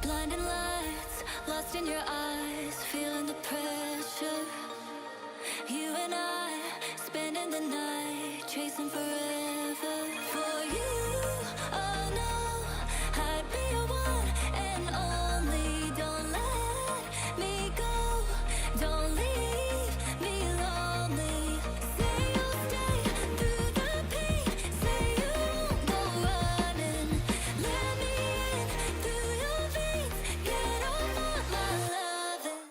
Blinding lights, lost in your eyes, feeling the pressure. You and I, spending the night, chasing forever. For you, oh no, I'd be your one and only. Don't let me go, don't leave me lonely. Say you'll stay through the pain, say you won't go running. Let me in through your veins, get off on my loving.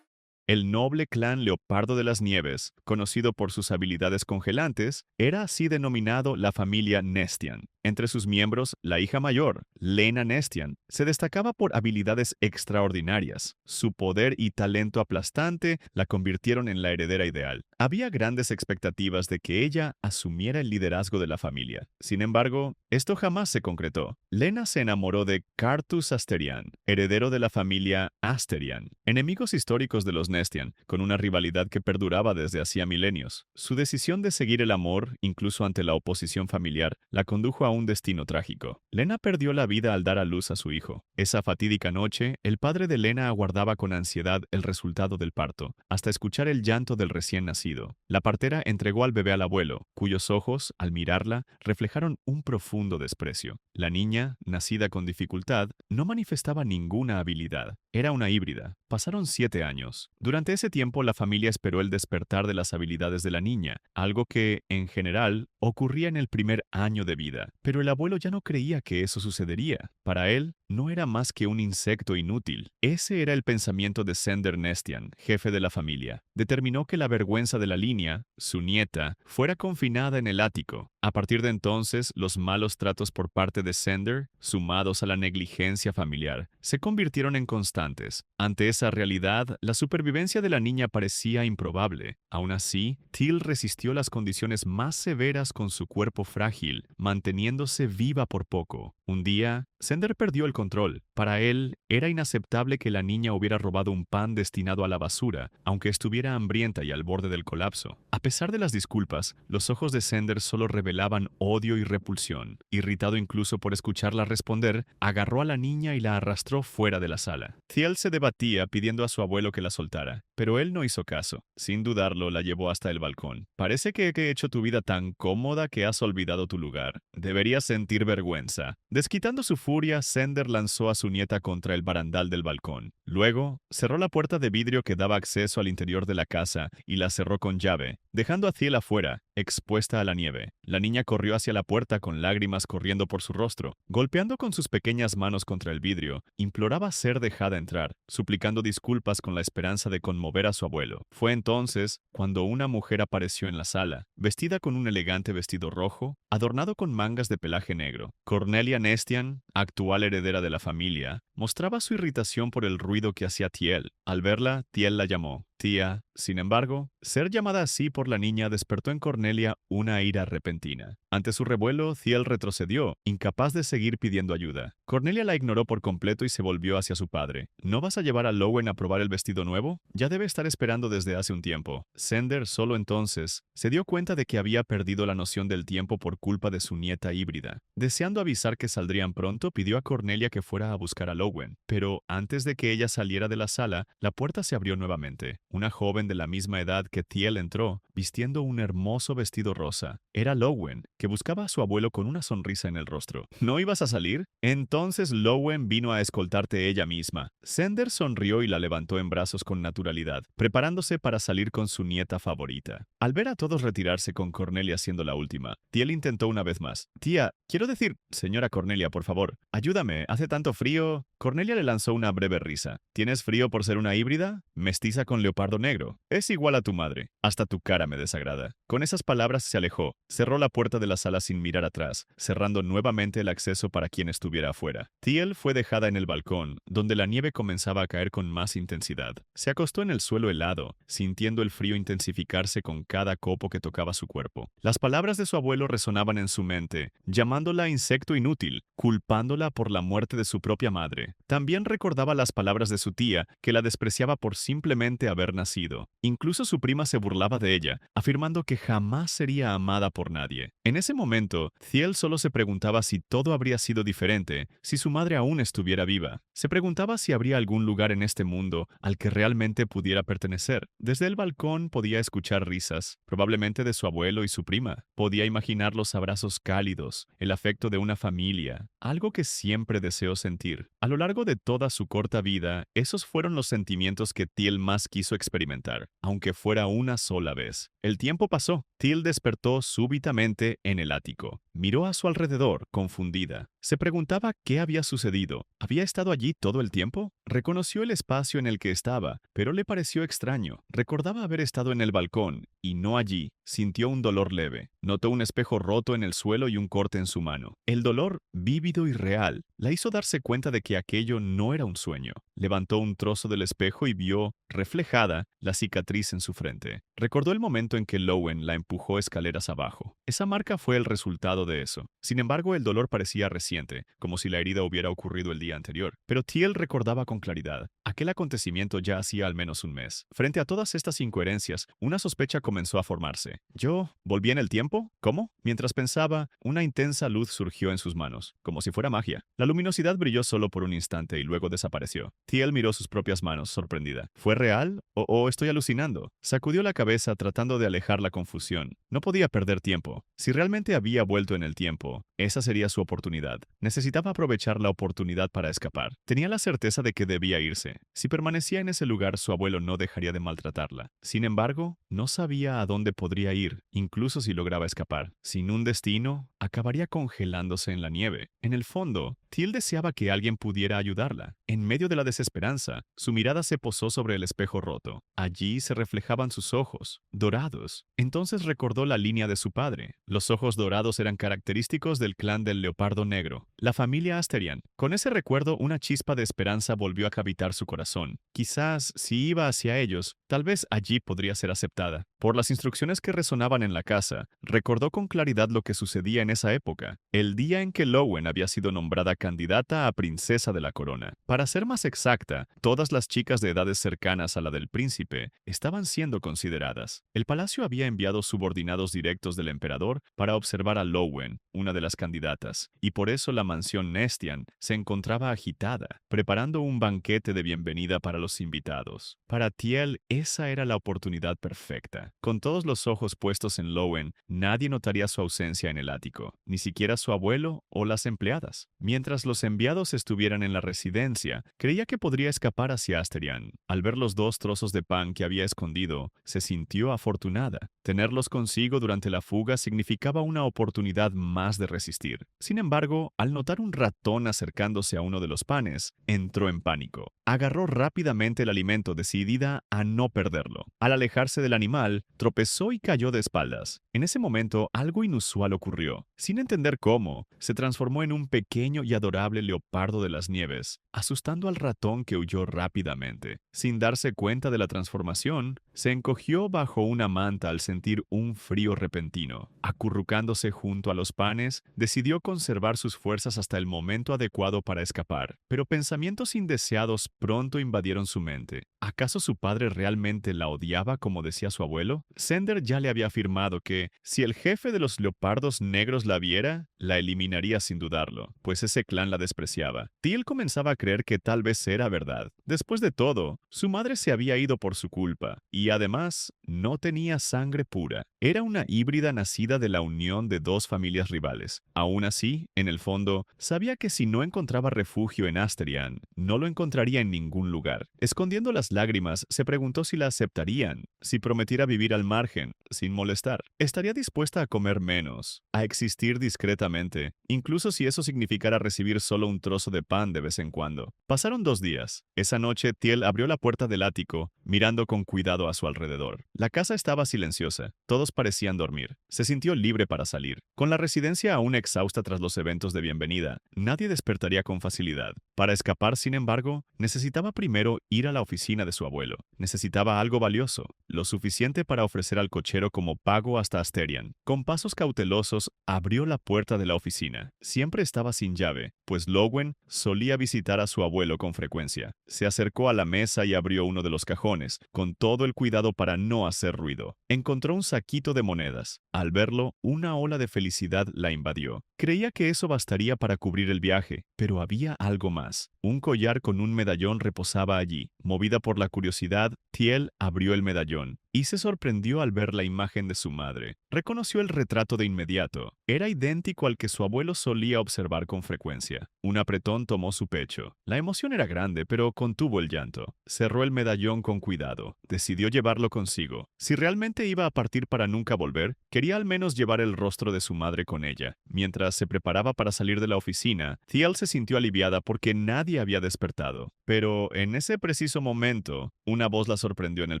El noble clan Leopardo de las Nieves, conocido por sus habilidades congelantes, era así denominado la familia Nestian. Entre sus miembros, la hija mayor, Lena Nestian, se destacaba por habilidades extraordinarias. Su poder y talento aplastante la convirtieron en la heredera ideal. Había grandes expectativas de que ella asumiera el liderazgo de la familia. Sin embargo, esto jamás se concretó. Lena se enamoró de Cartus Asterian, heredero de la familia Asterian, enemigos históricos de los Nestian, con una rivalidad que perduraba desde hacía milenios. Su decisión de seguir el amor, incluso ante la oposición familiar, la condujo a un destino trágico. Lena perdió la vida al dar a luz a su hijo. Esa fatídica noche, el padre de Lena aguardaba con ansiedad el resultado del parto, hasta escuchar el llanto del recién nacido. La partera entregó al bebé al abuelo, cuyos ojos, al mirarla, reflejaron un profundo desprecio. La niña, nacida con dificultad, no manifestaba ninguna habilidad. Era una híbrida. Pasaron 7 años. Durante ese tiempo, la familia esperó el despertar de las habilidades de la niña, algo que, en general, ocurría en el primer año de vida. Pero el abuelo ya no creía que eso sucedería. Para él, no era más que un insecto inútil. Ese era el pensamiento de Sender Nestian, jefe de la familia. Determinó que la vergüenza de la línea, su nieta, fuera confinada en el ático. A partir de entonces, los malos tratos por parte de Sender, sumados a la negligencia familiar, se convirtieron en constantes. Ante esa realidad, la supervivencia de la niña parecía improbable. Aún así, Teal resistió las condiciones más severas con su cuerpo frágil, manteniéndose viva por poco. Un día, Sender perdió el control. Para él, era inaceptable que la niña hubiera robado un pan destinado a la basura, aunque estuviera hambrienta y al borde del colapso. A pesar de las disculpas, los ojos de Sender solo revelaban odio y repulsión. Irritado incluso por escucharla responder, agarró a la niña y la arrastró fuera de la sala. Thiel se debatía pidiendo a su abuelo que la soltara, pero él no hizo caso. Sin dudarlo, la llevó hasta el balcón. Parece que he hecho tu vida tan cómoda que has olvidado tu lugar. Deberías sentir vergüenza. Desquitando su furia, Sender lanzó a su nieta contra el barandal del balcón. Luego, cerró la puerta de vidrio que daba acceso al interior de la casa y la cerró con llave, dejando a Thiel afuera, expuesta a la nieve. La niña corrió hacia la puerta con lágrimas corriendo por su rostro. Golpeando con sus pequeñas manos contra el vidrio, imploraba ser dejada entrar, suplicando disculpas con la esperanza de conmover a su abuelo. Fue entonces cuando una mujer apareció en la sala, vestida con un elegante vestido rojo, adornado con mangas de pelaje negro. Cornelia Nestian, actual heredera de la familia, mostraba su irritación por el ruido que hacía Thiel. Al verla, Thiel la llamó tía. Sin embargo, ser llamada así por la niña despertó en Cornelia una ira repentina. Ante su revuelo, Thiel retrocedió, incapaz de seguir pidiendo ayuda. Cornelia la ignoró por completo y se volvió hacia su padre. ¿No vas a llevar a Lowen a probar el vestido nuevo? Ya debe estar esperando desde hace un tiempo. Sender solo entonces se dio cuenta de que había perdido la noción del tiempo por culpa de su nieta híbrida. Deseando avisar que saldrían pronto, pidió a Cornelia que fuera a buscar a Lowen. Pero antes de que ella saliera de la sala, la puerta se abrió nuevamente. Una joven de la misma edad que Thiel entró, vistiendo un hermoso vestido rosa. Era Lowen, que buscaba a su abuelo con una sonrisa en el rostro. ¿No ibas a salir? Entonces Lowen vino a escoltarte ella misma. Sender sonrió y la levantó en brazos con naturalidad, preparándose para salir con su nieta favorita. Al ver a todos retirarse con Cornelia siendo la última, Thiel intentó una vez más. Tía, quiero decir, señora Cornelia, por favor, ayúdame, hace tanto frío. Cornelia le lanzó una breve risa. ¿Tienes frío por ser una híbrida? Mestiza con leopardo negro. Es igual a tu madre. Hasta tu cara me desagrada. Con esas palabras se alejó, cerró la puerta de la sala sin mirar atrás, cerrando nuevamente el acceso para quien estuviera afuera. Teal fue dejada en el balcón, donde la nieve comenzaba a caer con más intensidad. Se acostó en el suelo helado, sintiendo el frío intensificarse con cada copo que tocaba su cuerpo. Las palabras de su abuelo resonaban en su mente, llamándola insecto inútil, culpándola por la muerte de su propia madre. También recordaba las palabras de su tía, que la despreciaba por simplemente haber nacido. Incluso su prima se burlaba de ella, afirmando que jamás sería amada por nadie. En ese momento, Thiel solo se preguntaba si todo habría sido diferente, si su madre aún estuviera viva. Se preguntaba si habría algún lugar en este mundo al que realmente pudiera pertenecer. Desde el balcón podía escuchar risas, probablemente de su abuelo y su prima. Podía imaginar los abrazos cálidos, el afecto de una familia, algo que siempre deseó sentir. A lo largo de toda su corta vida, esos fueron los sentimientos que Thiel más quiso experimentar, aunque fuera una sola vez. El tiempo pasó. Thiel despertó súbitamente en el ático. Miró a su alrededor, confundida. Se preguntaba qué había sucedido. ¿Había estado allí todo el tiempo? Reconoció el espacio en el que estaba, pero le pareció extraño. Recordaba haber estado en el balcón, y no allí. Sintió un dolor leve. Notó un espejo roto en el suelo y un corte en su mano. El dolor, vívido y real, la hizo darse cuenta de que aquello no era un sueño. Levantó un trozo del espejo y vio, reflejada, la cicatriz en su frente. Recordó el momento en que Lowen la empujó escaleras abajo. Esa marca fue el resultado de eso. Sin embargo, el dolor parecía reciente, como si la herida hubiera ocurrido el día anterior. Pero Thiel recordaba con claridad. Aquel acontecimiento ya hacía al menos un mes. Frente a todas estas incoherencias, una sospecha comenzó a formarse. ¿Yo volví en el tiempo? ¿Cómo? Mientras pensaba, una intensa luz surgió en sus manos, como si fuera magia. La luminosidad brilló solo por un instante y luego desapareció. Thiel miró sus propias manos, sorprendida. ¿Fue real? ¿O estoy alucinando? Sacudió la cabeza tratando de alejar la confusión. No podía perder tiempo. Si realmente había vuelto en el tiempo, esa sería su oportunidad. Necesitaba aprovechar la oportunidad para escapar. Tenía la certeza de que debía irse. Si permanecía en ese lugar, su abuelo no dejaría de maltratarla. Sin embargo, no sabía a dónde podría ir, incluso si lograba escapar. Sin un destino, acabaría congelándose en la nieve. En el fondo, Thiel deseaba que alguien pudiera ayudarla. En medio de la desesperanza, su mirada se posó sobre el espejo roto. Allí se reflejaban sus ojos, dorados. Entonces recordó la línea de su padre. Los ojos dorados eran característicos del clan del Leopardo Negro, la familia Asterian. Con ese recuerdo, una chispa de esperanza volvió a cavitar su corazón. Quizás, si iba hacia ellos, tal vez allí podría ser aceptada. Por las instrucciones que resonaban en la casa, recordó con claridad lo que sucedía en esa época, el día en que Lowen había sido nombrada candidata a princesa de la corona. Para ser más exacta, todas las chicas de edades cercanas a la del príncipe estaban siendo consideradas. El palacio había enviado subordinados directos del emperador para observar a Lowen, una de las candidatas, y por eso la mansión Nestian se encontraba agitada, preparando un banquete de bienvenida para los invitados. Para Thiel, esa era la oportunidad perfecta. Con todos los ojos puestos en Lowen, nadie notaría su ausencia en el ático, ni siquiera su abuelo o las empleadas. Mientras los enviados estuvieran en la residencia, creía que podría escapar hacia Asterian. Al ver los 2 trozos de pan que había escondido, se sintió afortunada. Tenerlos consigo durante la fuga significaba una oportunidad más de resistir. Sin embargo, al notar un ratón acercándose a uno de los panes, entró en pánico. Agarró rápidamente el alimento, decidida a no perderlo. Al alejarse del animal, tropezó y cayó de espaldas. En ese momento, algo inusual ocurrió. Sin entender cómo, se transformó en un pequeño y adorable leopardo de las nieves, asustando al ratón, que huyó rápidamente. Sin darse cuenta de la transformación, se encogió bajo una manta al sentir un frío repentino. Acurrucándose junto a los panes, decidió conservar sus fuerzas hasta el momento adecuado para escapar. Pero pensamientos indeseados pronto invadieron su mente. ¿Acaso su padre realmente la odiaba como decía su abuelo? Sender ya le había afirmado que, si el jefe de los leopardos negros la viera, la eliminaría sin dudarlo, pues ese clan la despreciaba. Thiel comenzaba a creer que tal vez era verdad. Después de todo, su madre se había ido por su culpa, y además, no tenía sangre pura. Era una híbrida nacida de la unión de 2 familias rivales. Aún así, en el fondo, sabía que si no encontraba refugio en Asterian, no lo encontraría en ningún lugar. Escondiendo las lágrimas, se preguntó si la aceptarían, si prometiera vivir al margen, sin molestar. Estaría dispuesta a comer menos, a existir discretamente, incluso si eso significara recibir recibir solo un trozo de pan de vez en cuando. Pasaron 2 días. Esa noche, Thiel abrió la puerta del ático, mirando con cuidado a su alrededor. La casa estaba silenciosa. Todos parecían dormir. Se sintió libre para salir. Con la residencia aún exhausta tras los eventos de bienvenida, nadie despertaría con facilidad. Para escapar, sin embargo, necesitaba primero ir a la oficina de su abuelo. Necesitaba algo valioso, lo suficiente para ofrecer al cochero como pago hasta Asterian. Con pasos cautelosos, abrió la puerta de la oficina. Siempre estaba sin llave, pues Lowen solía visitar a su abuelo con frecuencia. Se acercó a la mesa y abrió uno de los cajones, con todo el cuidado para no hacer ruido. Encontró un saquito de monedas. Al verlo, una ola de felicidad la invadió. Creía que eso bastaría para cubrir el viaje, pero había algo más. Un collar con un medallón reposaba allí. Movida por la curiosidad, Thiel abrió el medallón y se sorprendió al ver la imagen de su madre. Reconoció el retrato de inmediato. Era idéntico al que su abuelo solía observar con frecuencia. Un apretón tomó su pecho. La emoción era grande, pero contuvo el llanto. Cerró el medallón con cuidado. Decidió llevarlo consigo. Si realmente iba a partir para nunca volver, quería al menos llevar el rostro de su madre con ella. Mientras se preparaba para salir de la oficina, Thiel se sintió aliviada porque nadie había despertado. Pero en ese preciso momento, una voz la sorprendió en el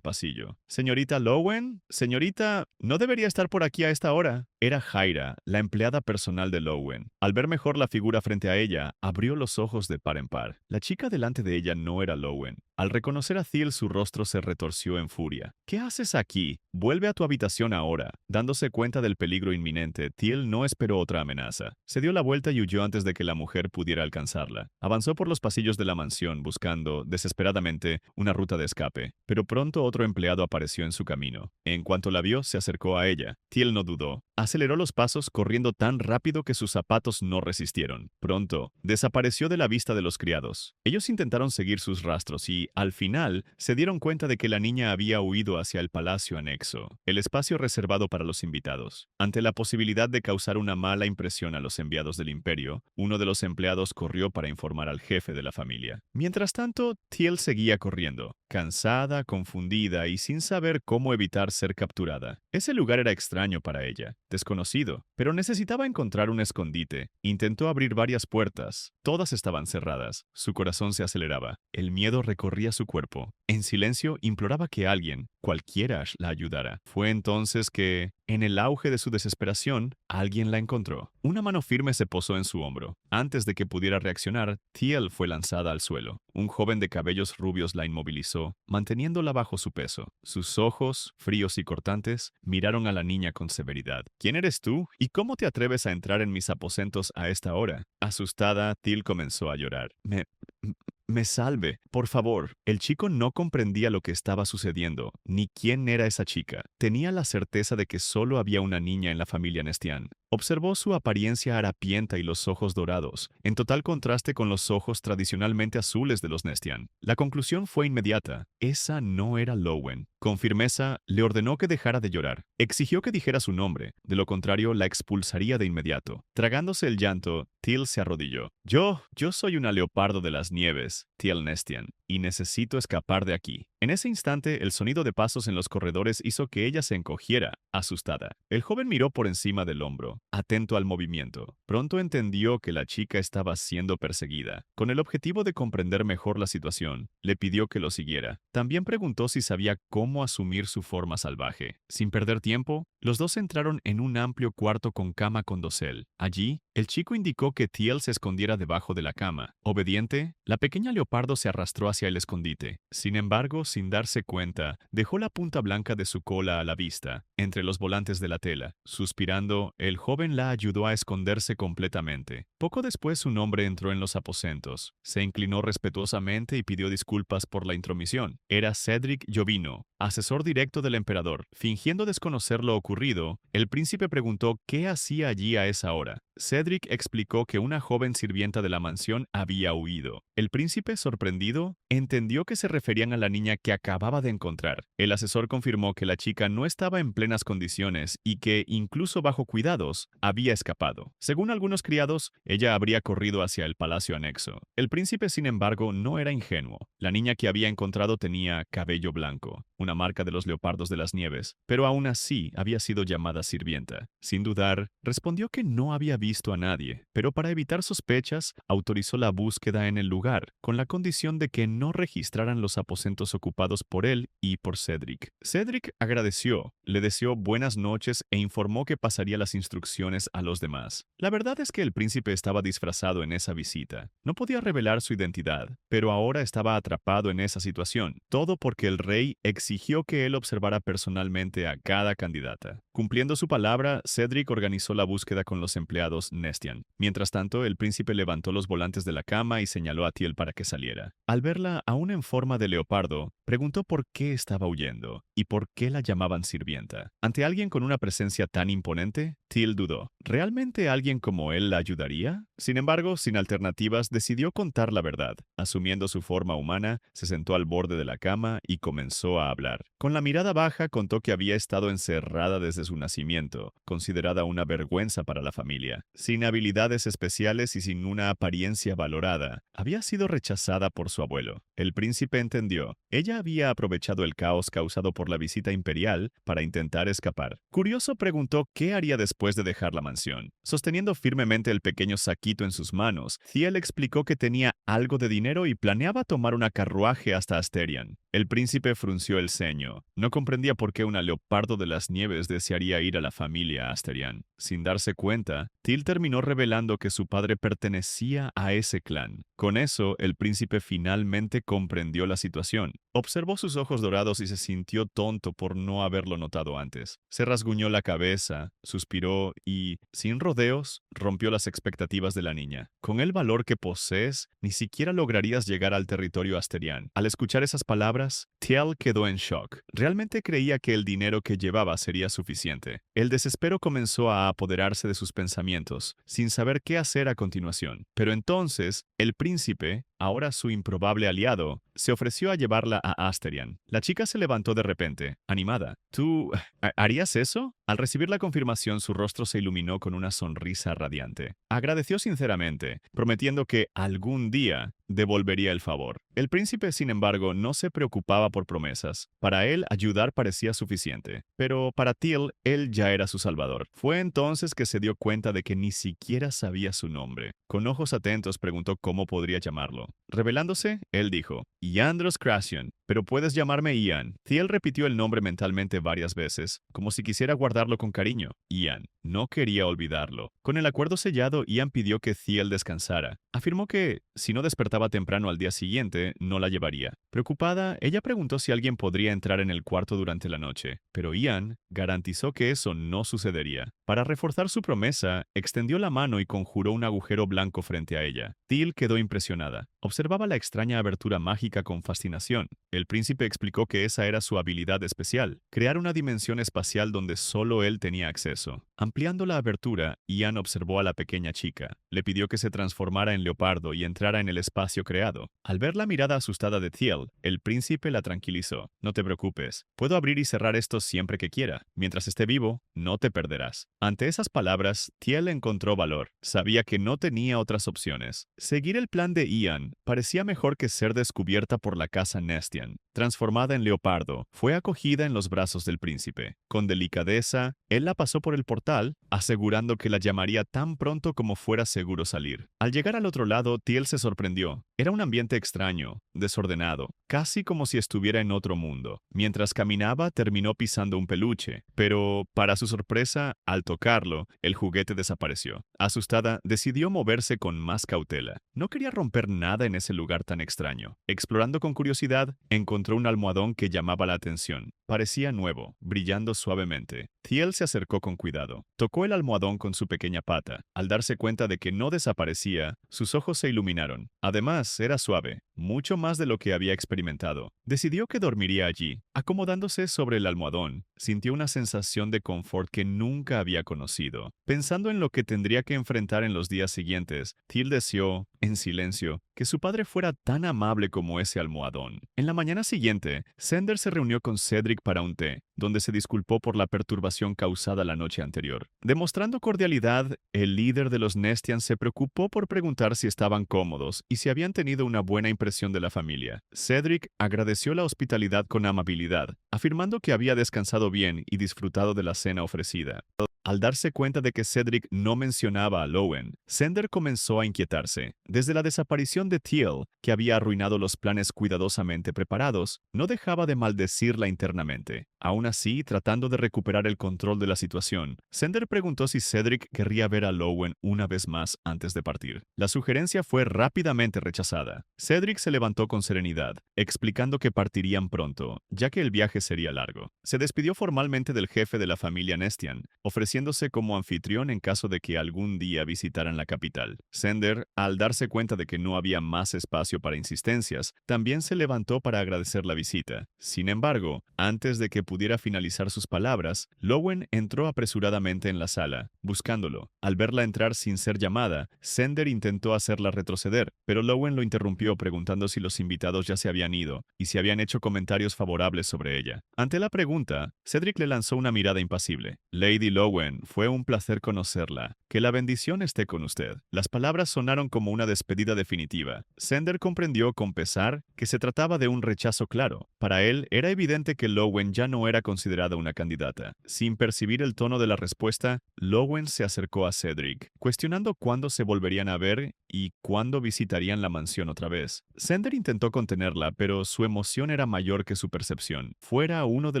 pasillo. «Señorita Lowen, señorita, no debería estar por aquí a esta hora». Era Jaira, la empleada personal de Lowen. Al ver mejor la figura frente a ella, abrió los ojos de par en par. La chica delante de ella no era Lowen. Al reconocer a Thiel, su rostro se retorció en furia. «¿Qué haces aquí? Vuelve a tu habitación ahora». Dándose cuenta del peligro inminente, Thiel no esperó otra amenaza. Se dio la vuelta y huyó antes de que la mujer pudiera alcanzarla. Avanzó por los pasillos de la mansión buscando, desesperadamente, una ruta de escape. Pero pronto otro empleado apareció en su camino. En cuanto la vio, se acercó a ella. Thiel no dudó. Aceleró los pasos corriendo tan rápido que sus zapatos no resistieron. Pronto, desapareció de la vista de los criados. Ellos intentaron seguir sus rastros y, al final, se dieron cuenta de que la niña había huido hacia el palacio anexo, el espacio reservado para los invitados. Ante la posibilidad de causar una mala impresión a los enviados del imperio, uno de los empleados corrió para informar al jefe de la familia. Mientras tanto, Thiel seguía corriendo, cansada, confundida y sin saber cómo evitar ser capturada. Ese lugar era extraño para ella, desconocido, pero necesitaba encontrar un escondite. Intentó abrir varias puertas. Todas estaban cerradas. Su corazón se aceleraba. El miedo recorría su cuerpo. En silencio, imploraba que alguien, cualquiera, la ayudara. Fue entonces que, en el auge de su desesperación, alguien la encontró. Una mano firme se posó en su hombro. Antes de que pudiera reaccionar, Thiel fue lanzada al suelo. Un joven de cabellos rubios la inmovilizó, manteniéndola bajo su peso. Sus ojos, fríos y cortantes, miraron a la niña con severidad. «¿Quién eres tú? ¿Y cómo te atreves a entrar en mis aposentos a esta hora?» Asustada, Thiel comenzó a llorar. Me salve, por favor». El chico no comprendía lo que estaba sucediendo, ni quién era esa chica. Tenía la certeza de que solo había una niña en la familia Nestian. Observó su apariencia harapienta y los ojos dorados, en total contraste con los ojos tradicionalmente azules de los Nestian. La conclusión fue inmediata. Esa no era Lowen. Con firmeza, le ordenó que dejara de llorar. Exigió que dijera su nombre, de lo contrario la expulsaría de inmediato. Tragándose el llanto, Thiel se arrodilló. Yo soy una leopardo de las nieves, Thiel Nestian, y necesito escapar de aquí». En ese instante, el sonido de pasos en los corredores hizo que ella se encogiera, asustada. El joven miró por encima del hombro, atento al movimiento. Pronto entendió que la chica estaba siendo perseguida. Con el objetivo de comprender mejor la situación, le pidió que lo siguiera. También preguntó si sabía cómo asumir su forma salvaje. Sin perder tiempo, los dos entraron en un amplio cuarto con cama con dosel. Allí, el chico indicó que Thiel se escondiera debajo de la cama. Obediente, la pequeña leopardo se arrastró hacia el escondite. Sin embargo, sin darse cuenta, dejó la punta blanca de su cola a la vista, entre los volantes de la tela. Suspirando, el joven la ayudó a esconderse completamente. Poco después un hombre entró en los aposentos. Se inclinó respetuosamente y pidió disculpas por la intromisión. Era Cedric Jovino, asesor directo del emperador. Fingiendo desconocer lo ocurrido, el príncipe preguntó qué hacía allí a esa hora. Cedric explicó que una joven sirvienta de la mansión había huido. El príncipe, sorprendido, entendió que se referían a la niña que acababa de encontrar. El asesor confirmó que la chica no estaba en plenas condiciones y que, incluso bajo cuidados, había escapado. Según algunos criados, ella habría corrido hacia el palacio anexo. El príncipe, sin embargo, no era ingenuo. La niña que había encontrado tenía cabello blanco. una marca de los leopardos de las nieves, pero aún así había sido llamada sirvienta. Sin dudar, respondió que no había visto a nadie, pero para evitar sospechas, autorizó la búsqueda en el lugar, con la condición de que no registraran los aposentos ocupados por él y por Cedric. Cedric agradeció, le deseó buenas noches e informó que pasaría las instrucciones a los demás. La verdad es que el príncipe estaba disfrazado en esa visita. No podía revelar su identidad, pero ahora estaba atrapado en esa situación, todo porque el rey exigió que él observara personalmente a cada candidata. Cumpliendo su palabra, Cedric organizó la búsqueda con los empleados Nestian. Mientras tanto, el príncipe levantó los volantes de la cama y señaló a Tiel para que saliera. Al verla aún en forma de leopardo, preguntó por qué estaba huyendo y por qué la llamaban sirvienta. Ante alguien con una presencia tan imponente, Tiel dudó. ¿Realmente alguien como él la ayudaría? Sin embargo, sin alternativas, decidió contar la verdad. Asumiendo su forma humana, se sentó al borde de la cama y comenzó a hablar. Con la mirada baja contó que había estado encerrada desde su nacimiento, considerada una vergüenza para la familia. Sin habilidades especiales y sin una apariencia valorada, había sido rechazada por su abuelo. El príncipe entendió. Ella había aprovechado el caos causado por la visita imperial para intentar escapar. Curioso, preguntó qué haría después de dejar la mansión. Sosteniendo firmemente el pequeño saquito en sus manos, Thiel explicó que tenía algo de dinero y planeaba tomar una carruaje hasta Asterion. El príncipe frunció el ceño. No comprendía por qué una leopardo de las nieves desearía ir a la familia Asterion. Sin darse cuenta, Thiel terminó revelando que su padre pertenecía a ese clan. Con eso, el príncipe finalmente comprendió la situación. Observó sus ojos dorados y se sintió tonto por no haberlo notado antes. Se rasguñó la cabeza, suspiró y, sin rodeos, rompió las expectativas de la niña. Con el valor que posees, ni siquiera lograrías llegar al territorio asterian. Al escuchar esas palabras, Thiel quedó en shock. Realmente creía que el dinero que llevaba sería suficiente. El desespero comenzó a apoderarse de sus pensamientos, sin saber qué hacer a continuación. Pero entonces, el príncipe, ahora su improbable aliado, se ofreció a llevarla a Asterion. La chica se levantó de repente, animada. ¿Tú harías eso? Al recibir la confirmación, su rostro se iluminó con una sonrisa radiante. Agradeció sinceramente, prometiendo que algún día devolvería el favor. El príncipe, sin embargo, no se preocupaba por promesas. Para él, ayudar parecía suficiente. Pero para Thiel, él ya era su salvador. Fue entonces que se dio cuenta de que ni siquiera sabía su nombre. Con ojos atentos preguntó cómo podría llamarlo. Revelándose, él dijo, Iandros Crasion, pero puedes llamarme Ian. Thiel repitió el nombre mentalmente varias veces, como si quisiera guardarlo con cariño. Ian. No quería olvidarlo. Con el acuerdo sellado, Ian pidió que Thiel descansara. Afirmó que, si no despertaba temprano al día siguiente, no la llevaría. Preocupada, ella preguntó si alguien podría entrar en el cuarto durante la noche, pero Ian garantizó que eso no sucedería. Para reforzar su promesa, extendió la mano y conjuró un agujero blanco frente a ella. Thiel quedó impresionada. Observaba la extraña abertura mágica con fascinación. El príncipe explicó que esa era su habilidad especial, crear una dimensión espacial donde solo él tenía acceso. Ampliando la abertura, Ian observó a la pequeña chica. Le pidió que se transformara en leopardo y entrara en el espacio creado. Al ver la mirada asustada de Thiel, el príncipe la tranquilizó. No te preocupes, puedo abrir y cerrar esto siempre que quiera. Mientras esté vivo, no te perderás. Ante esas palabras, Thiel encontró valor. Sabía que no tenía otras opciones. Seguir el plan de Ian parecía mejor que ser descubierta por la casa Nestian. Transformada en leopardo, fue acogida en los brazos del príncipe. Con delicadeza, él la pasó por el portal, asegurando que la llamaría tan pronto como fuera seguro salir. Al llegar al otro lado, Thiel se sorprendió. Era un ambiente extraño, desordenado, casi como si estuviera en otro mundo. Mientras caminaba, terminó pisando un peluche, pero, para su sorpresa, al tocarlo, el juguete desapareció. Asustada, decidió moverse con más cautela. No quería romper nada en ese lugar tan extraño. Explorando con curiosidad, encontró un almohadón que llamaba la atención. Parecía nuevo, brillando suavemente. Thiel se acercó con cuidado. Tocó el almohadón con su pequeña pata. Al darse cuenta de que no desaparecía, sus ojos se iluminaron. Además, era suave, mucho más de lo que había experimentado. Decidió que dormiría allí. Acomodándose sobre el almohadón, sintió una sensación de confort que nunca había conocido. Pensando en lo que tendría que enfrentar en los días siguientes, Thiel deseó, en silencio, que su padre fuera tan amable como ese almohadón. En la mañana siguiente, Sender se reunió con Cedric Cedric para un té, donde se disculpó por la perturbación causada la noche anterior. Demostrando cordialidad, el líder de los Nestian se preocupó por preguntar si estaban cómodos y si habían tenido una buena impresión de la familia. Cedric agradeció la hospitalidad con amabilidad, afirmando que había descansado bien y disfrutado de la cena ofrecida. Al darse cuenta de que Cedric no mencionaba a Lowen, Sender comenzó a inquietarse. Desde la desaparición de Teal, que había arruinado los planes cuidadosamente preparados, no dejaba de maldecirla internamente. Aún así, tratando de recuperar el control de la situación, Sender preguntó si Cedric querría ver a Lowen una vez más antes de partir. La sugerencia fue rápidamente rechazada. Cedric se levantó con serenidad, explicando que partirían pronto, ya que el viaje sería largo. Se despidió formalmente del jefe de la familia Nestian, ofreciéndose como anfitrión en caso de que algún día visitaran la capital. Sender, al darse cuenta de que no había más espacio para insistencias, también se levantó para agradecer la visita. Sin embargo, antes de que pudiera finalizar sus palabras, Lowen entró apresuradamente en la sala, buscándolo. Al verla entrar sin ser llamada, Sender intentó hacerla retroceder, pero Lowen lo interrumpió preguntando si los invitados ya se habían ido y si habían hecho comentarios favorables sobre ella. Ante la pregunta, Cedric le lanzó una mirada impasible. Lady Lowen, fue un placer conocerla. Que la bendición esté con usted. Las palabras sonaron como una despedida definitiva. Sender comprendió con pesar que se trataba de un rechazo claro. Para él, era evidente que Lowen ya no era considerada una candidata. Sin percibir el tono de la respuesta, Lowen se acercó a Cedric, cuestionando cuándo se volverían a ver y cuándo visitarían la mansión otra vez. Sender intentó contenerla, pero su emoción era mayor que su percepción. Fuera, uno de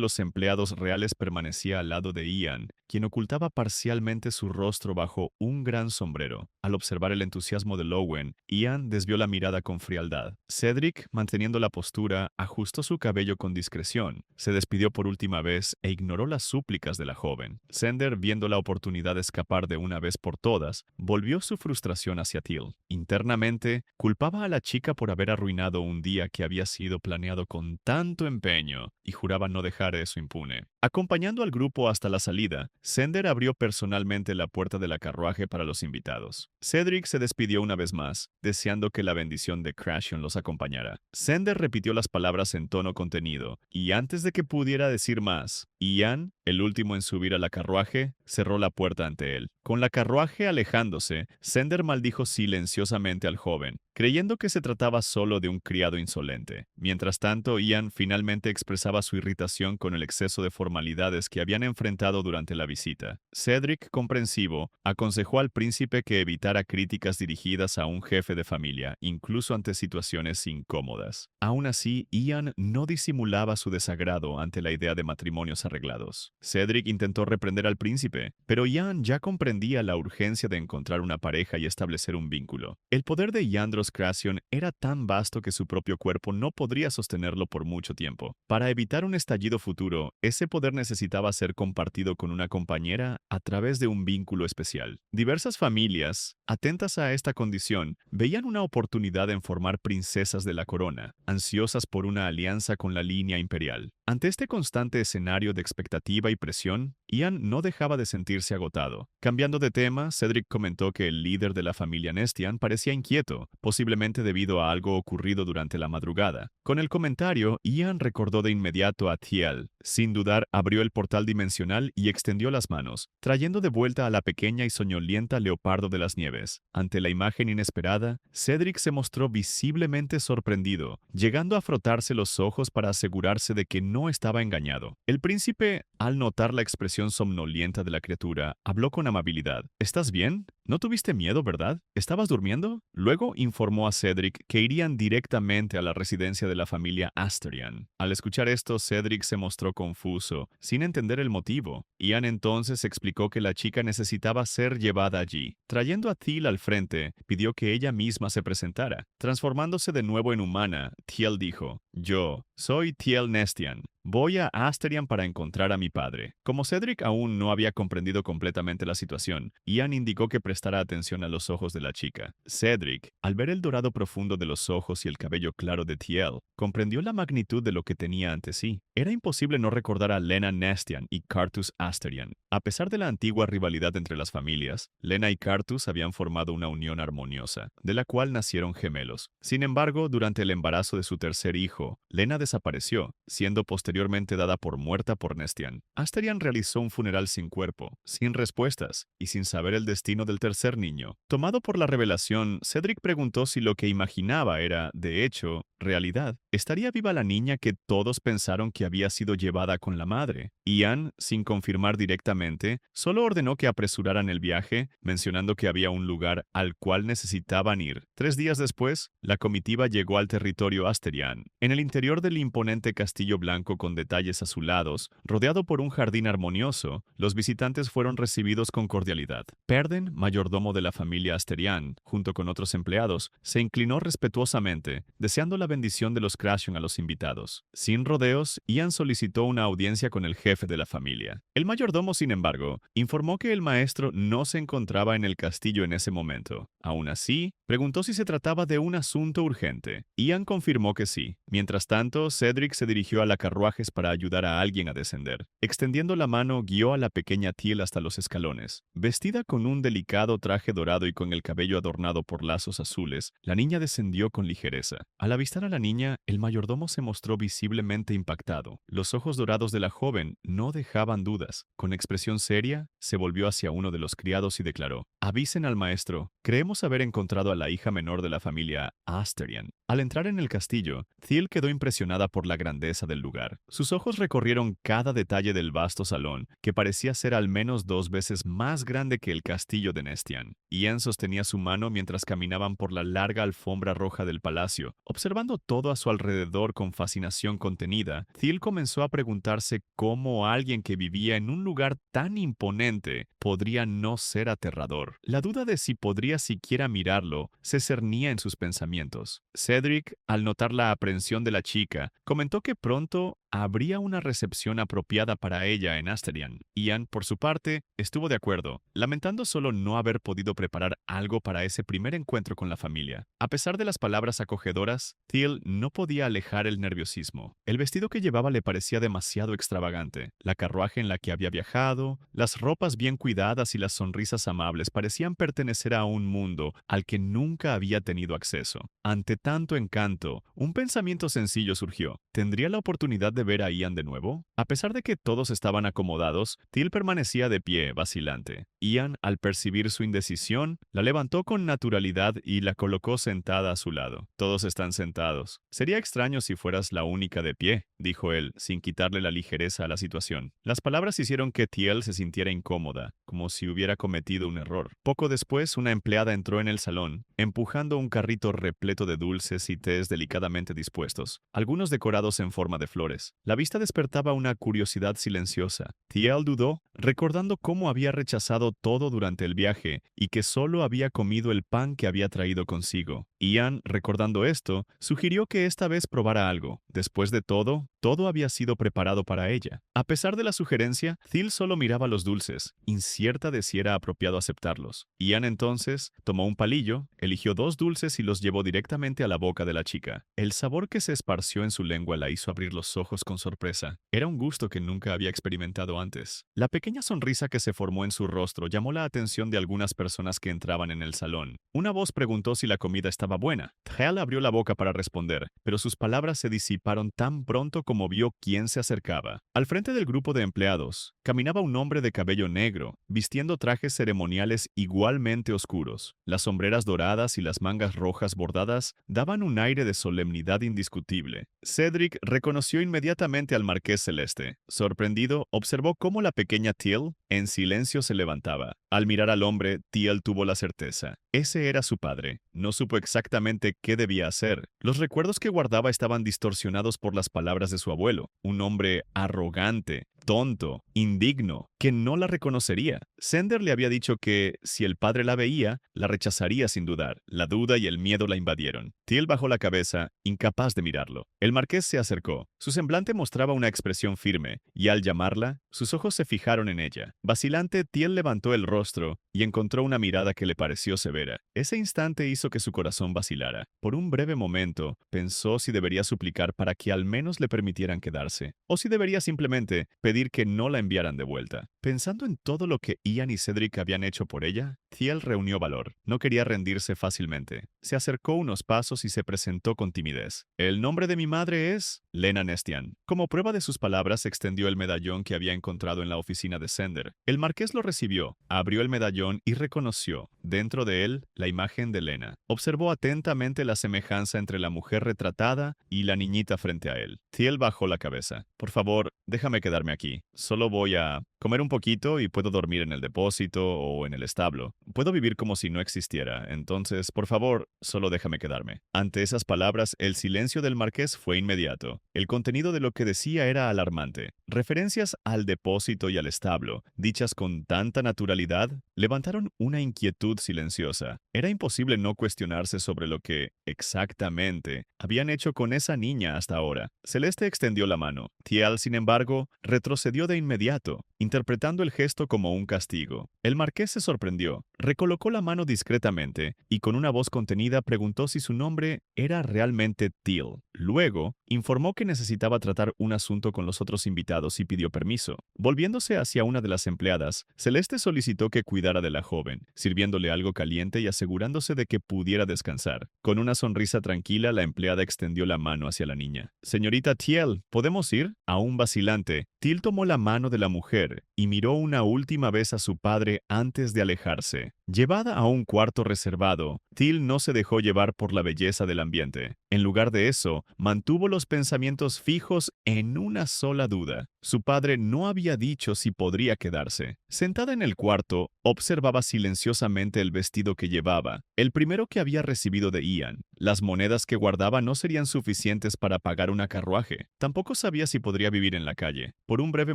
los empleados reales permanecía al lado de Ian, quien ocultaba parcialmente su rostro bajo un gran sombrero. Al observar el entusiasmo de Lowen, Ian desvió la mirada con frialdad. Cedric, manteniendo la postura, ajustó su cabello con discreción, se despidió por última vez e ignoró las súplicas de la joven. Sender, viendo la oportunidad de escapar de una vez por todas, volvió su frustración hacia Teal. Internamente, culpaba a la chica por haber arruinado un día que había sido planeado con tanto empeño y juraba no dejar eso impune. Acompañando al grupo hasta la salida, Sender abrió personalmente la puerta de la carruaje para los invitados. Cedric se despidió una vez más, deseando que la bendición de Crashion los acompañara. Sender repitió las palabras en tono contenido, y antes de que pudiera decir más, Ian, el último en subir a la carruaje, cerró la puerta ante él. Con la carruaje alejándose, Sender maldijo silenciosamente al joven, creyendo que se trataba solo de un criado insolente. Mientras tanto, Ian finalmente expresaba su irritación con el exceso de formalidades que habían enfrentado durante la visita. Cedric, comprensivo, aconsejó al príncipe que evitara críticas dirigidas a un jefe de familia, incluso ante situaciones incómodas. Aún así, Ian no disimulaba su desagrado ante la idea de matrimonios arreglados. Cedric intentó reprender al príncipe, pero Ian ya comprendía la urgencia de encontrar una pareja y establecer un vínculo. El poder de Yandros Crashion era tan vasto que su propio cuerpo no podría sostenerlo por mucho tiempo. Para evitar un estallido futuro, ese poder necesitaba ser compartido con una compañera a través de un vínculo especial. Diversas familias, atentas a esta condición, veían una oportunidad en formar princesas de la corona, ansiosas por una alianza con la línea imperial. Ante este constante escenario de expectativa y presión, Ian no dejaba de sentirse agotado. Cambiando de tema, Cedric comentó que el líder de la familia Nestian parecía inquieto, posiblemente debido a algo ocurrido durante la madrugada. Con el comentario, Ian recordó de inmediato a Thiel. Sin dudar, abrió el portal dimensional y extendió las manos, trayendo de vuelta a la pequeña y soñolienta Leopardo de las Nieves. Ante la imagen inesperada, Cedric se mostró visiblemente sorprendido, llegando a frotarse los ojos para asegurarse de que no estaba engañado. El príncipe, al notar la expresión somnolienta de la criatura, habló con amabilidad. ¿Estás bien? No tuviste miedo, ¿verdad? ¿Estabas durmiendo? Luego informó a Cedric que irían directamente a la residencia de la familia Asterian. Al escuchar esto, Cedric se mostró confuso, sin entender el motivo. Ian entonces explicó que la chica necesitaba ser llevada allí. Trayendo a Thiel al frente, pidió que ella misma se presentara. Transformándose de nuevo en humana, Thiel dijo: «Yo soy Thiel Nestian. Voy a Asterian para encontrar a mi padre». Como Cedric aún no había comprendido completamente la situación, Ian indicó que prestara atención a los ojos de la chica. Cedric, al ver el dorado profundo de los ojos y el cabello claro de Thiel, comprendió la magnitud de lo que tenía ante sí. Era imposible no recordar a Lena Nestian y Cartus Asterian. A pesar de la antigua rivalidad entre las familias, Lena y Cartus habían formado una unión armoniosa, de la cual nacieron gemelos. Sin embargo, durante el embarazo de su tercer hijo, Lena desapareció, siendo posteriormente posteriormente dada por muerta por Nestian. Asterian realizó un funeral sin cuerpo, sin respuestas y sin saber el destino del tercer niño. Tomado por la revelación, Cedric preguntó si lo que imaginaba era, de hecho, realidad. ¿Estaría viva la niña que todos pensaron que había sido llevada con la madre? Ian, sin confirmar directamente, solo ordenó que apresuraran el viaje, mencionando que había un lugar al cual necesitaban ir. 3 días después, la comitiva llegó al territorio Asterian. En el interior del imponente castillo blanco con detalles azulados, rodeado por un jardín armonioso, los visitantes fueron recibidos con cordialidad. Perden, mayordomo de la familia Asterian, junto con otros empleados, se inclinó respetuosamente, deseando la bendición de los Crashion a los invitados. Sin rodeos, Ian solicitó una audiencia con el jefe de la familia. El mayordomo, sin embargo, informó que el maestro no se encontraba en el castillo en ese momento. Aún así, preguntó si se trataba de un asunto urgente. Ian confirmó que sí. Mientras tanto, Cedric se dirigió a la carruajes para ayudar a alguien a descender. Extendiendo la mano, guió a la pequeña Teal hasta los escalones. Vestida con un delicado traje dorado y con el cabello adornado por lazos azules, la niña descendió con ligereza. Al avistar a la niña, el mayordomo se mostró visiblemente impactado. Los ojos dorados de la joven no dejaban dudas. Con expresión seria, se volvió hacia uno de los criados y declaró: «Avisen al maestro. Creemos haber encontrado a la hija menor de la familia Asterian». Al entrar en el castillo, Teal quedó impresionada por la grandeza del lugar. Sus ojos recorrieron cada detalle del vasto salón, que parecía ser al menos 2 veces más grande que el castillo de Nestian. Ian sostenía su mano mientras caminaban por la larga alfombra roja del palacio. Observando todo a su alrededor con fascinación contenida, Teal comenzó a preguntarse cómo alguien que vivía en un lugar tan imponente podría no ser aterrador. La duda de si podría siquiera mirarlo se cernía en sus pensamientos. Cedric, al notar la aprensión de la chica, comentó que pronto habría una recepción apropiada para ella en Asterian. Ian, por su parte, estuvo de acuerdo, lamentando solo no haber podido preparar algo para ese primer encuentro con la familia. A pesar de las palabras acogedoras, Teal no podía alejar el nerviosismo. El vestido que llevaba le parecía demasiado extravagante. La carruaje en la que había viajado, las ropas bien cuidadas y las sonrisas amables parecían pertenecer a un mundo al que nunca había tenido acceso. Ante tanto encanto, un pensamiento sencillo surgió. ¿Tendría la oportunidad de ver a Ian de nuevo? A pesar de que todos estaban acomodados, Teal permanecía de pie, vacilante. Ian, al percibir su indecisión, la levantó con naturalidad y la colocó sentada a su lado. «Todos están sentados. Sería extraño si fueras la única de pie», dijo él, sin quitarle la ligereza a la situación. Las palabras hicieron que Teal se sintiera incómoda, como si hubiera cometido un error. Poco después, una empleada entró en el salón, empujando un carrito repleto de dulces y tés delicadamente dispuestos, algunos decorados en forma de flores. La vista despertaba una curiosidad silenciosa. Teal dudó, recordando cómo había rechazado todo durante el viaje y que solo había comido el pan que había traído consigo. Ian, recordando esto, sugirió que esta vez probara algo. Después de todo había sido preparado para ella. A pesar de la sugerencia, Teal solo miraba los dulces, incierta de si era apropiado aceptarlos. Ian entonces tomó un palillo, eligió 2 dulces y los llevó directamente a la boca de la chica. El sabor que se esparció en su lengua la hizo abrir los ojos con sorpresa. Era un gusto que nunca había experimentado antes. La pequeña sonrisa que se formó en su rostro llamó la atención de algunas personas que entraban en el salón. Una voz preguntó si la comida estaba buena. Teal abrió la boca para responder, pero sus palabras se disiparon tan pronto como vio quién se acercaba. Al frente del grupo de empleados, caminaba un hombre de cabello negro, vistiendo trajes ceremoniales igualmente oscuros. Las sombreras doradas y las mangas rojas bordadas daban un aire de solemnidad indiscutible. Cedric reconoció inmediatamente al Marqués Celeste. Sorprendido, observó cómo la pequeña Teal en silencio se levantaba. Al mirar al hombre, Teal tuvo la certeza. Ese era su padre. No supo exactamente qué debía hacer. Los recuerdos que guardaba estaban distorsionados por las palabras de su abuelo. Un hombre arrogante, tonto, indigno, que no la reconocería. Sender le había dicho que, si el padre la veía, la rechazaría sin dudar. La duda y el miedo la invadieron. Teal bajó la cabeza, incapaz de mirarlo. El marqués se acercó. Su semblante mostraba una expresión firme, y al llamarla, sus ojos se fijaron en ella. Vacilante, Teal levantó el rostro y encontró una mirada que le pareció severa. Ese instante hizo que su corazón vacilara. Por un breve momento, pensó si debería suplicar para que al menos le permitieran quedarse, o si debería simplemente pedir que no la enviaran de vuelta. Pensando en todo lo que Ian y Cedric habían hecho por ella, Thiel reunió valor. No quería rendirse fácilmente. Se acercó unos pasos y se presentó con timidez. «El nombre de mi madre es Lena Nestian». Como prueba de sus palabras, extendió el medallón que había encontrado en la oficina de Sender. El marqués lo recibió, abrió el medallón y reconoció, dentro de él, la imagen de Lena. Observó atentamente la semejanza entre la mujer retratada y la niñita frente a él. Thiel bajó la cabeza. «Por favor, déjame quedarme aquí. Solo voy a comer un poquito y puedo dormir en el depósito o en el establo. Puedo vivir como si no existiera, entonces, por favor, solo déjame quedarme». Ante esas palabras, el silencio del marqués fue inmediato. El contenido de lo que decía era alarmante. Referencias al depósito y al establo, dichas con tanta naturalidad, levantaron una inquietud silenciosa. Era imposible no cuestionarse sobre lo que, exactamente, habían hecho con esa niña hasta ahora. Celeste extendió la mano. Thiel, sin embargo, retrocedió de inmediato, interpretando el gesto como un castigo. El marqués se sorprendió, recolocó la mano discretamente y con una voz contenida preguntó si su nombre era realmente Thiel. Luego, informó que necesitaba tratar un asunto con los otros invitados y pidió permiso. Volviéndose hacia una de las empleadas, Celeste solicitó que cuidara de la joven, sirviéndole algo caliente y asegurándose de que pudiera descansar. Con una sonrisa tranquila, la empleada extendió la mano hacia la niña. «Señorita Thiel, ¿podemos ir?» Aún vacilante, Thiel tomó la mano de la mujer y miró una última vez a su padre antes de alejarse. Llevada a un cuarto reservado, Thiel no se dejó llevar por la belleza del ambiente. En lugar de eso, mantuvo los pensamientos fijos en una sola duda. Su padre no había dicho si podría quedarse. Sentada en el cuarto, observaba silenciosamente el vestido que llevaba, el primero que había recibido de Ian. Las monedas que guardaba no serían suficientes para pagar un carruaje. Tampoco sabía si podría vivir en la calle. Por un breve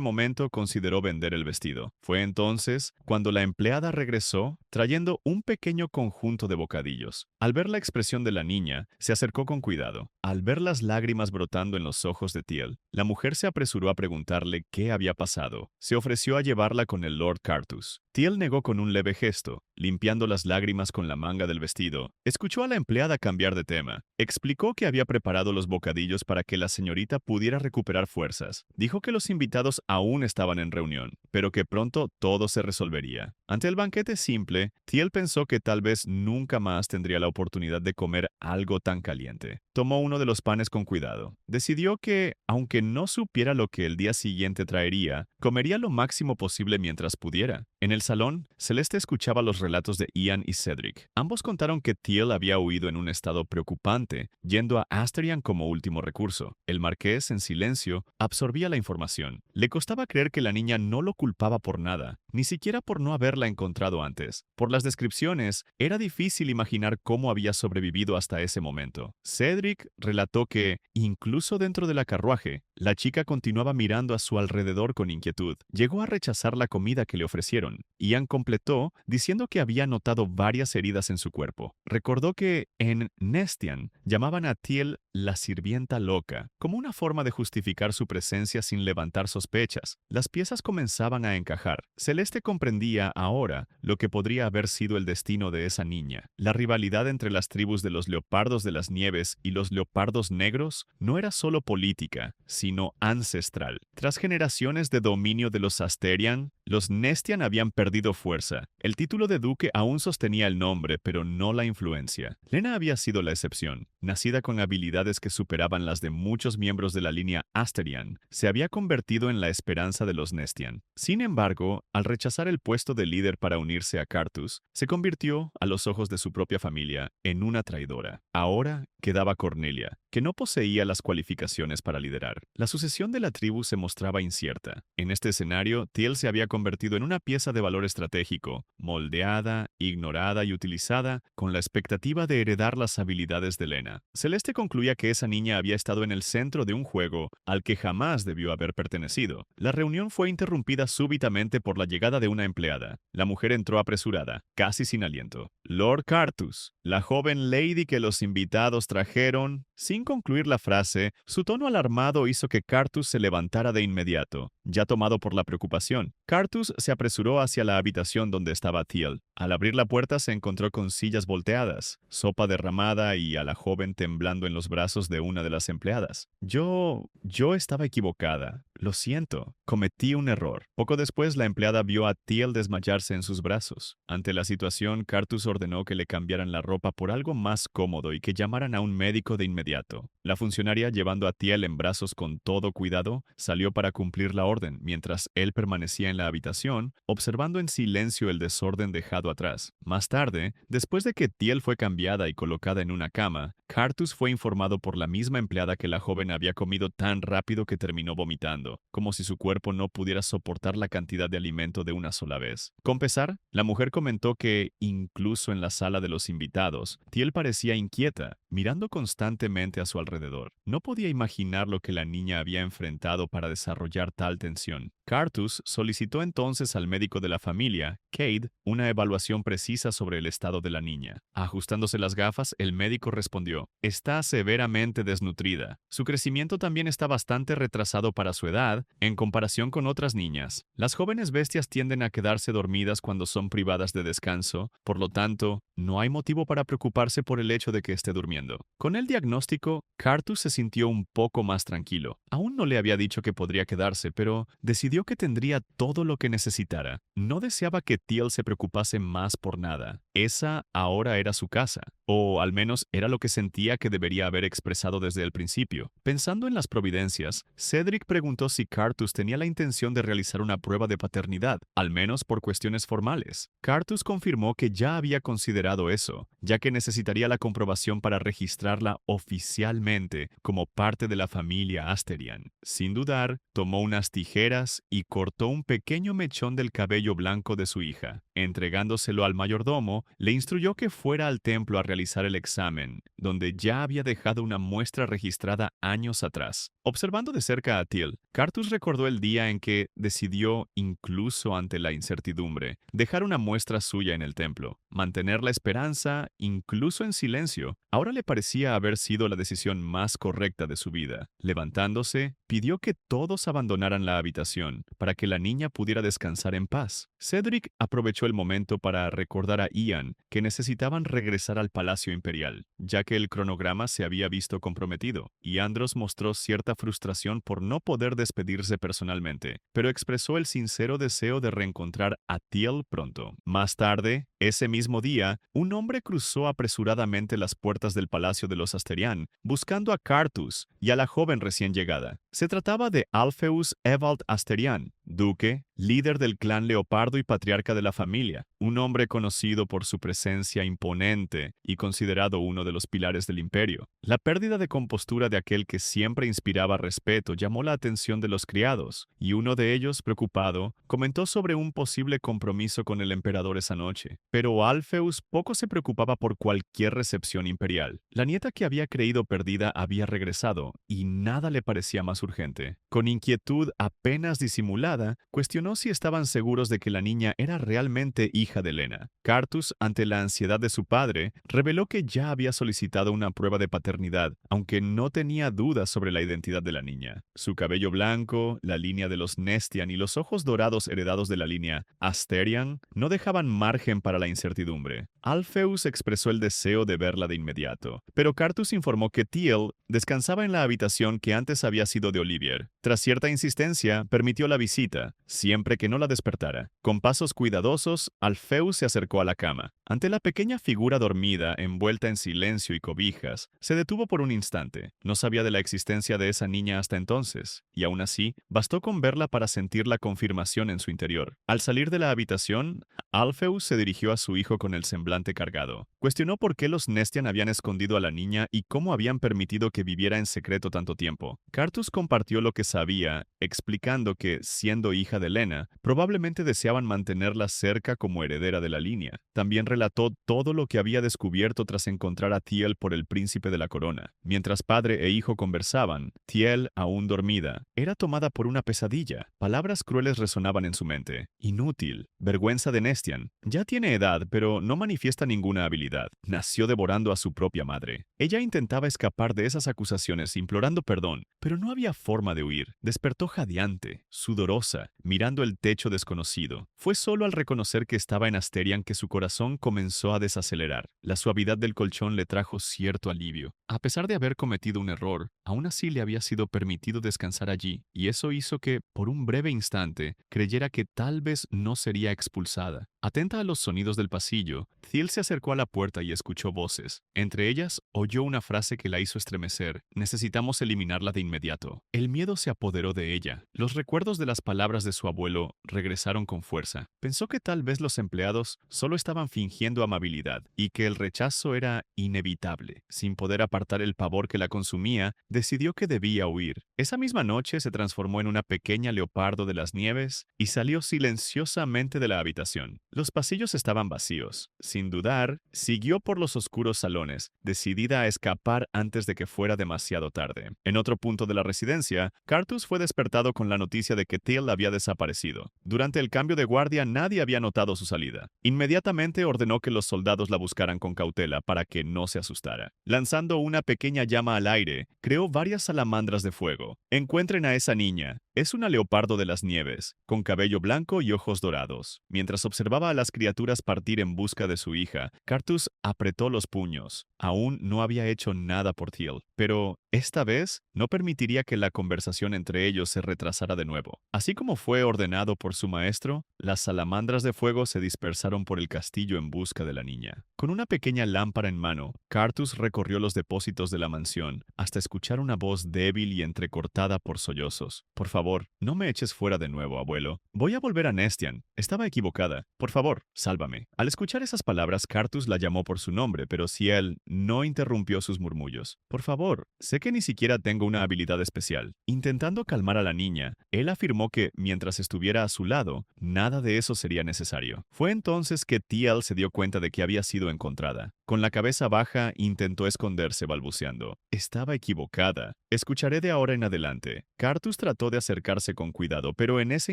momento consideró vender el vestido. Fue entonces cuando la empleada regresó, trayendo un pequeño conjunto de bocadillos. Al ver la expresión de la niña, se acercó con cuidado. Al ver las lágrimas brotando en los ojos de Thiel, la mujer se apresuró a preguntarle qué había pasado. Se ofreció a llevarla con el Lord Cartus. Thiel negó con un leve gesto, limpiando las lágrimas con la manga del vestido. Escuchó a la empleada cambiar de tema. Explicó que había preparado los bocadillos para que la señorita pudiera recuperar fuerzas. Dijo que los invitados aún estaban en reunión, pero que pronto todo se resolvería. Ante el banquete simple, Thiel pensó que tal vez nunca más tendría la oportunidad de comer algo tan caliente. Tomó uno de los panes con cuidado. Decidió que, aunque no supiera lo que el día siguiente traería, comería lo máximo posible mientras pudiera. En el salón, Celeste escuchaba los relatos de Ian y Cedric. Ambos contaron que Thiel había huido en un estado preocupante, yendo a Asterian como último recurso. El marqués, en silencio, absorbía la información. Le costaba creer que la niña no lo culpaba por nada, ni siquiera por no haberla encontrado antes. Por las descripciones, era difícil imaginar cómo había sobrevivido hasta ese momento. Cedric relató que, incluso dentro de la carruaje, la chica continuaba mirando a su alrededor con inquietud. Llegó a rechazar la comida que le ofrecieron. Ian completó diciendo que había notado varias heridas en su cuerpo. Recordó que en Nestian llamaban a Thiel la sirvienta loca, como una forma de justificar su presencia sin levantar sospechas. Las piezas comenzaban a encajar. Celeste comprendía ahora lo que podría haber sido el destino de esa niña. La rivalidad entre las tribus de los leopardos de las nieves y los leopardos negros no era solo política, sino ancestral. Tras generaciones de dominio de los Asterian, los Nestian habían perdido fuerza. El título de duque aún sostenía el nombre, pero no la influencia. Lena había sido la excepción. Nacida con habilidades que superaban las de muchos miembros de la línea Asterian, se había convertido en la esperanza de los Nestian. Sin embargo, al rechazar el puesto de líder para unirse a Cartus, se convirtió, a los ojos de su propia familia, en una traidora. Ahora quedaba Cornelia, que no poseía las cualificaciones para liderar. La sucesión de la tribu se mostraba incierta. En este escenario, Thiel se había convertido en una pieza de valor estratégico, moldeada, ignorada y utilizada con la expectativa de heredar las habilidades de Lena. Celeste concluía que esa niña había estado en el centro de un juego al que jamás debió haber pertenecido. La reunión fue interrumpida súbitamente por la llegada de una empleada. La mujer entró apresurada, casi sin aliento. Lord Cartus, la joven lady que los invitados trajeron. Sin concluir la frase, su tono alarmado hizo que Cartus se levantara de inmediato, ya tomado por la preocupación. Cartus se apresuró hacia la habitación donde estaba Thiel. Al abrir la puerta se encontró con sillas volteadas, sopa derramada y a la joven temblando en los brazos de una de las empleadas. Yo estaba equivocada. Lo siento, cometí un error. Poco después, la empleada vio a Teal desmayarse en sus brazos. Ante la situación, Cartus ordenó que le cambiaran la ropa por algo más cómodo y que llamaran a un médico de inmediato. La funcionaria, llevando a Teal en brazos con todo cuidado, salió para cumplir la orden, mientras él permanecía en la habitación, observando en silencio el desorden dejado atrás. Más tarde, después de que Teal fue cambiada y colocada en una cama, Cartus fue informado por la misma empleada que la joven había comido tan rápido que terminó vomitando, como si su cuerpo no pudiera soportar la cantidad de alimento de una sola vez. Con pesar, la mujer comentó que, incluso en la sala de los invitados, Teal parecía inquieta, mirando constantemente a su alrededor. No podía imaginar lo que la niña había enfrentado para desarrollar tal tensión. Cartus solicitó entonces al médico de la familia, Cade, una evaluación precisa sobre el estado de la niña. Ajustándose las gafas, el médico respondió: "Está severamente desnutrida. Su crecimiento también está bastante retrasado para su edad en comparación con otras niñas. Las jóvenes bestias tienden a quedarse dormidas cuando son privadas de descanso, por lo tanto, no hay motivo para preocuparse por el hecho de que esté durmiendo". Con el diagnóstico, Cartus se sintió un poco más tranquilo. Aún no le había dicho que podría quedarse, pero decidió que tendría todo lo que necesitara. No deseaba que Teal se preocupase más por nada. Esa ahora era su casa, o al menos era lo que sentía que debería haber expresado desde el principio. Pensando en las providencias, Cedric preguntó si Cartus tenía la intención de realizar una prueba de paternidad, al menos por cuestiones formales. Cartus confirmó que ya había considerado eso, ya que necesitaría la comprobación para registrarla oficialmente como parte de la familia Asterian. Sin dudar, tomó unas tijeras y cortó un pequeño mechón del cabello blanco de su hija. Entregándoselo al mayordomo, le instruyó que fuera al templo a realizar el examen, donde ya había dejado una muestra registrada años atrás. Observando de cerca a Teal, Cartus recordó el día en que decidió, incluso ante la incertidumbre, dejar una muestra suya en el templo. Mantener la esperanza, incluso en silencio, ahora le parecía haber sido la decisión más correcta de su vida. Levantándose, pidió que todos abandonaran la habitación para que la niña pudiera descansar en paz. Cedric aprovechó el momento para recordar a Ian que necesitaban regresar al Palacio Imperial, ya que el cronograma se había visto comprometido, y Andros mostró cierta frustración por no poder despedirse personalmente, pero expresó el sincero deseo de reencontrar a Teal pronto. Más tarde, ese mismo día, un hombre cruzó apresuradamente las puertas del Palacio de los Asterian, buscando a Cartus y a la joven recién llegada. Se trataba de Alpheus Evald Asterian, duque, líder del clan Leopardo y patriarca de la familia, un hombre conocido por su presencia imponente y considerado uno de los pilares del imperio. La pérdida de compostura de aquel que siempre inspiraba respeto llamó la atención de los criados, y uno de ellos, preocupado, comentó sobre un posible compromiso con el emperador esa noche. Pero Alpheus poco se preocupaba por cualquier recepción imperial. La nieta que había creído perdida había regresado, y nada le parecía más urgente. Con inquietud apenas disimulada, cuestionó si estaban seguros de que la niña era realmente hija de Lena. Cartus, ante la ansiedad de su padre, reveló que ya había solicitado una prueba de paternidad, aunque no tenía dudas sobre la identidad de la niña. Su cabello blanco, la línea de los Nestian y los ojos dorados heredados de la línea Asterian no dejaban margen para la incertidumbre. Alpheus expresó el deseo de verla de inmediato, pero Cartus informó que Teal descansaba en la habitación que antes había sido de Olivier. Tras cierta insistencia, permitió la visita, siempre que no la despertara. Con pasos cuidadosos, Alpheus se acercó a la cama. Ante la pequeña figura dormida, envuelta en silencio y cobijas, se detuvo por un instante. No sabía de la existencia de esa niña hasta entonces, y aún así, bastó con verla para sentir la confirmación en su interior. Al salir de la habitación, Alpheus se dirigió a su hijo con el semblante cargado. Cuestionó por qué los Nestian habían escondido a la niña y cómo habían permitido que viviera en secreto tanto tiempo. Cartus compartió lo que sabía, explicando que, siendo hija de Lena, probablemente deseaban mantenerla cerca como heredera de la línea. También relató todo lo que había descubierto tras encontrar a Teal por el príncipe de la corona. Mientras padre e hijo conversaban, Teal, aún dormida, era tomada por una pesadilla. Palabras crueles resonaban en su mente. Inútil, vergüenza de Nestian. Ya tiene edad, pero no manifiesta ninguna habilidad. Nació devorando a su propia madre. Ella intentaba escapar de esas acusaciones implorando perdón, pero no había forma de huir. Despertó jadeante, sudorosa, mirando el techo desconocido. Fue solo al reconocer que estaba en Asterian que su corazón comenzó a desacelerar. La suavidad del colchón le trajo cierto alivio. A pesar de haber cometido un error, aún así le había sido permitido descansar allí, y eso hizo que, por un breve instante, creyera que tal vez no sería expulsada. Atenta a los sonidos del pasillo, Thiel se acercó a la puerta y escuchó voces. Entre ellas, oyó una frase que la hizo estremecer: «Necesitamos eliminarla de inmediato». El miedo se apoderó de ella. Los recuerdos de las palabras de su abuelo regresaron con fuerza. Pensó que tal vez los empleados solo estaban fingiendo amabilidad y que el rechazo era inevitable. Sin poder apartar el pavor que la consumía, decidió que debía huir. Esa misma noche se transformó en una pequeña leopardo de las nieves y salió silenciosamente de la habitación. Los pasillos estaban vacíos. Sin dudar, siguió por los oscuros salones, decidida a escapar antes de que fuera demasiado tarde. En otro punto de la residencia, Cartus fue despertado con la noticia de que Thiel había desaparecido. Durante el cambio de guardia, nadie había notado su salida. Inmediatamente ordenó que los soldados la buscaran con cautela para que no se asustara. Lanzando una pequeña llama al aire, creó varias salamandras de fuego. «Encuentren a esa niña. Es una leopardo de las nieves, con cabello blanco y ojos dorados». Mientras observaba a las criaturas partir en busca de su hija, Cartus apretó los puños. Aún no había hecho nada por Thiel, pero esta vez no permitiría que la conversación entre ellos se retrasara de nuevo. Así como fue ordenado por su maestro, las salamandras de fuego se dispersaron por el castillo en busca de la niña. Con una pequeña lámpara en mano, Cartus recorrió los depósitos de la mansión hasta escuchar una voz débil y entrecortada por sollozos. «Por favor, no me eches fuera de nuevo, abuelo. Voy a volver a Nestian. Estaba equivocada. Por favor, sálvame». Al escuchar esas palabras, Cartus la llamó por su nombre, pero Ciel no interrumpió sus murmullos. «Por favor, sé que ni siquiera tengo una habilidad especial». Intentando calmar a la niña, él afirmó que, mientras estuviera a su lado, nada de eso sería necesario. Fue entonces que Thiel se dio cuenta de que había sido encontrada. Con la cabeza baja, intentó esconderse balbuceando: «Estaba equivocada. Escucharé de ahora en adelante». Cartus trató de acercarse con cuidado, pero en ese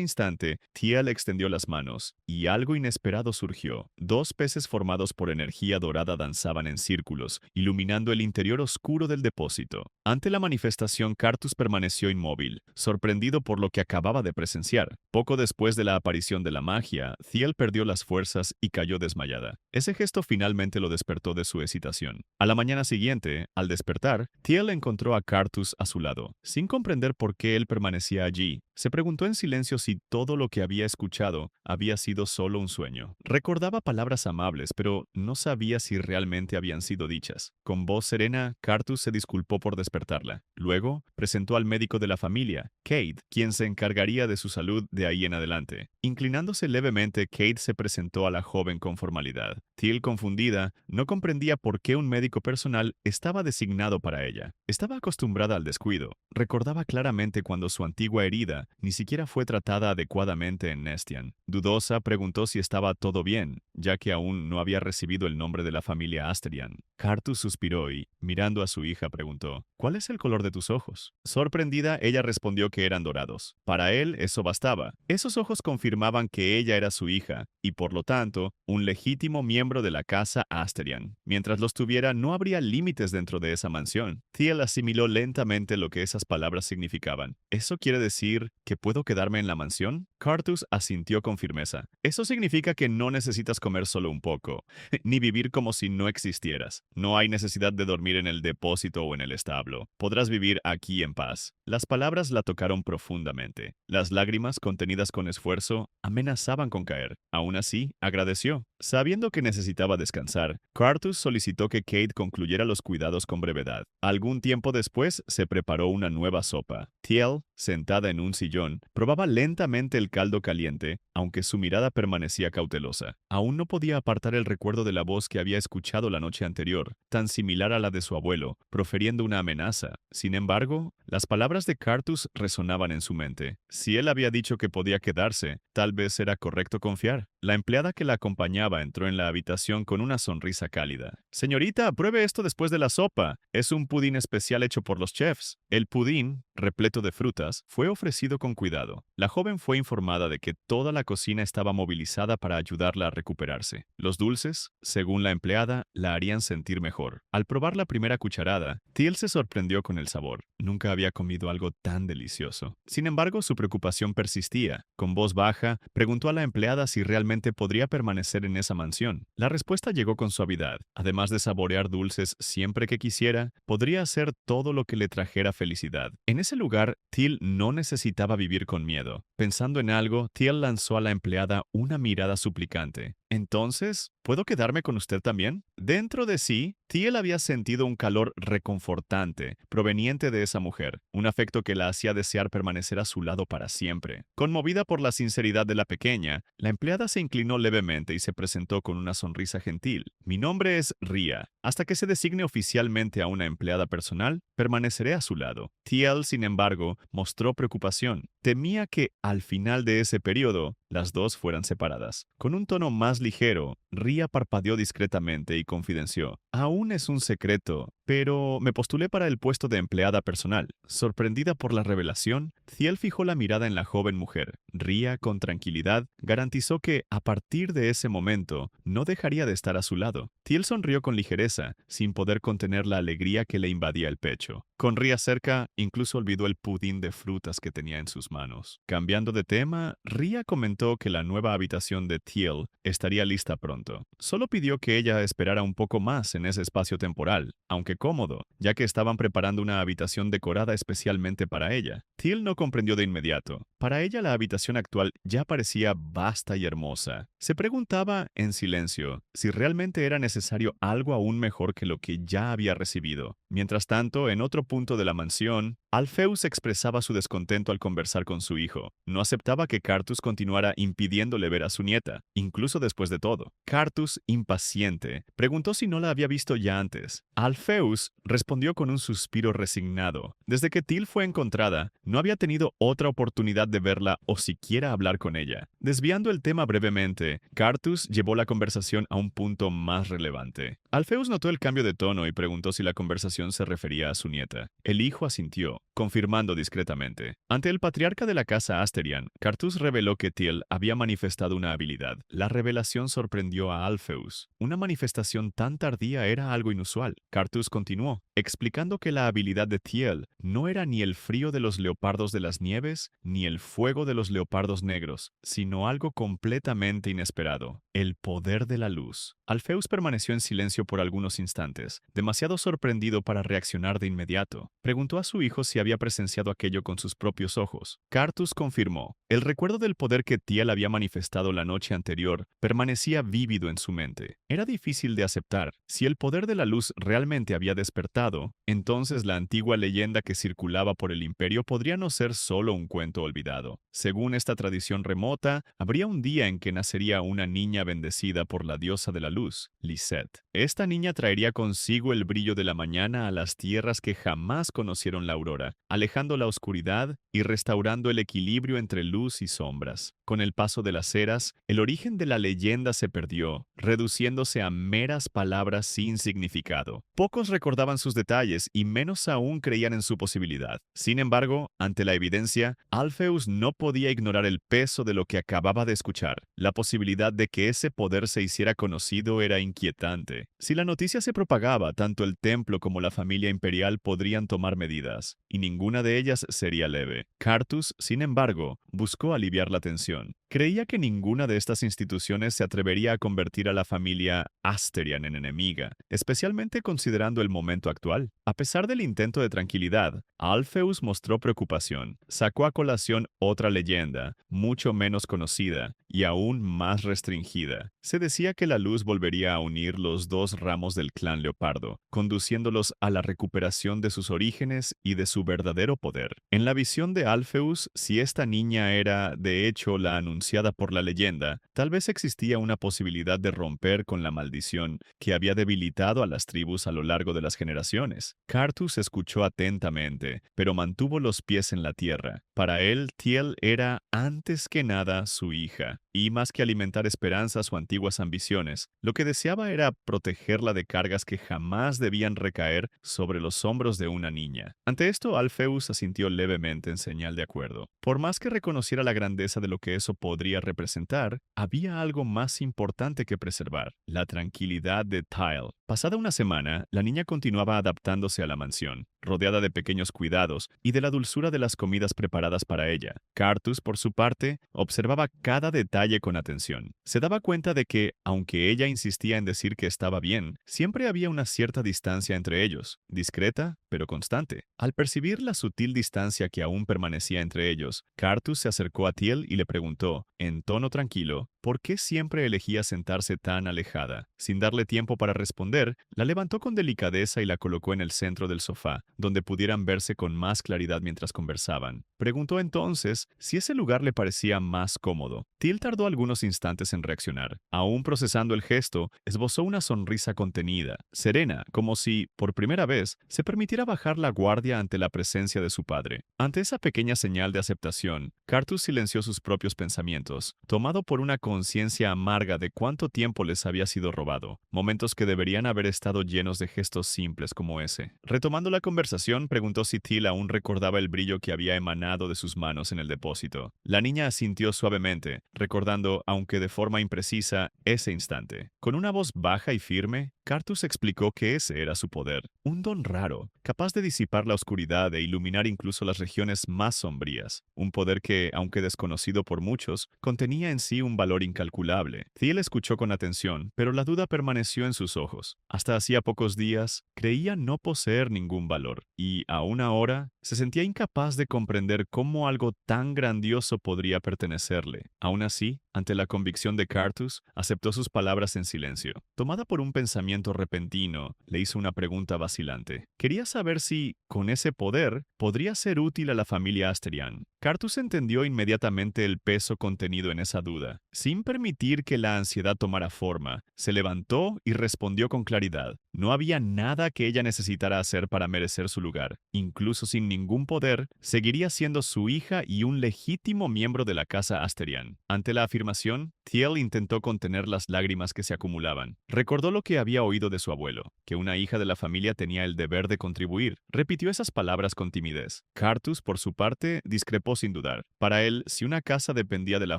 instante, Thiel extendió las manos, y algo inesperado surgió. Dos peces formados por energía dorada danzaban en círculos, iluminando el interior oscuro del depósito. Ante la manifestación, Cartus permaneció inmóvil, sorprendido por lo que acababa de presenciar. Poco después de la aparición de la magia, Thiel perdió las fuerzas y cayó desmayada. Ese gesto finalmente lo despertó de su excitación. A la mañana siguiente, al despertar, Thiel encontró a Cartus a su lado. Sin comprender por qué él permanecía allí, se preguntó en silencio si todo lo que había escuchado había sido solo un sueño. Recordaba palabras amables, pero no sabía si realmente habían sido dichas. Con voz serena, Cartus se disculpó por despertarla. Luego, presentó al médico de la familia, Kate, quien se encargaría de su salud de ahí en adelante. Inclinándose levemente, Kate se presentó a la joven con formalidad. Thiel, confundida, no comprendía por qué un médico personal estaba designado para ella. Estaba acostumbrada al descuido. Recordaba claramente cuando su antigua herida ni siquiera fue tratada adecuadamente en Nestian. Dudosa, preguntó si estaba todo bien, ya que aún no había recibido el nombre de la familia Asterian. Cartus suspiró y, mirando a su hija, preguntó: «¿Cuál es el color de tus ojos?». Sorprendida, ella respondió que eran dorados. Para él, eso bastaba. Esos ojos confirmaban que ella era su hija, y por lo tanto, un legítimo miembro de la casa Asterian. Mientras los tuviera, no habría límites dentro de esa mansión. Thiel asimiló lentamente lo que esas palabras significaban. «¿Eso quiere decir que puedo quedarme en la mansión?». Cartus asintió con firmeza. «Eso significa que no necesitas comer solo un poco, ni vivir como si no existieras. No hay necesidad de dormir en el depósito o en el establo. Podrás vivir aquí en paz». Las palabras la tocaron profundamente. Las lágrimas, contenidas con esfuerzo, amenazaban con caer. Aún así, agradeció. Sabiendo que necesitaba descansar, Cartus solicitó que Kate concluyera los cuidados con brevedad. Algún tiempo después, se preparó una nueva sopa. Thiel, sentada en un sillón, probaba lentamente el caldo caliente, aunque su mirada permanecía cautelosa. Aún no podía apartar el recuerdo de la voz que había escuchado la noche anterior, tan similar a la de su abuelo, proferiendo una amenaza. Sin embargo, las palabras de Cartus resonaban en su mente. Si él había dicho que podía quedarse, tal vez era correcto confiar. La empleada que la acompañaba entró en la habitación con una sonrisa cálida. «Señorita, pruebe esto después de la sopa. Es un pudín especial hecho por los chefs». El pudín, repleto de frutas, fue ofrecido con cuidado. La joven fue informada de que toda la cocina estaba movilizada para ayudarla a recuperarse. Los dulces, según la empleada, la harían sentir mejor. Al probar la primera cucharada, Thiel se sorprendió con el sabor. Nunca había comido algo tan delicioso. Sin embargo, su preocupación persistía. Con voz baja, preguntó a la empleada si realmente podría permanecer en esa mansión. La respuesta llegó con suavidad. Además de saborear dulces siempre que quisiera, podría hacer todo lo que le trajera felicidad. En ese lugar, Teal no necesitaba vivir con miedo. Pensando en algo, Teal lanzó a la empleada una mirada suplicante. Entonces, ¿puedo quedarme con usted también? Dentro de sí, Teal había sentido un calor reconfortante, proveniente de esa mujer, un afecto que la hacía desear permanecer a su lado para siempre. Conmovida por la sinceridad de la pequeña, la empleada se inclinó levemente y se presentó con una sonrisa gentil. Mi nombre es Ria. Hasta que se designe oficialmente a una empleada personal, permaneceré a su lado. Teal, sin embargo, mostró preocupación. Temía que, al final de ese periodo, las dos fueran separadas. Con un tono más ligero, Ria parpadeó discretamente y confidenció. Aún es un secreto, pero me postulé para el puesto de empleada personal. Sorprendida por la revelación, Teal fijó la mirada en la joven mujer. Ria, con tranquilidad, garantizó que, a partir de ese momento, no dejaría de estar a su lado. Teal sonrió con ligereza, sin poder contener la alegría que le invadía el pecho. Con Ria cerca, incluso olvidó el pudín de frutas que tenía en sus manos. Cambiando de tema, Ria comentó que la nueva habitación de Teal estaría lista pronto. Solo pidió que ella esperara un poco más en ese espacio temporal, aunque cómodo, ya que estaban preparando una habitación decorada especialmente para ella. Teal no comprendió de inmediato. Para ella la habitación actual ya parecía vasta y hermosa. Se preguntaba, en silencio, si realmente era necesario algo aún mejor que lo que ya había recibido. Mientras tanto, en otro punto de la mansión, Alpheus expresaba su descontento al conversar con su hijo. No aceptaba que Cartus continuara impidiéndole ver a su nieta, incluso después de todo. Cartus, impaciente, preguntó si no la había visto ya antes. Alpheus respondió con un suspiro resignado. Desde que Teal fue encontrada, no había tenido otra oportunidad de verla o siquiera hablar con ella. Desviando el tema brevemente, Cartus llevó la conversación a un punto más relevante. Alpheus notó el cambio de tono y preguntó si la conversación se refería a su nieta. El hijo asintió, confirmando discretamente. Ante el patriarca de la casa Asterian, Cartus reveló que Teal había manifestado una habilidad. La revelación sorprendió a Alpheus. Una manifestación tan tardía era algo inusual. Cartus continuó, explicando que la habilidad de Teal no era ni el frío de los leopardos de las nieves, ni el fuego de los leopardos negros, sino algo completamente inesperado, el poder de la luz. Alpheus permaneció en silencio por algunos instantes, demasiado sorprendido para reaccionar de inmediato. Preguntó a su hijo si había presenciado aquello con sus propios ojos. Cartus confirmó. El recuerdo del poder que Teal había manifestado la noche anterior permanecía vívido en su mente. Era difícil de aceptar. Si el poder de la luz realmente había despertado, entonces la antigua leyenda que circulaba por el imperio podría no ser solo un cuento olvidado. Según esta tradición remota, habría un día en que nacería una niña bendecida por la diosa de la luz, Lisette. Esta niña traería consigo el brillo de la mañana a las tierras que jamás conocieron la aurora, alejando la oscuridad y restaurando el equilibrio entre luz y sombras. Con el paso de las eras, el origen de la leyenda se perdió, reduciéndose a meras palabras sin significado. Pocos recordaban sus detalles y menos aún creían en su posibilidad. Sin embargo, ante la evidencia, Alpheus no podía ignorar el peso de lo que acababa de escuchar. La posibilidad de que ese poder se hiciera conocido era inquietante. Si la noticia se propagaba, tanto el templo como la familia imperial podrían tomar medidas, y ninguna de ellas sería leve. Cartus, sin embargo, buscó aliviar la tensión. Creía que ninguna de estas instituciones se atrevería a convertir a la familia Asterian en enemiga, especialmente considerando el momento actual. A pesar del intento de tranquilidad, Alpheus mostró preocupación. Sacó a colación otra leyenda, mucho menos conocida y aún más restringida. Se decía que la luz volvería a unir los dos ramos del clan Leopardo, conduciéndolos a la recuperación de sus orígenes y de su verdadero poder. En la visión de Alpheus, si esta niña era, de hecho, la anunciada por la leyenda, tal vez existía una posibilidad de romper con la maldición que había debilitado a las tribus a lo largo de las generaciones. Cartus escuchó atentamente, pero mantuvo los pies en la tierra. Para él, Teal era, antes que nada, su hija. Y más que alimentar esperanzas o antiguas ambiciones, lo que deseaba era protegerla de cargas que jamás debían recaer sobre los hombros de una niña. Ante esto, Alpheus asintió levemente en señal de acuerdo. Por más que reconociera la grandeza de lo que eso podría representar, había algo más importante que preservar: la tranquilidad de Teal. Pasada una semana, la niña continuaba adaptándose a la mansión. rodeada de pequeños cuidados y de la dulzura de las comidas preparadas para ella. Cartus, por su parte, observaba cada detalle con atención. Se daba cuenta de que, aunque ella insistía en decir que estaba bien, siempre había una cierta distancia entre ellos, discreta, pero constante. Al percibir la sutil distancia que aún permanecía entre ellos, Cartus se acercó a Thiel y le preguntó, en tono tranquilo, ¿por qué siempre elegía sentarse tan alejada? Sin darle tiempo para responder, la levantó con delicadeza y la colocó en el centro del sofá, donde pudieran verse con más claridad mientras conversaban. Preguntó entonces si ese lugar le parecía más cómodo. Thiel tardó algunos instantes en reaccionar. Aún procesando el gesto, esbozó una sonrisa contenida, serena, como si, por primera vez, se permitiera bajar la guardia ante la presencia de su padre. Ante esa pequeña señal de aceptación, Cartus silenció sus propios pensamientos, tomado por una conciencia amarga de cuánto tiempo les había sido robado, momentos que deberían haber estado llenos de gestos simples como ese. Retomando la conversación, preguntó si Thiel aún recordaba el brillo que había emanado de sus manos en el depósito. La niña asintió suavemente, recordando, aunque de forma imprecisa, ese instante. Con una voz baja y firme, Cartus explicó que ese era su poder, un don raro, capaz de disipar la oscuridad e iluminar incluso las regiones más sombrías. Un poder que, aunque desconocido por muchos, contenía en sí un valor incalculable. Thiel escuchó con atención, pero la duda permaneció en sus ojos. Hasta hacía pocos días, creía no poseer ningún valor, y, aún ahora, se sentía incapaz de comprender cómo algo tan grandioso podría pertenecerle. Aún así, ante la convicción de Cartus, aceptó sus palabras en silencio. Tomada por un pensamiento repentino, le hizo una pregunta vacilante. Quería saber si, con ese poder, podría ser útil a la familia Asterian. Cartus entendió inmediatamente el peso contenido en esa duda. Sin permitir que la ansiedad tomara forma, se levantó y respondió con claridad. No había nada que ella necesitara hacer para merecer su lugar. Incluso sin ningún poder, seguiría siendo su hija y un legítimo miembro de la casa Asterian. Ante la afirmación, Thiel intentó contener las lágrimas que se acumulaban. Recordó lo que había oído de su abuelo, que una hija de la familia tenía el deber de contribuir. Repitió esas palabras con timidez. Cartus, por su parte, discrepó sin dudar. Para él, si una casa dependía de la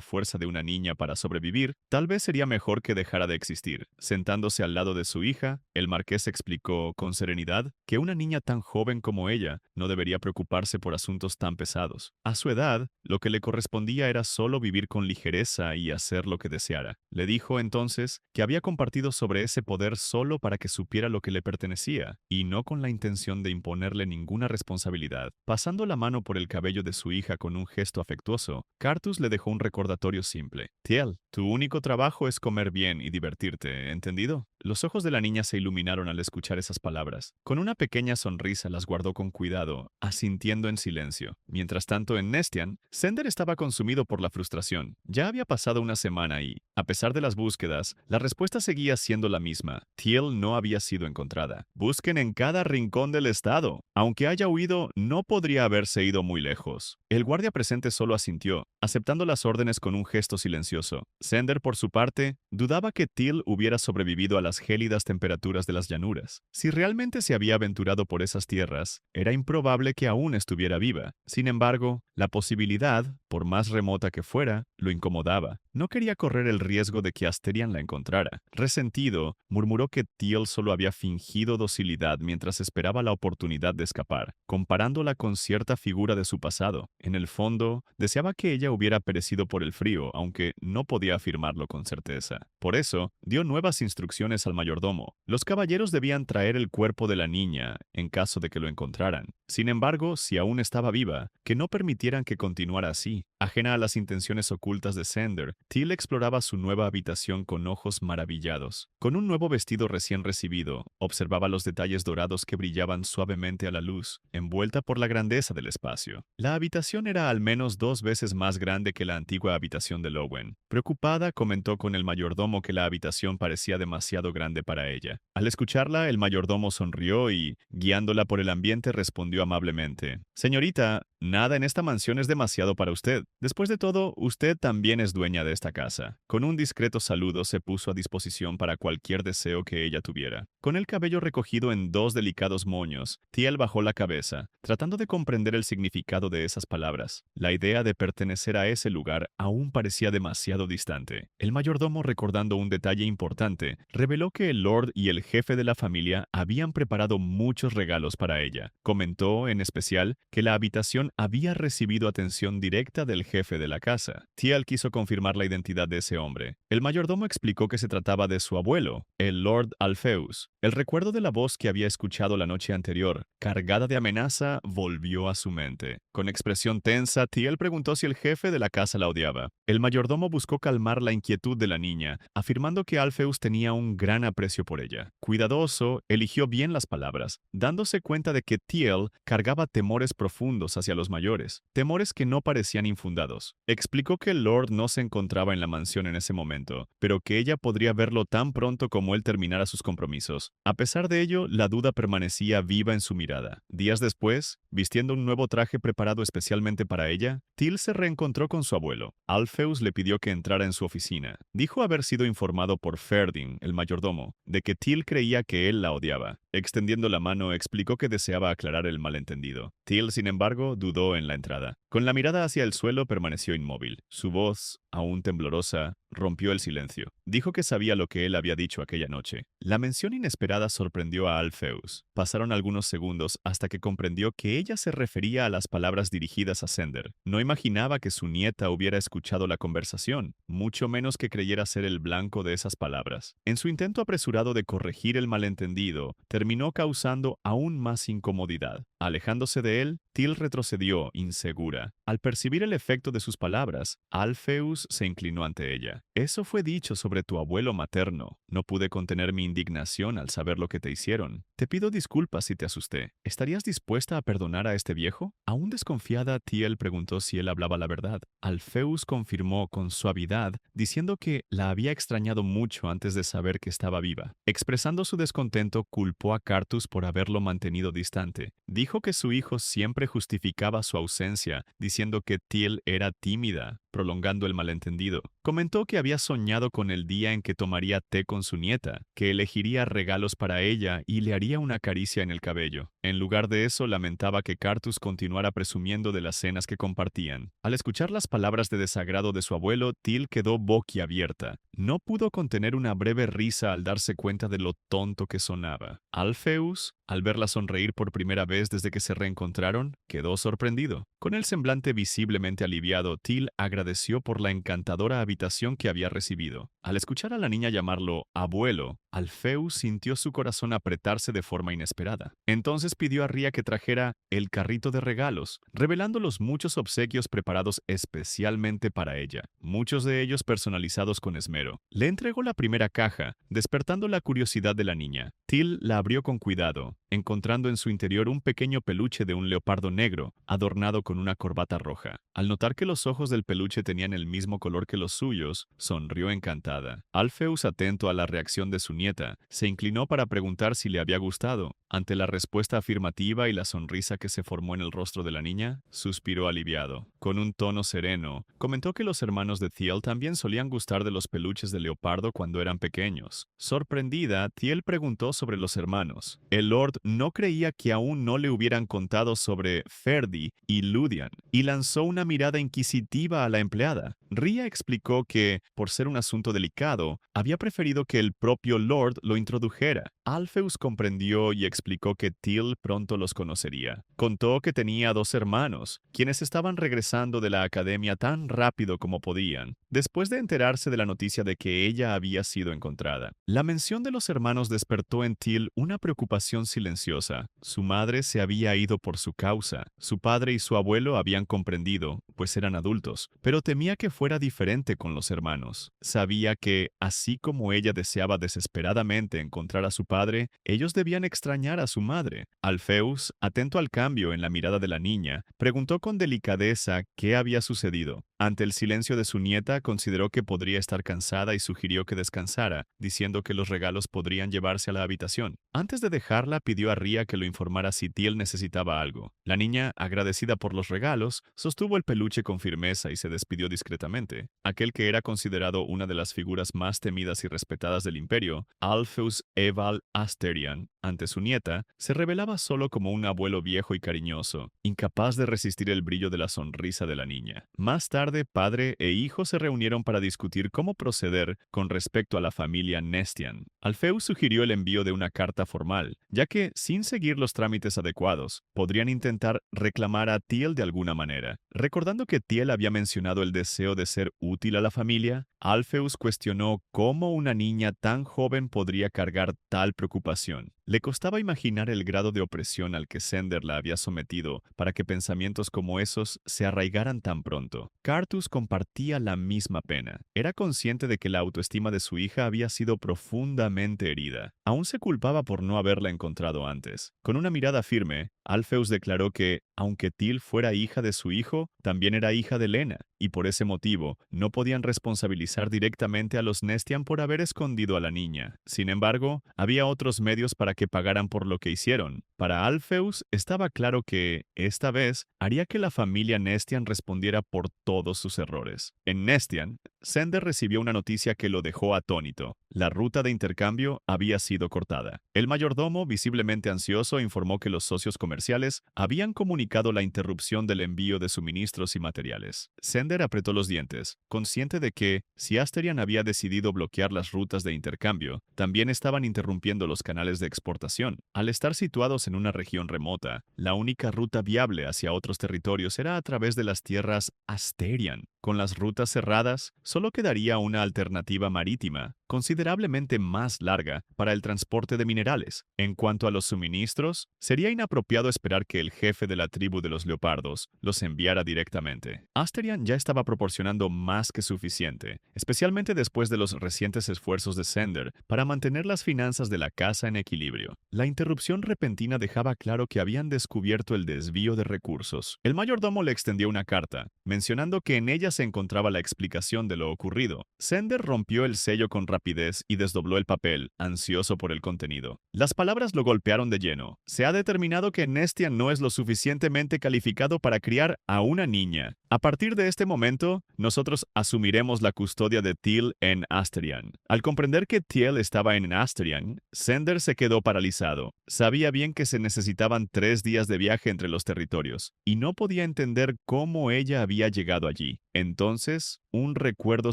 fuerza de una niña para sobrevivir, tal vez sería mejor que dejara de existir. Sentándose al lado de su hija, el marqués explicó con serenidad que una niña tan joven como ella no debería preocuparse por asuntos tan pesados. A su edad, lo que le correspondía era solo vivir con ligereza y hacer lo que deseara. Le dijo entonces que había compartido sobre ese poder solo para que supiera lo que le pertenecía, y no con la intención de imponerle ninguna responsabilidad. Pasando la mano por el cabello de su hija con un gesto afectuoso, Cartus le dejó un recordatorio simple. Thiel, tu único trabajo es comer bien y divertirte, ¿entendido? Los ojos de la niña se iluminaron al escuchar esas palabras. Con una pequeña sonrisa las guardó con cuidado, asintiendo en silencio. Mientras tanto, en Nestian, Sender estaba consumido por la frustración. Ya había pasado una semana y, a pesar de las búsquedas, la respuesta seguía siendo la misma. Thiel no había sido encontrada. Busquen en cada rincón del estado. Aunque haya huido, no podría haberse ido muy lejos. El guardia presente solo asintió, aceptando las órdenes con un gesto silencioso. Sender, por su parte, dudaba que Thiel hubiera sobrevivido a las gélidas temperaturas de las llanuras. Si realmente se había aventurado por esas tierras, era improbable que aún estuviera viva. Sin embargo, la posibilidad, por más remota que fuera, lo incomodaba. No quería correr el riesgo de que Asterian la encontrara. Resentido, murmuró que Thiel solo había fingido docilidad mientras esperaba la oportunidad de escapar, comparándola con cierta figura de su pasado. En el fondo, deseaba que ella hubiera perecido por el frío, aunque no podía afirmarlo con certeza. Por eso, dio nuevas instrucciones al mayordomo. Los caballeros debían traer el cuerpo de la niña, en caso de que lo encontraran. Sin embargo, si aún estaba viva, que no permitieran que continuara así. Ajena a las intenciones ocultas de Sender, Thiel exploraba su nueva habitación con ojos maravillados. Con un nuevo vestido recién recibido, observaba los detalles dorados que brillaban suavemente a la luz, envuelta por la grandeza del espacio. La habitación era al menos 2 veces más grande que la antigua habitación de Lowen. Preocupada, comentó con el mayordomo que la habitación parecía demasiado grande para ella. Al escucharla, el mayordomo sonrió y, guiándola por el ambiente, respondió amablemente: «Señorita, Nada en esta mansión es demasiado para usted. Después de todo, usted también es dueña de esta casa. Con un discreto saludo se puso a disposición para cualquier deseo que ella tuviera. Con el cabello recogido en dos delicados moños, Thiel bajó la cabeza, tratando de comprender el significado de esas palabras. La idea de pertenecer a ese lugar aún parecía demasiado distante. El mayordomo, recordando un detalle importante, reveló que el Lord y el jefe de la familia habían preparado muchos regalos para ella. Comentó, en especial, que la habitación había recibido atención directa del jefe de la casa. Thiel quiso confirmar la identidad de ese hombre. El mayordomo explicó que se trataba de su abuelo, el Lord Alpheus. El recuerdo de la voz que había escuchado la noche anterior, cargada de amenaza, volvió a su mente. Con expresión tensa, Thiel preguntó si el jefe de la casa la odiaba. El mayordomo buscó calmar la inquietud de la niña, afirmando que Alpheus tenía un gran aprecio por ella. Cuidadoso, eligió bien las palabras, dándose cuenta de que Thiel cargaba temores profundos hacia los mayores, temores que no parecían infundados. Explicó que el Lord no se encontraba en la mansión en ese momento, pero que ella podría verlo tan pronto como él terminara sus compromisos. A pesar de ello, la duda permanecía viva en su mirada. Días después, vistiendo un nuevo traje preparado especialmente para ella, Thiel se reencontró con su abuelo. Alpheus le pidió que entrara en su oficina. Dijo haber sido informado por Ferdin, el mayordomo, de que Thiel creía que él la odiaba. Extendiendo la mano, explicó que deseaba aclarar el malentendido. Thiel, sin embargo, dudó en la entrada. Con la mirada hacia el suelo, permaneció inmóvil. Su voz, aún temblorosa, rompió el silencio. Dijo que sabía lo que él había dicho aquella noche. La mención inesperada sorprendió a Alpheus. Pasaron algunos segundos hasta que comprendió que ella se refería a las palabras dirigidas a Sender. No imaginaba que su nieta hubiera escuchado la conversación, mucho menos que creyera ser el blanco de esas palabras. En su intento apresurado de corregir el malentendido, terminó causando aún más incomodidad. Alejándose de él, Thiel retrocedió, insegura. Al percibir el efecto de sus palabras, Alpheus se inclinó ante ella. «Eso fue dicho sobre tu abuelo materno. No pude contener mi indignación al saber lo que te hicieron. Te pido disculpas si te asusté. ¿Estarías dispuesta a perdonar a este viejo?» Aún desconfiada, Thiel preguntó si él hablaba la verdad. Alpheus confirmó con suavidad, diciendo que la había extrañado mucho antes de saber que estaba viva. Expresando su descontento, culpó a Cartus por haberlo mantenido distante. Dijo que su hijo siempre justificaba su ausencia, diciendo que Thiel era tímida, prolongando el malentendido. Comentó que había soñado con el día en que tomaría té con su nieta, que elegiría regalos para ella y le haría una caricia en el cabello. En lugar de eso, lamentaba que Cartus continuara presumiendo de las cenas que compartían. Al escuchar las palabras de desagrado de su abuelo, Thiel quedó boquiabierta. No pudo contener una breve risa al darse cuenta de lo tonto que sonaba. Alpheus, al verla sonreír por primera vez desde que se reencontraron, quedó sorprendido. Con el semblante visiblemente aliviado, Thiel agradeció por la encantadora habitación que había recibido. Al escuchar a la niña llamarlo abuelo, Alpheus sintió su corazón apretarse de forma inesperada. Entonces pidió a Ria que trajera el carrito de regalos, revelando los muchos obsequios preparados especialmente para ella, muchos de ellos personalizados con esmero. Le entregó la primera caja, despertando la curiosidad de la niña. Thiel la abrió con cuidado, encontrando en su interior un pequeño peluche de un leopardo negro, adornado con una corbata roja. Al notar que los ojos del peluche tenían el mismo color que los suyos, sonrió encantada. Alpheus, atento a la reacción de su nieta, se inclinó para preguntar si le había gustado. Ante la respuesta afirmativa y la sonrisa que se formó en el rostro de la niña, suspiró aliviado. Con un tono sereno, comentó que los hermanos de Thiel también solían gustar de los peluches de leopardo cuando eran pequeños. Sorprendida, Thiel preguntó sobre los hermanos. El Lord no creía que aún no le hubieran contado sobre Ferdi y Ludian, y lanzó una mirada inquisitiva a la empleada. Ria explicó que, por ser un asunto delicado, había preferido que el propio Lord lo introdujera. Alpheus comprendió y explicó que Thiel pronto los conocería. Contó que tenía dos hermanos, quienes estaban regresando de la academia tan rápido como podían, después de enterarse de la noticia de que ella había sido encontrada. La mención de los hermanos despertó en Thiel una preocupación silenciosa. Su madre se había ido por su causa. Su padre y su abuelo habían comprendido, pues eran adultos, pero temía que fuera diferente con los hermanos. Sabía que, así como ella deseaba desesperadamente encontrar a su padre, ellos debían extrañar a su madre. Alpheus, atento al cambio en la mirada de la niña, preguntó con delicadeza qué había sucedido. Ante el silencio de su nieta, consideró que podría estar cansada y sugirió que descansara, diciendo que los regalos podrían llevarse a la habitación. Antes de dejarla, pidió a Ria que lo informara si Teal necesitaba algo. La niña, agradecida por los regalos, sostuvo el peluche con firmeza y se despidió discretamente. Aquel que era considerado una de las figuras más temidas y respetadas del imperio, Alpheus Eval Asterian, ante su nieta, se revelaba solo como un abuelo viejo y cariñoso, incapaz de resistir el brillo de la sonrisa de la niña. Más tarde, padre e hijo se reunieron para discutir cómo proceder con respecto a la familia Nestian. Alpheus sugirió el envío de una carta formal, ya que, sin seguir los trámites adecuados, podrían intentar reclamar a Teal de alguna manera. Recordando que Teal había mencionado el deseo de ser útil a la familia, Alpheus cuestionó cómo una niña tan joven podría cargar tal preocupación. Le costaba imaginar el grado de opresión al que Sender la había sometido para que pensamientos como esos se arraigaran tan pronto. Cartus compartía la misma pena. Era consciente de que la autoestima de su hija había sido profundamente herida. Aún se culpaba por no haberla encontrado antes. Con una mirada firme, Alpheus declaró que, aunque Teal fuera hija de su hijo, también era hija de Lena, y por ese motivo no podían responsabilizar directamente a los Nestian por haber escondido a la niña. Sin embargo, había otros medios para que pagaran por lo que hicieron. Para Alpheus estaba claro que, esta vez, haría que la familia Nestian respondiera por todos sus errores. En Nestian, Sender recibió una noticia que lo dejó atónito. La ruta de intercambio había sido cortada. El mayordomo, visiblemente ansioso, informó que los socios comerciales habían comunicado la interrupción del envío de suministros y materiales. Sender apretó los dientes, consciente de que, si Asterian había decidido bloquear las rutas de intercambio, también estaban interrumpiendo los canales de exportación. Al estar situados en una región remota, la única ruta viable hacia otros territorios era a través de las tierras Asterian. Con las rutas cerradas, solo quedaría una alternativa marítima, considerablemente más larga, para el transporte de minerales. En cuanto a los suministros, sería inapropiado esperar que el jefe de la tribu de los leopardos los enviara directamente. Asterian ya estaba proporcionando más que suficiente, especialmente después de los recientes esfuerzos de Sender para mantener las finanzas de la casa en equilibrio. La interrupción repentina dejaba claro que habían descubierto el desvío de recursos. El mayordomo le extendió una carta, mencionando que en ella se encontraba la explicación de lo ocurrido. Sender rompió el sello con rapidez y desdobló el papel, ansioso por el contenido. Las palabras lo golpearon de lleno. Se ha determinado que Nestian no es lo suficientemente calificado para criar a una niña. A partir de este momento, nosotros asumiremos la custodia de Teal en Asterian. Al comprender que Teal estaba en Asterian, Sender se quedó paralizado. Sabía bien que se necesitaban 3 días de viaje entre los territorios, y no podía entender cómo ella había llegado allí. Entonces, un recuerdo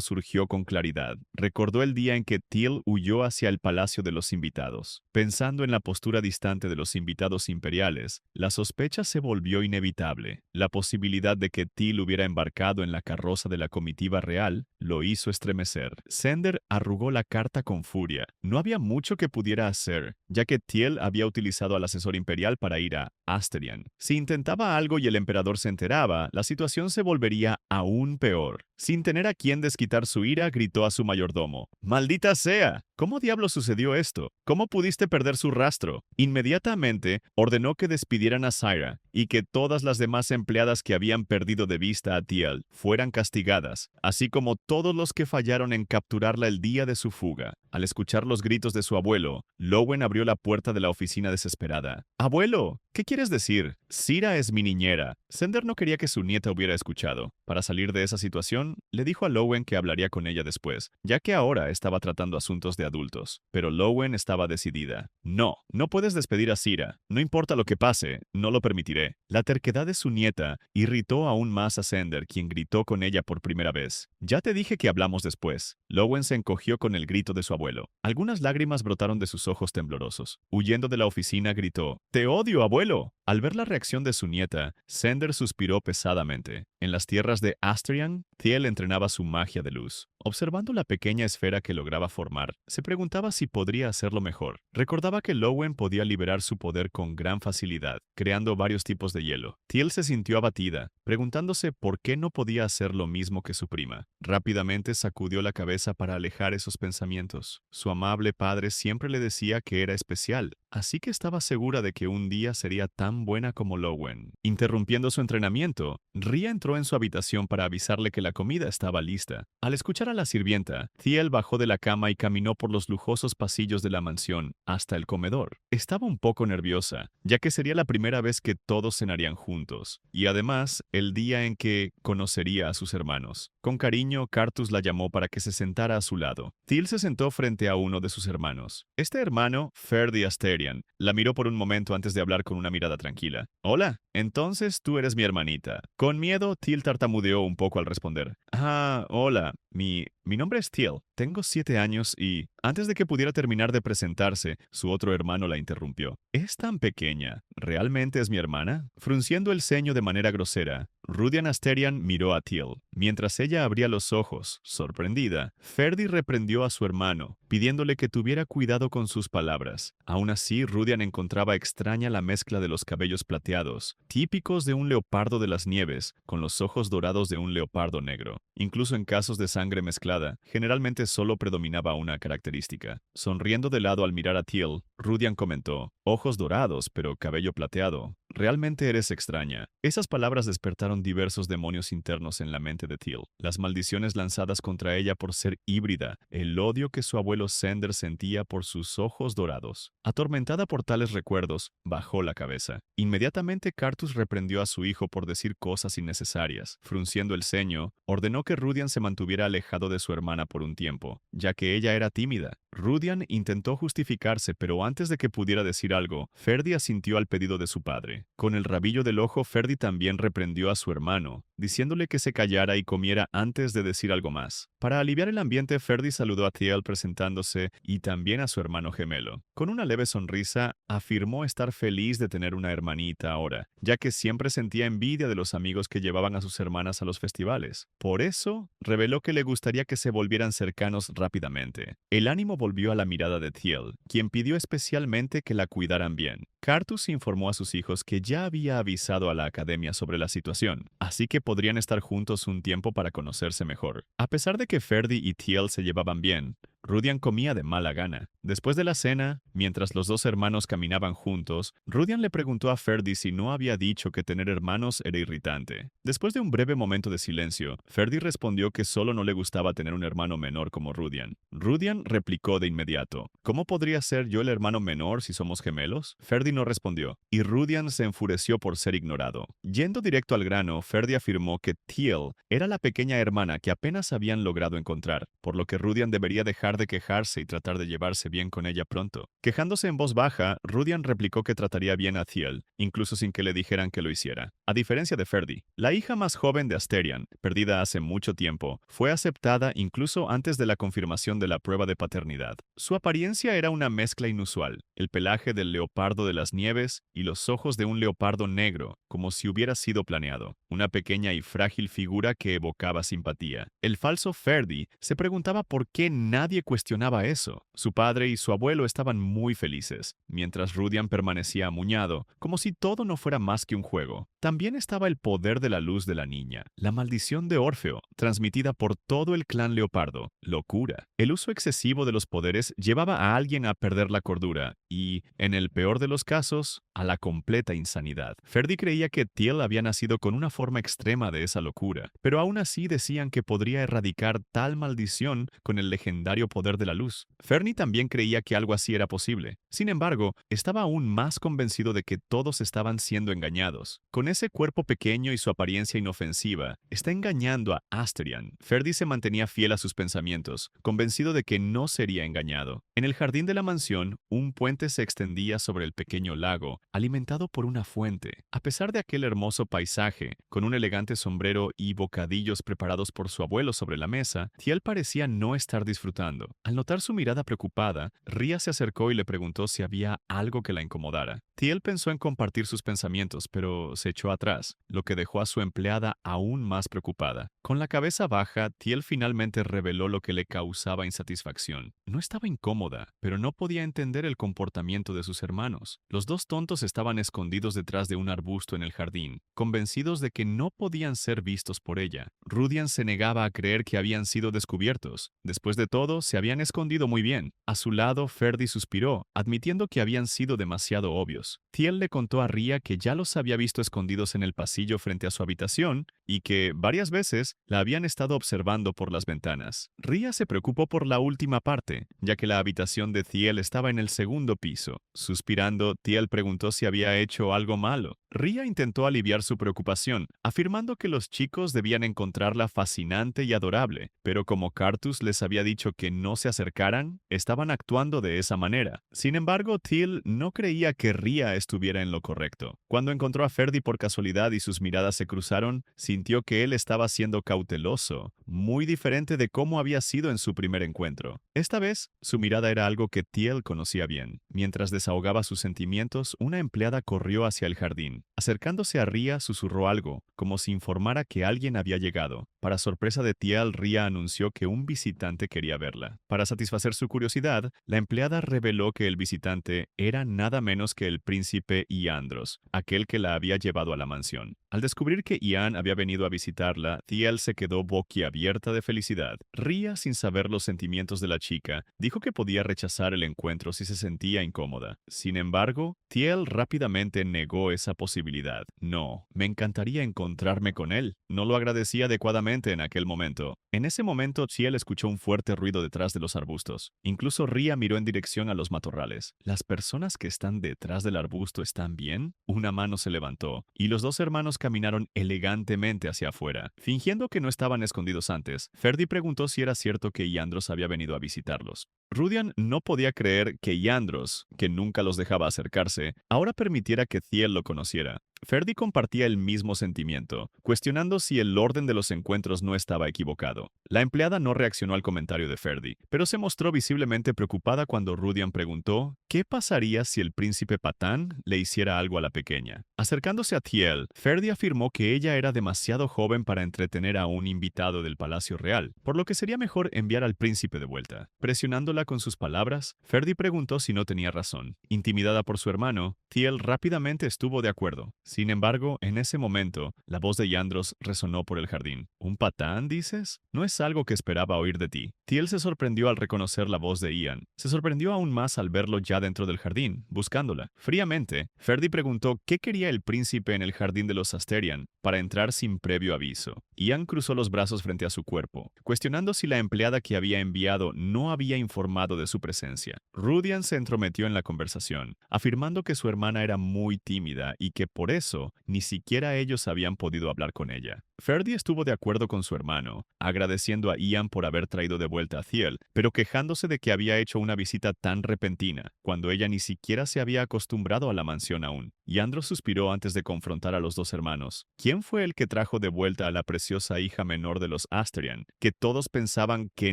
surgió con claridad. Recordó el día en que Teal huyó hacia el palacio de los invitados. Pensando en la postura distante de los invitados imperiales, la sospecha se volvió inevitable. La posibilidad de que Teal hubiera embarcado en la carroza de la comitiva real lo hizo estremecer. Sender arrugó la carta con furia. No había mucho que pudiera hacer, ya que Teal había utilizado al asesor imperial para ir a Asterian. Si intentaba algo y el emperador se enteraba, la situación se volvería aún peor. Sin tener a quien desquitar su ira, gritó a su mayordomo: ¡Maldita sea! ¿Cómo diablos sucedió esto? ¿Cómo pudiste perder su rastro? Inmediatamente ordenó que despidieran a Syra y que todas las demás empleadas que habían perdido de vista a Teal fueran castigadas, así como todos los que fallaron en capturarla el día de su fuga. Al escuchar los gritos de su abuelo, Lowen abrió la puerta de la oficina desesperada. ¡Abuelo! ¿Qué quieres decir? Syra es mi niñera. Sender no quería que su nieta hubiera escuchado. Para salir de esa situación, le dijo a Lowen que hablaría con ella después, ya que ahora estaba tratando asuntos de adultos. Pero Lowen estaba decidida. No, no puedes despedir a Syra. No importa lo que pase, no lo permitiré. La terquedad de su nieta irritó aún más a Sender, quien gritó con ella por primera vez. Ya te dije que hablamos después. Lowen se encogió con el grito de su abuelo. Algunas lágrimas brotaron de sus ojos temblorosos. Huyendo de la oficina, gritó: «¡Te odio, abuelo!». Al ver la reacción de su nieta, Sender suspiró pesadamente. En las tierras de Asterion, Thiel entrenaba su magia de luz. Observando la pequeña esfera que lograba formar, se preguntaba si podría hacerlo mejor. Recordaba que Lowen podía liberar su poder con gran facilidad, creando varios tipos de hielo. Thiel se sintió abatida, preguntándose por qué no podía hacer lo mismo que su prima. Rápidamente sacudió la cabeza para alejar esos pensamientos. Su amable padre siempre le decía que era especial, así que estaba segura de que un día sería tan buena como Lowen. Interrumpiendo su entrenamiento, Ria entró en su habitación para avisarle que la comida estaba lista. Al escuchar a la sirvienta, Thiel bajó de la cama y caminó por los lujosos pasillos de la mansión hasta el comedor. Estaba un poco nerviosa, ya que sería la primera vez que todos cenarían juntos, y además el día en que conocería a sus hermanos. Con cariño, Cartus la llamó para que se sentara a su lado. Thiel se sentó frente a uno de sus hermanos. Este hermano, Ferdi Asterion, la miró por un momento antes de hablar con una mirada tranquila. «Hola, entonces tú eres mi hermanita». Con miedo, Thiel tartamudeó un poco al responder. «Ah, hola, mi nombre es Thiel. Tengo 7 años y...» Antes de que pudiera terminar de presentarse, su otro hermano la interrumpió. «Es tan pequeña. ¿Realmente es mi hermana?» Frunciendo el ceño de manera grosera, Rudian Asterion miró a Thiel. Mientras ella abría los ojos, sorprendida, Ferdi reprendió a su hermano, pidiéndole que tuviera cuidado con sus palabras. Aún así, Rudian encontraba extraña la mezcla de los cabellos plateados, típicos de un leopardo de las nieves, con los ojos dorados de un leopardo negro. Incluso en casos de sangre mezclada, generalmente solo predominaba una característica. Sonriendo de lado al mirar a Thiel, Rudian comentó: «Ojos dorados, pero cabello plateado. Realmente eres extraña». Esas palabras despertaron diversos demonios internos en la mente de Thiel. Las maldiciones lanzadas contra ella por ser híbrida, el odio que su abuelo Sender sentía por sus ojos dorados. Atormentada por tales recuerdos, bajó la cabeza. Inmediatamente Cartus reprendió a su hijo por decir cosas innecesarias. Frunciendo el ceño, ordenó que Rudian se mantuviera alejado de su hermana por un tiempo, ya que ella era tímida. Rudian intentó justificarse, pero antes de que pudiera decir algo, Ferdi asintió al pedido de su padre. Con el rabillo del ojo, Ferdi también reprendió a su hermano, diciéndole que se callara y comiera antes de decir algo más. Para aliviar el ambiente, Ferdi saludó a Thiel presentándose y también a su hermano gemelo. Con una leve sonrisa, afirmó estar feliz de tener una hermanita ahora, ya que siempre sentía envidia de los amigos que llevaban a sus hermanas a los festivales. Por eso, reveló que le gustaría que se volvieran cercanos rápidamente. El ánimo volvió a la mirada de Thiel, quien pidió especialmente que la cuidaran bien. Cartus informó a sus hijos que ya había avisado a la academia sobre la situación, así que podrían estar juntos un tiempo para conocerse mejor. A pesar de que Ferdi y Thiel se llevaban bien, Rudian comía de mala gana. Después de la cena, mientras los dos hermanos caminaban juntos, Rudian le preguntó a Ferdi si no había dicho que tener hermanos era irritante. Después de un breve momento de silencio, Ferdi respondió que solo no le gustaba tener un hermano menor como Rudian. Rudian replicó de inmediato: «¿Cómo podría ser yo el hermano menor si somos gemelos?» Ferdi no respondió, y Rudian se enfureció por ser ignorado. Yendo directo al grano, Ferdi afirmó que Thiel era la pequeña hermana que apenas habían logrado encontrar, por lo que Rudian debería dejar de quejarse y tratar de llevarse bien con ella pronto. Quejándose en voz baja, Rudian replicó que trataría bien a Thiel, incluso sin que le dijeran que lo hiciera. A diferencia de Ferdi, la hija más joven de Asterion, perdida hace mucho tiempo, fue aceptada incluso antes de la confirmación de la prueba de paternidad. Su apariencia era una mezcla inusual, el pelaje del leopardo de las nieves y los ojos de un leopardo negro, como si hubiera sido planeado. Una pequeña y frágil figura que evocaba simpatía. El falso Ferdi se preguntaba por qué nadie cuestionaba eso. Su padre y su abuelo estaban muy felices, mientras Rudian permanecía amuñado, como si todo no fuera más que un juego. También estaba el poder de la luz de la niña, la maldición de Orfeo, transmitida por todo el clan leopardo, locura. El uso excesivo de los poderes llevaba a alguien a perder la cordura y, en el peor de los casos, a la completa insanidad. Ferdi creía que Thiel había nacido con una forma extrema de esa locura, pero aún así decían que podría erradicar tal maldición con el legendario poder de la luz. Ferdi también creía que algo así era posible. Sin embargo, estaba aún más convencido de que todos estaban siendo engañados. Con ese cuerpo pequeño y su apariencia inofensiva, está engañando a Asterion. Ferdi se mantenía fiel a sus pensamientos, convencido de que no sería engañado. En el jardín de la mansión, un puente horizonte se extendía sobre el pequeño lago, alimentado por una fuente. A pesar de aquel hermoso paisaje, con un elegante sombrero y bocadillos preparados por su abuelo sobre la mesa, Thiel parecía no estar disfrutando. Al notar su mirada preocupada, Ria se acercó y le preguntó si había algo que la incomodara. Thiel pensó en compartir sus pensamientos, pero se echó atrás, lo que dejó a su empleada aún más preocupada. Con la cabeza baja, Thiel finalmente reveló lo que le causaba insatisfacción. No estaba incómoda, pero no podía entender el comportamiento de sus hermanos. Los dos tontos estaban escondidos detrás de un arbusto en el jardín, convencidos de que no podían ser vistos por ella. Rudian se negaba a creer que habían sido descubiertos. Después de todo, se habían escondido muy bien. A su lado, Ferdi suspiró, admitiendo que habían sido demasiado obvios. Thiel le contó a Ria que ya los había visto escondidos en el pasillo frente a su habitación y que, varias veces, la habían estado observando por las ventanas. Ria se preocupó por la última parte, ya que la habitación de Thiel estaba en el segundo piso. Suspirando, Thiel preguntó si había hecho algo malo. Ria intentó aliviar su preocupación, afirmando que los chicos debían encontrarla fascinante y adorable, pero como Cartus les había dicho que no se acercaran, estaban actuando de esa manera. Sin embargo, Thiel no creía que Ria estuviera en lo correcto. Cuando encontró a Ferdi por casualidad y sus miradas se cruzaron, sintió que él estaba siendo cauteloso, muy diferente de cómo había sido en su primer encuentro. Esta vez, su mirada era algo que Thiel conocía bien. Mientras desahogaba sus sentimientos, una empleada corrió hacia el jardín. Acercándose a Ria, susurró algo, como si informara que alguien había llegado. Para sorpresa de Thiel, Ria anunció que un visitante quería verla. Para satisfacer su curiosidad, la empleada reveló que el visitante era nada menos que el príncipe Iandros, aquel que la había llevado a la mansión. Al descubrir que Ian había venido a visitarla, Thiel se quedó boquiabierta de felicidad. Ria, sin saber los sentimientos de la chica, dijo que podía rechazar el encuentro si se sentía incómoda. Sin embargo, Thiel rápidamente negó esa posibilidad. No, me encantaría encontrarme con él. No lo agradecía adecuadamente en aquel momento. En ese momento, Thiel escuchó un fuerte ruido detrás de los arbustos. Incluso Ria miró en dirección a los matorrales. ¿Las personas que están detrás del arbusto están bien? Una mano se levantó, y los dos hermanos caminaron elegantemente hacia afuera. Fingiendo que no estaban escondidos antes, Ferdi preguntó si era cierto que Iandros había venido a visitarlos. Rudian no podía creer que Iandros, que nunca los dejaba acercarse, ahora permitiera que Thiel lo conociera. Ferdi compartía el mismo sentimiento, cuestionando si el orden de los encuentros no estaba equivocado. La empleada no reaccionó al comentario de Ferdi, pero se mostró visiblemente preocupada cuando Rudian preguntó qué pasaría si el príncipe Patán le hiciera algo a la pequeña. Acercándose a Thiel, Ferdi afirmó que ella era demasiado joven para entretener a un invitado del Palacio Real, por lo que sería mejor enviar al príncipe de vuelta. Presionándola con sus palabras, Ferdi preguntó si no tenía razón. Intimidada por su hermano, Thiel rápidamente estuvo de acuerdo. Sin embargo, en ese momento, la voz de Iandros resonó por el jardín. ¿Un patán, dices? No es algo que esperaba oír de ti. Thiel se sorprendió al reconocer la voz de Ian. Se sorprendió aún más al verlo ya dentro del jardín, buscándola. Fríamente, Ferdi preguntó qué quería el príncipe en el jardín de los Asterian para entrar sin previo aviso. Ian cruzó los brazos frente a su cuerpo, cuestionando si la empleada que había enviado no había informado de su presencia. Rudian se entrometió en la conversación, afirmando que su hermana era muy tímida y que por eso ni siquiera ellos habían podido hablar con ella. Ferdi estuvo de acuerdo con su hermano, agradeciendo a Ian por haber traído de vuelta a Thiel, pero quejándose de que había hecho una visita tan repentina, cuando ella ni siquiera se había acostumbrado a la mansión aún. Iandros suspiró antes de confrontar a los dos hermanos. ¿Quién fue el que trajo de vuelta a la preciosa hija menor de los Asterian, que todos pensaban que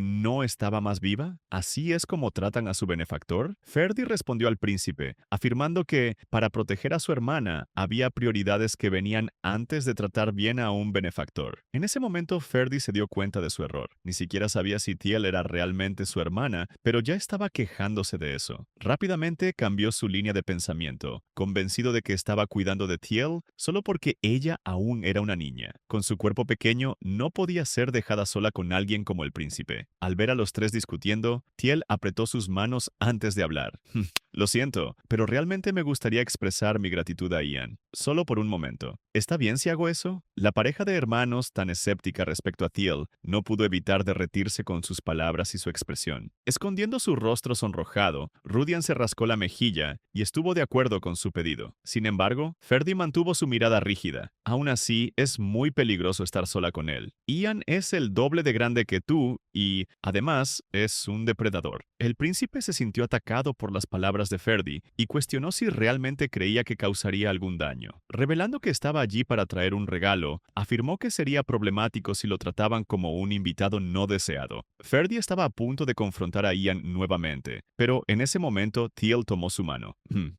no estaba más viva? ¿Así es como tratan a su benefactor? Ferdi respondió al príncipe, afirmando que, para proteger a su hermana, había prioridades que venían antes de tratar bien a un benefactor. En ese momento, Ferdi se dio cuenta de su error. Ni siquiera sabía si Thiel era realmente su hermana, pero ya estaba quejándose de eso. Rápidamente cambió su línea de pensamiento, convencido de que estaba cuidando de Thiel solo porque ella aún era una niña. Con su cuerpo pequeño, no podía ser dejada sola con alguien como el príncipe. Al ver a los tres discutiendo, Thiel apretó sus manos antes de hablar. Lo siento, pero realmente me gustaría expresar mi gratitud a Ian, solo por un momento. ¿está bien si hago eso? La pareja de hermanos, tan escéptica respecto a Thiel, no pudo evitar derretirse con sus palabras y su expresión. Escondiendo su rostro sonrojado, Rudian se rascó la mejilla y estuvo de acuerdo con su pedido. Sin embargo, Ferdi mantuvo su mirada rígida. Aún así, es muy peligroso estar sola con él. Ian es el doble de grande que tú y, además, es un depredador. El príncipe se sintió atacado por las palabras de Ferdi y cuestionó si realmente creía que causaría algún daño. Revelando que estaba allí para traer un regalo, afirmó que sería problemático si lo trataban como un invitado no deseado. Ferdi estaba a punto de confrontar a Ian nuevamente, pero en ese momento Thiel tomó su mano.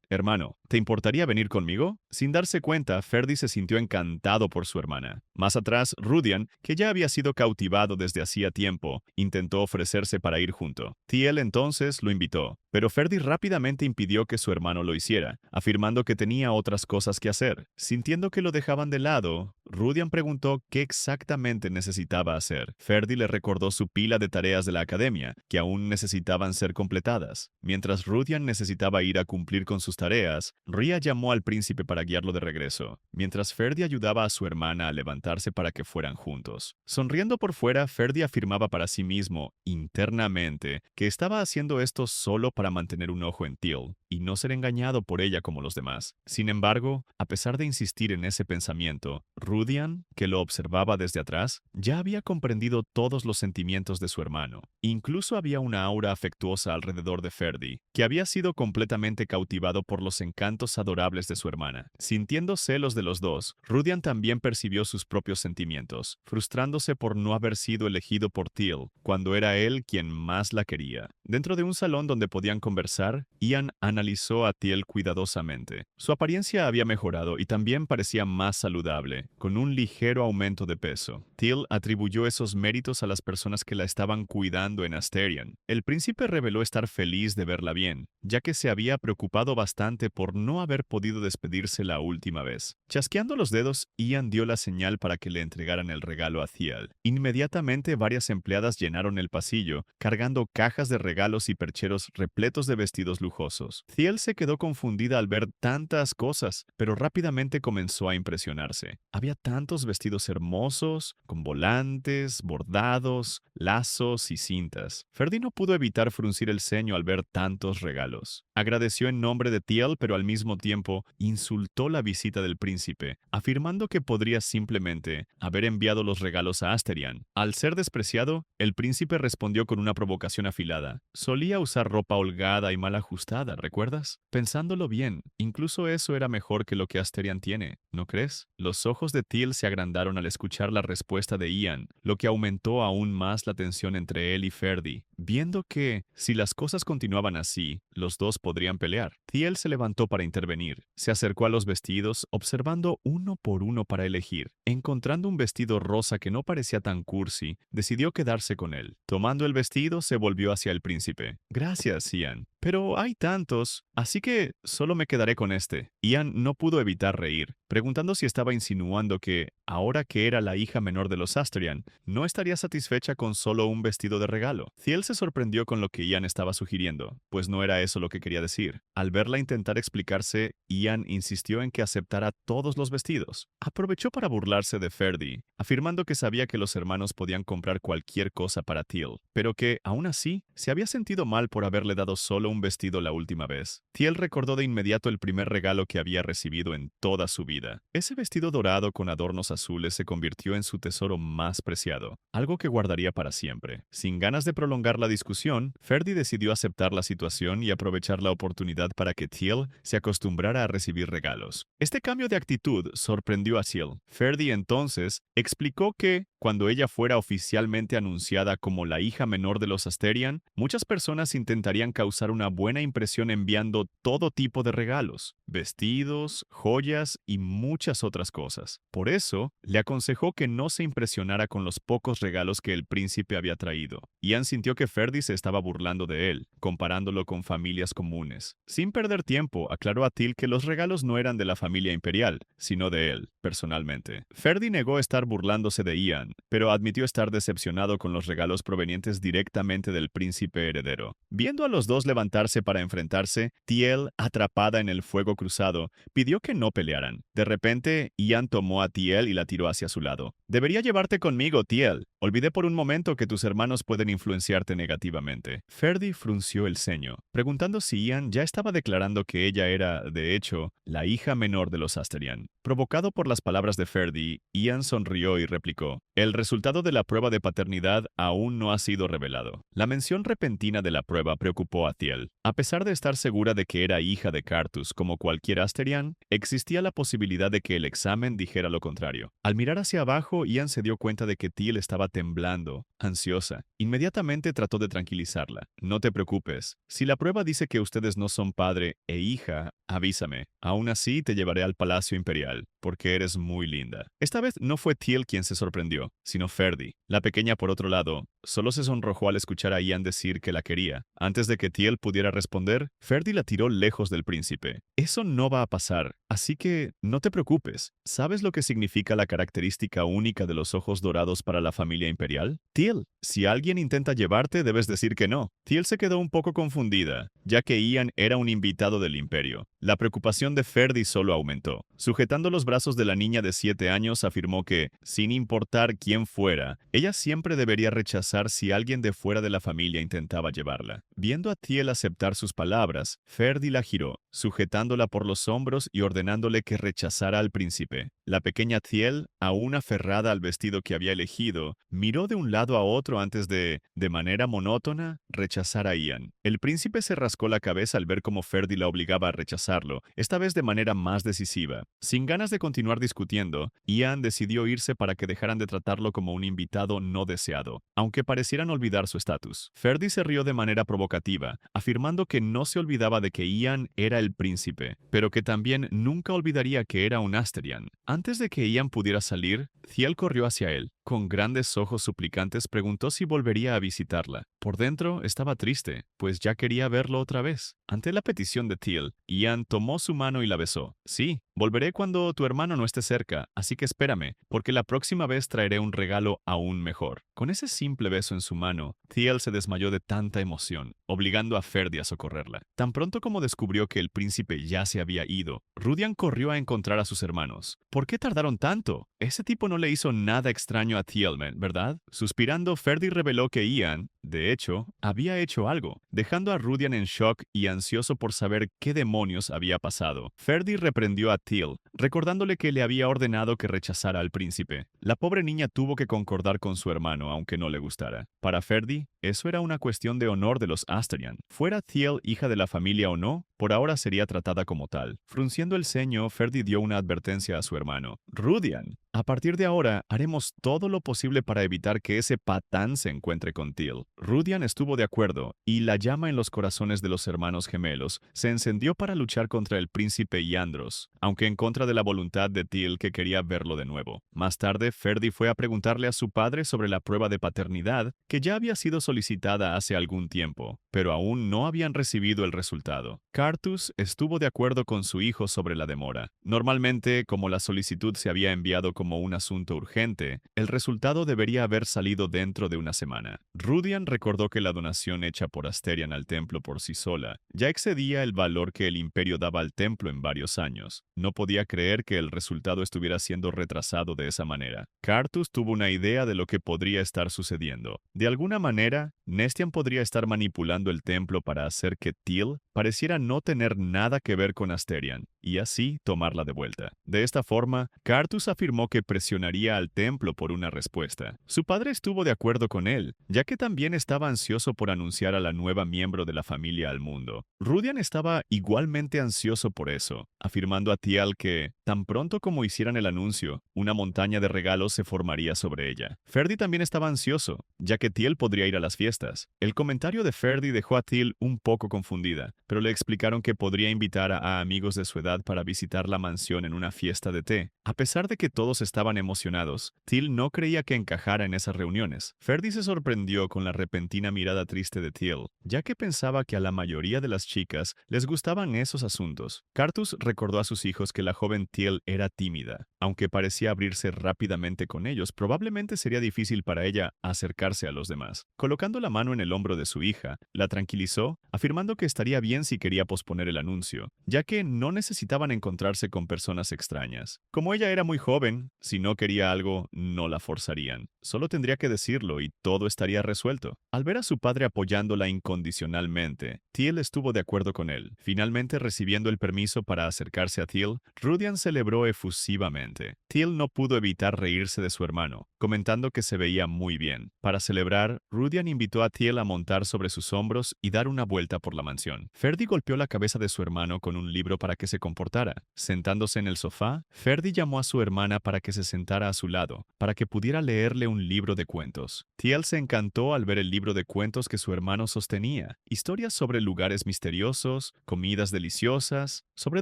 Hermano, ¿te importaría venir conmigo? Sin darse cuenta, Ferdi se sintió encantado por su hermana. Más atrás, Rudian, que ya había sido cautivado desde hacía tiempo, intentó ofrecerse para ir junto. Thiel entonces lo invitó, pero Ferdi rápidamente impidió que su hermano lo hiciera, afirmando que tenía otras cosas que hacer. Sintiendo que lo dejaban de lado, Rudian preguntó qué exactamente necesitaba hacer. Ferdi le recordó su pila de tareas de la academia, que aún necesitaban ser completadas. Mientras Rudian necesitaba ir a cumplir con sus tareas, Ria llamó al príncipe para guiarlo de regreso, mientras Ferdi ayudaba a su hermana a levantarse para que fueran juntos. Sonriendo por fuera, Ferdi afirmaba para sí mismo, internamente, que estaba haciendo esto solo para mantener un ojo en Thiel y no ser engañado por ella como los demás. Sin embargo, a pesar de insistir en ese pensamiento, Rudian, que lo observaba desde atrás, ya había comprendido todos los sentimientos de su hermano. Incluso había una aura afectuosa alrededor de Ferdi, que había sido completamente cautivado por los encantos adorables de su hermana. Sintiendo celos de los dos, Rudian también percibió sus propios sentimientos, frustrándose por no haber sido elegido por Thiel, cuando era él quien más la quería. Dentro de un salón donde podían conversar, Ian analizó a Thiel cuidadosamente. Su apariencia había mejorado y también parecía más saludable, con un ligero aumento de peso. Thiel atribuyó esos méritos a las personas que la estaban cuidando en Asterion. El príncipe reveló estar feliz de verla bien, ya que se había preocupado bastante por no haber podido despedirse la última vez. Chasqueando los dedos, Ian dio la señal para que le entregaran el regalo a Thiel. Inmediatamente varias empleadas llenaron el pasillo, cargando cajas de regalos y percheros repletos de vestidos lujosos. Thiel se quedó confundida al ver tantas cosas, pero rápidamente comenzó a impresionarse. Había tantos vestidos hermosos, con volantes, bordados, lazos y cintas. Ferdi no pudo evitar fruncir el ceño al ver tantos regalos. Agradeció en nombre de Thiel, pero al mismo tiempo insultó la visita del príncipe, afirmando que podría simplemente haber enviado los regalos a Asterion. Al ser despreciado, el príncipe respondió con una provocación afilada. Solía usar ropa holgada y mal ajustada, ¿recuerdas? Pensándolo bien, incluso eso era mejor que lo que Asterion tiene, ¿no crees? Los ojos de Thiel se agrandaron al escuchar la respuesta de Ian, lo que aumentó aún más la tensión entre él y Ferdi, viendo que, si las cosas continuaban así, los dos podrían pelear. Thiel se levantó para intervenir. Se acercó a los vestidos, observando uno por uno para elegir. Encontrando un vestido rosa que no parecía tan cursi, decidió quedarse con él. Tomando el vestido, se volvió hacia el príncipe. Gracias, Ian. Pero hay tantos, así que solo me quedaré con este. Ian no pudo evitar reír, preguntando si estaba insinuando que, ahora que era la hija menor de los Asterion, no estaría satisfecha con solo un vestido de regalo. Thiel se sorprendió con lo que Ian estaba sugiriendo, pues no era eso lo que quería decir. Al verla intentar explicarse, Ian insistió en que aceptara todos los vestidos. Aprovechó para burlarse de Ferdi, afirmando que sabía que los hermanos podían comprar cualquier cosa para Thiel, pero que, aún así, se había sentido mal por haberle dado solo un vestido la última vez. Thiel recordó de inmediato el primer regalo que había recibido en toda su vida. Ese vestido dorado con adornos azules se convirtió en su tesoro más preciado, algo que guardaría para siempre. Sin ganas de prolongar la discusión, Ferdi decidió aceptar la situación y aprovechar la oportunidad para que Thiel se acostumbrara a recibir regalos. Este cambio de actitud sorprendió a Thiel. Ferdi entonces explicó que, cuando ella fuera oficialmente anunciada como la hija menor de los Asterion, muchas personas intentarían causar una buena impresión enviando todo tipo de regalos, vestidos, joyas y muchas otras cosas. Por eso, le aconsejó que no se impresionara con los pocos regalos que el príncipe había traído. Ian sintió que Ferdy se estaba burlando de él, comparándolo con familias comunes. Sin perder tiempo, aclaró a Teal que los regalos no eran de la familia imperial, sino de él, personalmente. Ferdy negó estar burlándose de Ian, pero admitió estar decepcionado con los regalos provenientes directamente del príncipe heredero. Viendo a los dos levantarse para enfrentarse, Teal, atrapada en el fuego cruzado, pidió que no pelearan. De repente, Ian tomó a Teal y la tiró hacia su lado. «Debería llevarte conmigo, Teal. Olvidé por un momento que tus hermanos pueden influenciarte negativamente». Ferdy frunció el ceño, preguntando si Ian ya estaba declarando que ella era, de hecho, la hija menor de los Asterian. Provocado por las palabras de Ferdy, Ian sonrió y replicó: «El resultado de la prueba de paternidad aún no ha sido revelado». La mención repentina de la prueba preocupó a Teal. A pesar de estar segura de que era hija de Carthus como cualquier Asterian, existía la posibilidad de que el examen dijera lo contrario. Al mirar hacia abajo, Ian se dio cuenta de que Teal estaba temblando, ansiosa. Inmediatamente trató de tranquilizarla. «No te preocupes. Si la prueba dice que ustedes no son padre e hija, avísame. Aún así te llevaré al Palacio Imperial, porque eres muy linda». Esta vez no fue Teal quien se sorprendió, sino Ferdy. La pequeña, por otro lado, solo se sonrojó al escuchar a Ian decir que la quería. Antes de que Teal pudiera responder, Ferdy la tiró lejos del príncipe. «Eso no va a pasar, así que no te preocupes. ¿Sabes lo que significa la característica única de los ojos dorados para la familia imperial? Teal, si alguien intenta llevarte, debes decir que no». Teal se quedó un poco confundida, ya que Ian era un invitado del imperio. La preocupación de Ferdy solo aumentó. Sujetando los brazos de la niña de 7 años, afirmó que, sin importar quién fuera, ella siempre debería rechazar si alguien de fuera de la familia intentaba llevarla. Viendo a Teal aceptar sus palabras, Ferdy la giró, sujetándola por los hombros y ordenándole que rechazara al príncipe. La pequeña Teal, aún aferrada al vestido que había elegido, miró de un lado a otro antes de manera monótona, rechazar a Ian. El príncipe se rascó la cabeza al ver cómo Ferdy la obligaba a rechazarlo, esta vez de manera más decisiva. Sin ganas de continuar discutiendo, Ian decidió irse para que dejaran de tratarlo como un invitado no deseado, aunque parecieran olvidar su estatus. Ferdy se rió de manera provocativa, afirmando que no se olvidaba de que Ian era el príncipe, pero que también nunca olvidaría que era un Asterian. Antes de que Ian pudiera salir, Teal corrió hacia él. Con grandes ojos suplicantes preguntó si volvería a visitarla. Por dentro estaba triste, pues ya quería verlo otra vez. Ante la petición de Teal, Ian tomó su mano y la besó. «Sí, volveré cuando tu hermano no esté cerca, así que espérame, porque la próxima vez traeré un regalo aún mejor». Con ese simple beso en su mano, Teal se desmayó de tanta emoción, obligando a Ferdy a socorrerla. Tan pronto como descubrió que el príncipe ya se había ido, Rudian corrió a encontrar a sus hermanos. «¿Por qué tardaron tanto? Ese tipo no le hizo nada extraño a Teal, ¿verdad?». Suspirando, Ferdy reveló que Ian, de hecho, había hecho algo, dejando a Rudian en shock y ansioso por saber qué demonios había pasado. Ferdy reprendió a Teal, recordándole que le había ordenado que rechazara al príncipe. La pobre niña tuvo que concordar con su hermano, aunque no le gustara. Para Ferdy, eso era una cuestión de honor de los Asterian. Fuera Teal hija de la familia o no, por ahora sería tratada como tal. Frunciendo el ceño, Ferdy dio una advertencia a su hermano. «Rudian, a partir de ahora, haremos todo lo posible para evitar que ese patán se encuentre con Teal». Rudian estuvo de acuerdo, y la llama en los corazones de los hermanos gemelos se encendió para luchar contra el príncipe Yandros, aunque en contra de la voluntad de Teal, que quería verlo de nuevo. Más tarde, Ferdy fue a preguntarle a su padre sobre la prueba de paternidad, que ya había sido solicitada hace algún tiempo, pero aún no habían recibido el resultado. Carthus estuvo de acuerdo con su hijo sobre la demora. Normalmente, como la solicitud se había enviado como un asunto urgente, el resultado debería haber salido dentro de una semana. Rudian recordó que la donación hecha por Asterian al templo por sí sola ya excedía el valor que el imperio daba al templo en varios años. No podía creer que el resultado estuviera siendo retrasado de esa manera. Carthus tuvo una idea de lo que podría estar sucediendo. De alguna manera, Nestian podría estar manipulando el templo para hacer que Teal pareciera no tener nada que ver con Asterian, y así tomarla de vuelta. De esta forma, Carthus afirmó que presionaría al templo por una respuesta. Su padre estuvo de acuerdo con él, ya que también estaba ansioso por anunciar a la nueva miembro de la familia al mundo. Rudian estaba igualmente ansioso por eso, afirmando a Teal que, tan pronto como hicieran el anuncio, una montaña de regalos se formaría sobre ella. Ferdy también estaba ansioso, ya que Teal podría ir a las fiestas. El comentario de Ferdy dejó a Teal un poco confundida, pero le explicaron que podría invitar a amigos de su edad ciudad para visitar la mansión en una fiesta de té. A pesar de que todos estaban emocionados, Teal no creía que encajara en esas reuniones. Ferdy se sorprendió con la repentina mirada triste de Teal, ya que pensaba que a la mayoría de las chicas les gustaban esos asuntos. Cartus recordó a sus hijos que la joven Teal era tímida. Aunque parecía abrirse rápidamente con ellos, probablemente sería difícil para ella acercarse a los demás. Colocando la mano en el hombro de su hija, la tranquilizó, afirmando que estaría bien si quería posponer el anuncio, ya que no necesitaban encontrarse con personas extrañas. Como ella era muy joven, si no quería algo, no la forzarían. Solo tendría que decirlo y todo estaría resuelto. Al ver a su padre apoyándola incondicionalmente, Teal estuvo de acuerdo con él. Finalmente, recibiendo el permiso para acercarse a Teal, Rudian celebró efusivamente. Teal no pudo evitar reírse de su hermano, comentando que se veía muy bien. Para celebrar, Rudian invitó a Teal a montar sobre sus hombros y dar una vuelta por la mansión. Ferdy golpeó la cabeza de su hermano con un libro para que se comportara. Sentándose en el sofá, Ferdy llamó a su hermana para que se sentara a su lado, para que pudiera leerle un libro de cuentos. Teal se encantó al ver el libro de cuentos que su hermano sostenía. Historias sobre lugares misteriosos, comidas deliciosas, sobre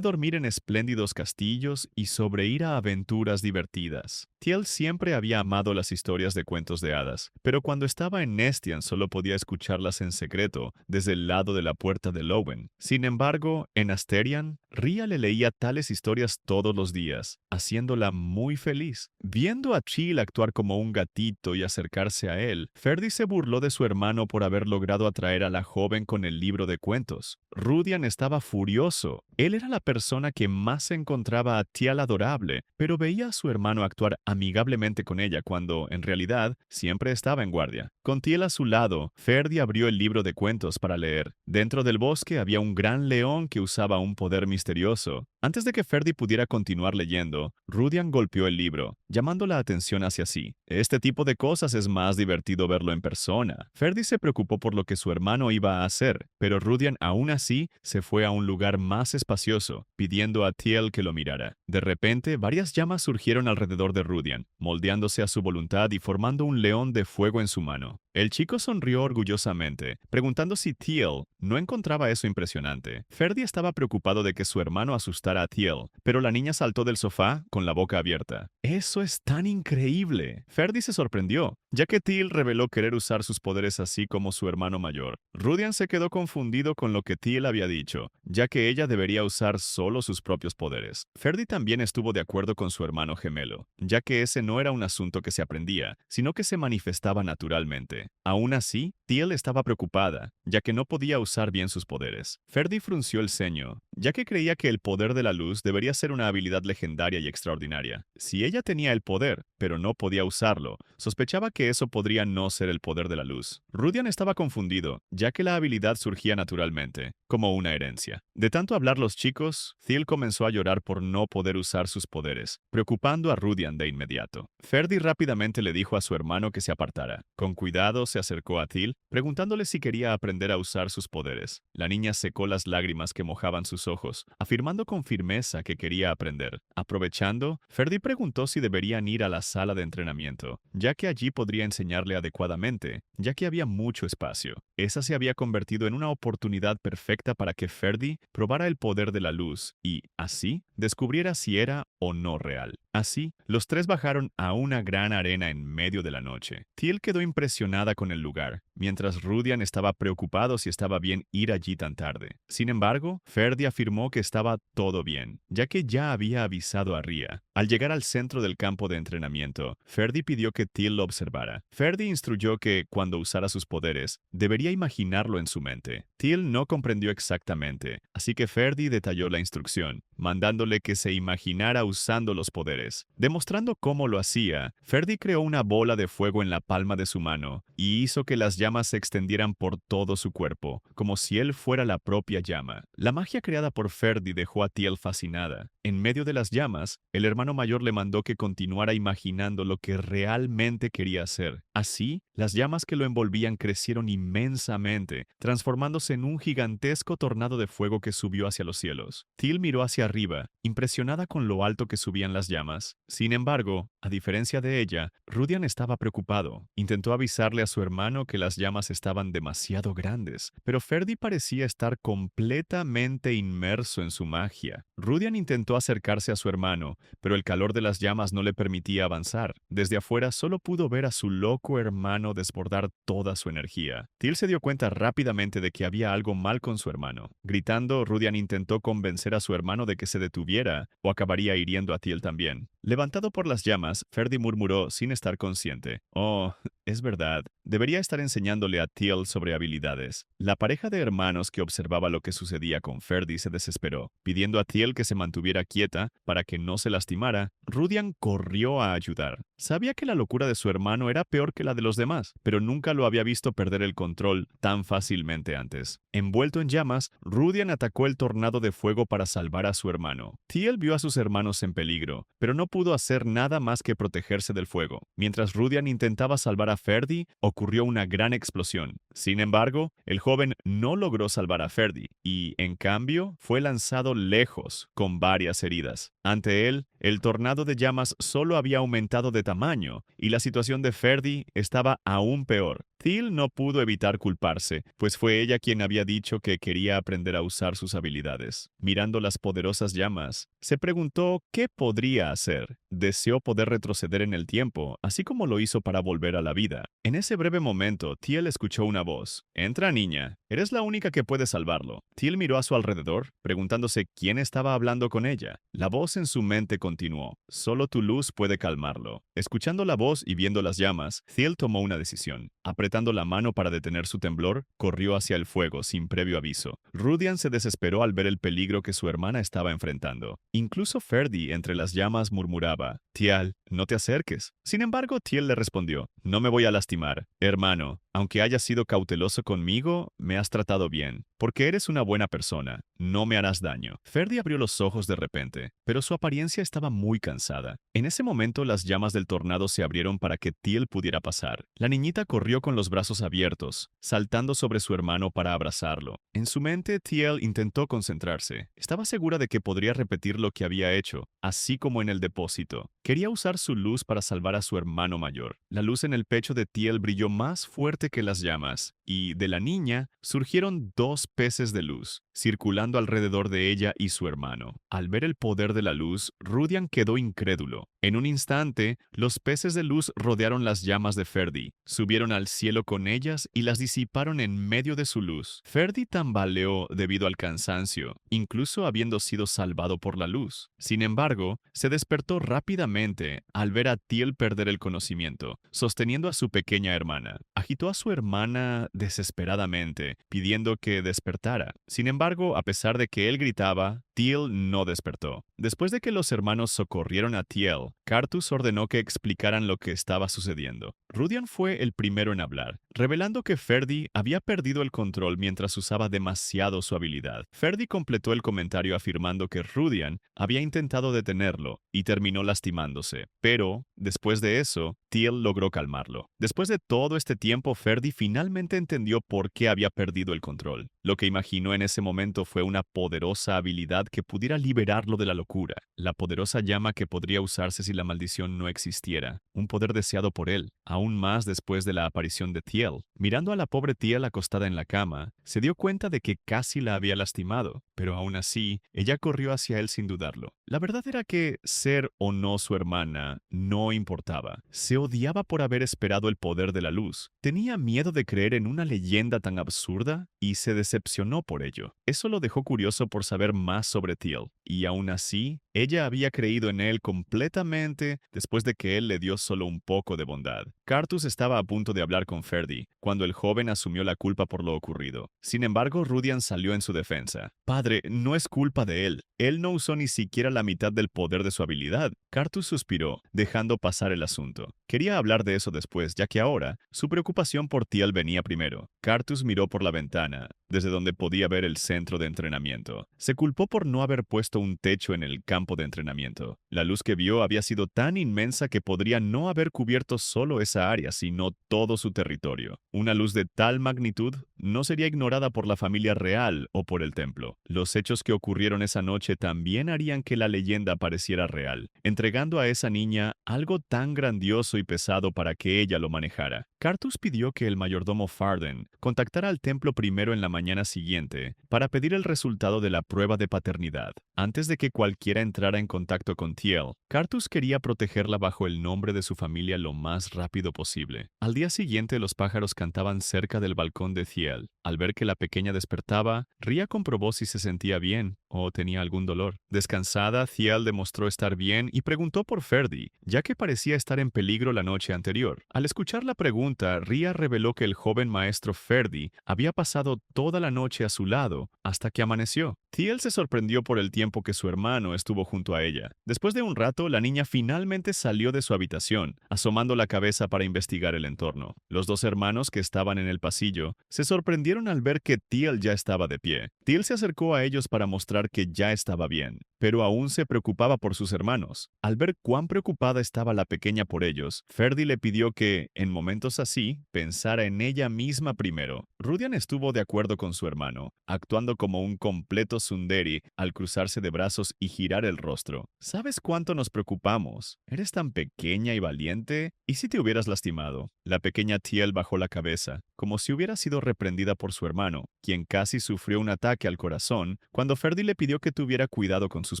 dormir en espléndidos castillos y sobre ir a aventuras divertidas. Teal siempre había amado las historias de cuentos de hadas, pero cuando estaba en Nestian solo podía escucharlas en secreto desde el lado de la puerta de Lowen. Sin embargo, en Asterian, Ria le leía tales historias todos los días, haciéndola muy feliz. Viendo a Chill actuar como un gatito y acercarse a él, Ferdy se burló de su hermano por haber logrado atraer a la joven con el libro de cuentos. Rudian estaba furioso. Él era la persona que más se encontraba a Teal adorable, pero veía a su hermano actuar amigablemente con ella cuando, en realidad, siempre estaba en guardia. Con Teal a su lado, Ferdy abrió el libro de cuentos para leer. Dentro del bosque había un gran león que usaba un poder misterioso. Antes de que Ferdy pudiera continuar leyendo, Rudian golpeó el libro, llamando la atención hacia sí. Este tipo de cosas es más divertido verlo en persona. Ferdy se preocupó por lo que su hermano iba a hacer, pero Rudian aún así se fue a un lugar más espacioso, pidiendo a Teal que lo mirara. De repente, varias llamas surgieron alrededor de Rudian, moldeándose a su voluntad y formando un león de fuego en su mano. El chico sonrió orgullosamente, preguntando si Teal no encontraba eso impresionante. Ferdy estaba preocupado de que su hermano asustara a Teal, pero la niña saltó del sofá con la boca abierta. ¡Eso es tan increíble! Ferdy se sorprendió, ya que Teal reveló querer usar sus poderes así como su hermano mayor. Rudian se quedó confundido con lo que Teal había dicho, ya que ella debería usar solo sus propios poderes. Ferdy también estuvo de acuerdo con su hermano gemelo, ya que ese no era un asunto que se aprendía, sino que se manifestaba naturalmente. Aún así, Teal estaba preocupada, ya que no podía usar bien sus poderes. Ferdy frunció el ceño, ya que creía que el poder de la luz debería ser una habilidad legendaria y extraordinaria. Si ella tenía el poder, pero no podía usarlo, sospechaba que eso podría no ser el poder de la luz. Rudian estaba confundido, ya que la habilidad surgía naturalmente, como una herencia. De tanto hablar los chicos, Teal comenzó a llorar por no poder usar sus poderes, preocupando a Rudian de inmediato. Ferdy rápidamente le dijo a su hermano que se apartara. Con cuidado se acercó a Teal, preguntándole si quería aprender a usar sus poderes. La niña secó las lágrimas que mojaban sus ojos, afirmando con firmeza que quería aprender. Aprovechando, Ferdy preguntó si deberían ir a la sala de entrenamiento, ya que allí podría enseñarle adecuadamente, ya que había mucho espacio. Esa se había convertido en una oportunidad perfecta para que Ferdy probara el poder de la luz y, así, descubriera si era o no real. Así, los tres bajaron a una gran arena en medio de la noche. Teal quedó impresionada con el lugar, mientras Rudian estaba preocupado si estaba bien ir allí tan tarde. Sin embargo, Ferdy afirmó que estaba todo bien, ya que ya había avisado a Ria. Al llegar al centro del campo de entrenamiento, Ferdy pidió que Teal lo observara. Ferdy instruyó que, cuando usara sus poderes, debería imaginarlo en su mente. Teal no comprendió exactamente, así que Ferdy detalló la instrucción, mandándole que se imaginara usando los poderes. Demostrando cómo lo hacía, Ferdy creó una bola de fuego en la palma de su mano y hizo que las llamas se extendieran por todo su cuerpo, como si él fuera la propia llama. La magia creada por Ferdy dejó a Teal fascinada. En medio de las llamas, el hermano mayor le mandó que continuara imaginando lo que realmente quería hacer. Así, las llamas que lo envolvían crecieron inmensamente, transformándose en un gigantesco tornado de fuego que subió hacia los cielos. Teal miró hacia arriba, impresionada con lo alto que subían las llamas. Sin embargo, a diferencia de ella, Rudian estaba preocupado. Intentó avisarle a su hermano que las llamas estaban demasiado grandes, pero Ferdi parecía estar completamente inmerso en su magia. Rudian intentó acercarse a su hermano, pero el calor de las llamas no le permitía avanzar. Desde afuera solo pudo ver a su loco hermano desbordar toda su energía. Teal se dio cuenta rápidamente de que había algo mal con su hermano. Gritando, Rudian intentó convencer a su hermano de que se detuviera o acabaría hiriendo a Teal también. Levantado por las llamas, Ferdi murmuró sin estar consciente: «Oh, es verdad. Debería estar enseñándole a Teal sobre habilidades». La pareja de hermanos que observaba lo que sucedía con Ferdi se desesperó. Pidiendo a Teal que se mantuviera quieta para que no se lastimara, Rudian corrió a ayudar. Sabía que la locura de su hermano era peor que la de los demás, pero nunca lo había visto perder el control tan fácilmente antes. Envuelto en llamas, Rudian atacó el tornado de fuego para salvar a su hermano. Teal vio a sus hermanos en peligro, pero no pudo hacer nada más que protegerse del fuego. Mientras Rudian intentaba salvar a Ferdi, ocurrió una gran explosión. Sin embargo, el joven no logró salvar a Ferdi y, en cambio, fue lanzado lejos, con varias heridas. Ante él, el tornado de llamas solo había aumentado de tamaño y la situación de Ferdi estaba aún peor. Teal no pudo evitar culparse, pues fue ella quien había dicho que quería aprender a usar sus habilidades. Mirando las poderosas llamas, se preguntó qué podría hacer. Deseó poder retroceder en el tiempo, así como lo hizo para volver a la vida. En ese breve momento, Teal escuchó una voz: «Entra, niña. Eres la única que puede salvarlo». Teal miró a su alrededor, preguntándose quién estaba hablando con ella. La voz en su mente continuó: «Solo tu luz puede calmarlo». Escuchando la voz y viendo las llamas, Teal tomó una decisión. Apretando la mano para detener su temblor, corrió hacia el fuego sin previo aviso. Rudian se desesperó al ver el peligro que su hermana estaba enfrentando. Incluso Ferdi, entre las llamas, murmuraba: «Teal, no te acerques». Sin embargo, Teal le respondió: «No me voy a lastimar. Hermano, aunque hayas sido cauteloso conmigo, me has tratado bien. Porque eres una buena persona, no me harás daño». Ferdi abrió los ojos de repente, pero su apariencia estaba muy cansada. En ese momento, las llamas del tornado se abrieron para que Teal pudiera pasar. La niñita corrió con los brazos abiertos, saltando sobre su hermano para abrazarlo. En su mente, Teal intentó concentrarse. Estaba segura de que podría repetir lo que había hecho, así como en el depósito. Quería usar su luz para salvar a su hermano mayor. La luz en el pecho de Teal brilló más fuerte que las llamas, y de la niña surgieron 2 peces de luz, circulando alrededor de ella y su hermano. Al ver el poder de la luz, Rudian quedó incrédulo. En un instante, los peces de luz rodearon las llamas de Ferdi, subieron al cielo con ellas y las disiparon en medio de su luz. Ferdi tambaleó debido al cansancio, incluso habiendo sido salvado por la luz. Sin embargo, se despertó rápidamente al ver a Teal perder el conocimiento, sosteniendo a su pequeña hermana. Agitó a su hermana desesperadamente, pidiendo que despertara. Sin embargo, a pesar de que él gritaba, Teal no despertó. Después de que los hermanos socorrieron a Teal, Cartus ordenó que explicaran lo que estaba sucediendo. Rudian fue el primero en hablar, revelando que Ferdi había perdido el control mientras usaba demasiado su habilidad. Ferdi completó el comentario afirmando que Rudian había intentado detenerlo y terminó lastimándose, pero, después de eso, Teal logró calmarlo. Después de todo este tiempo, Ferdi finalmente entendió por qué había perdido el control. Lo que imaginó en ese momento fue una poderosa habilidad que pudiera liberarlo de la locura, la poderosa llama que podría usarse si la maldición no existiera, un poder deseado por él, aún más después de la aparición de Teal. Mirando a la pobre Teal acostada en la cama, se dio cuenta de que casi la había lastimado, pero aún así, ella corrió hacia él sin dudarlo. La verdad era que ser o no su hermana no importaba. Se odiaba por haber esperado el poder de la luz. Tenía miedo de creer en una leyenda tan absurda y se decepcionó por ello. Eso lo dejó curioso por saber más sobre Teal, y aún así, ella había creído en él completamente después de que él le dio solo un poco de bondad. Cartus estaba a punto de hablar con Ferdi cuando el joven asumió la culpa por lo ocurrido. Sin embargo, Rudian salió en su defensa. «Padre, no es culpa de él. Él no usó ni siquiera la mitad del poder de su habilidad». Cartus suspiró, dejando pasar el asunto. Quería hablar de eso después, ya que ahora su preocupación por Teal venía primero. Cartus miró por la ventana, desde donde podía ver el centro de entrenamiento. Se culpó por por no haber puesto un techo en el campo de entrenamiento. La luz que vio había sido tan inmensa que podría no haber cubierto solo esa área, sino todo su territorio. Una luz de tal magnitud no sería ignorada por la familia real o por el templo. Los hechos que ocurrieron esa noche también harían que la leyenda pareciera real, entregando a esa niña algo tan grandioso y pesado para que ella lo manejara. Cartus pidió que el mayordomo Farden contactara al templo primero en la mañana siguiente para pedir el resultado de la prueba de paternidad. Antes de que cualquiera entrara en contacto con Thiel, Cartus quería protegerla bajo el nombre de su familia lo más rápido posible. Al día siguiente, los pájaros cantaban cerca del balcón de Thiel. Al ver que la pequeña despertaba, Ria comprobó si se sentía bien o tenía algún dolor. Descansada, Thiel demostró estar bien y preguntó por Ferdy, ya que parecía estar en peligro la noche anterior. Al escuchar la pregunta, Ria reveló que el joven maestro Ferdy había pasado toda la noche a su lado hasta que amaneció. Thiel se sorprendió por el tiempo que su hermano estuvo junto a ella. Después de un rato, la niña finalmente salió de su habitación, asomando la cabeza para investigar el entorno. Los dos hermanos que estaban en el pasillo se sorprendieron al ver que Thiel ya estaba de pie. Thiel se acercó a ellos para mostrar que ya estaba bien, pero aún se preocupaba por sus hermanos. Al ver cuán preocupada estaba la pequeña por ellos, Ferdy le pidió que, en momentos así, pensara en ella misma primero. Rudian estuvo de acuerdo con su hermano, actuando como un completo tsundere al cruzarse de brazos y girar el rostro. ¿Sabes cuánto nos preocupamos? Eres tan pequeña y valiente. ¿Y si te hubieras lastimado? La pequeña Thiel bajó la cabeza, como si hubiera sido reprendida por su hermano, quien casi sufrió un ataque al corazón cuando Ferdy le pidió que tuviera cuidado con sus